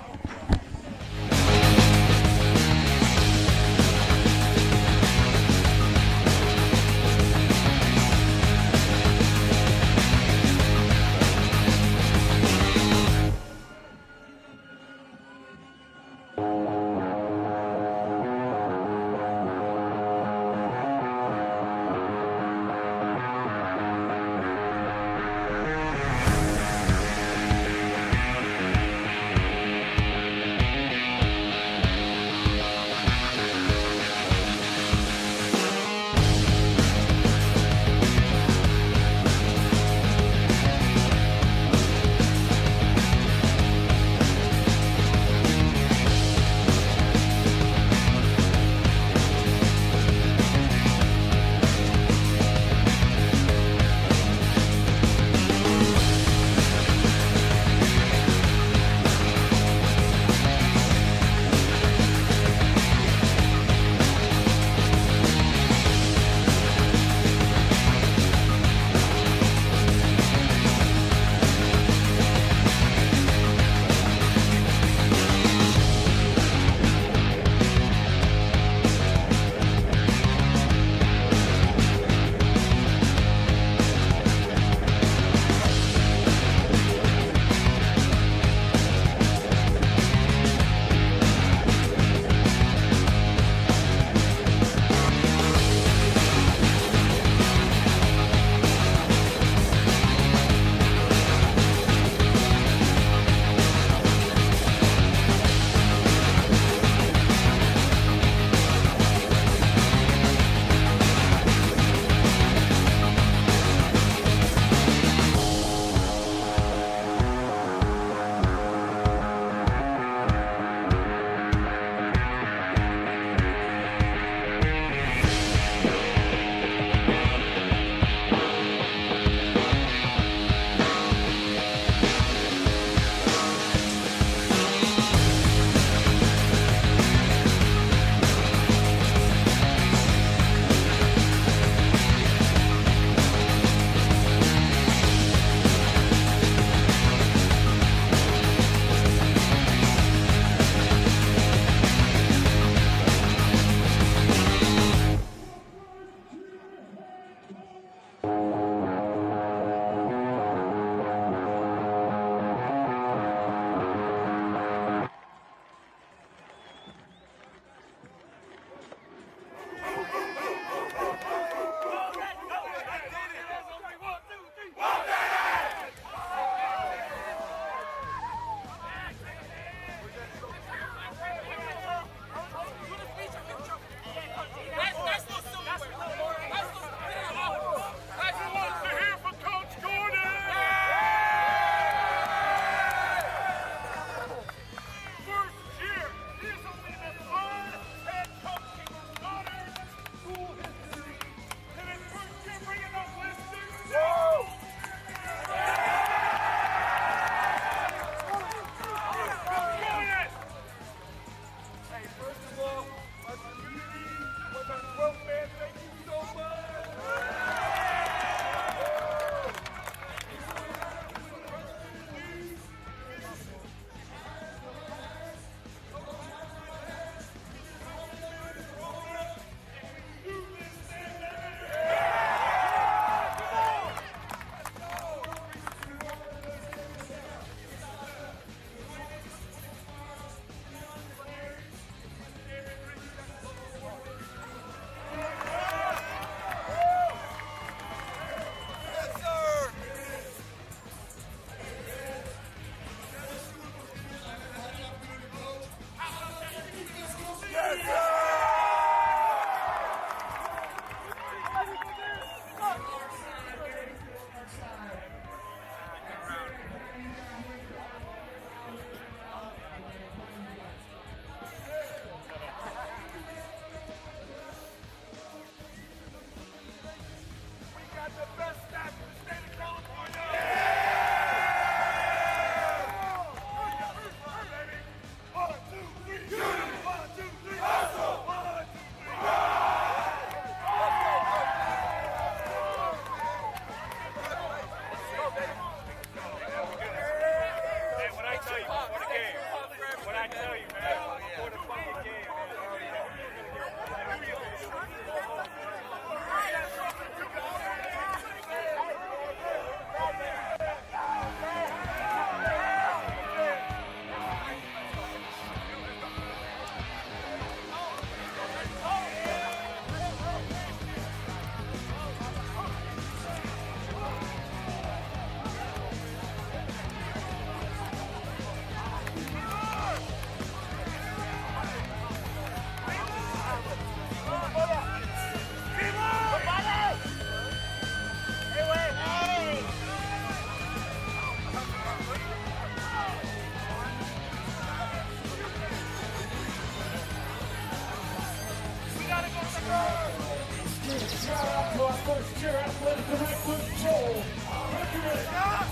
Shout out to our first year athletic director, Joel.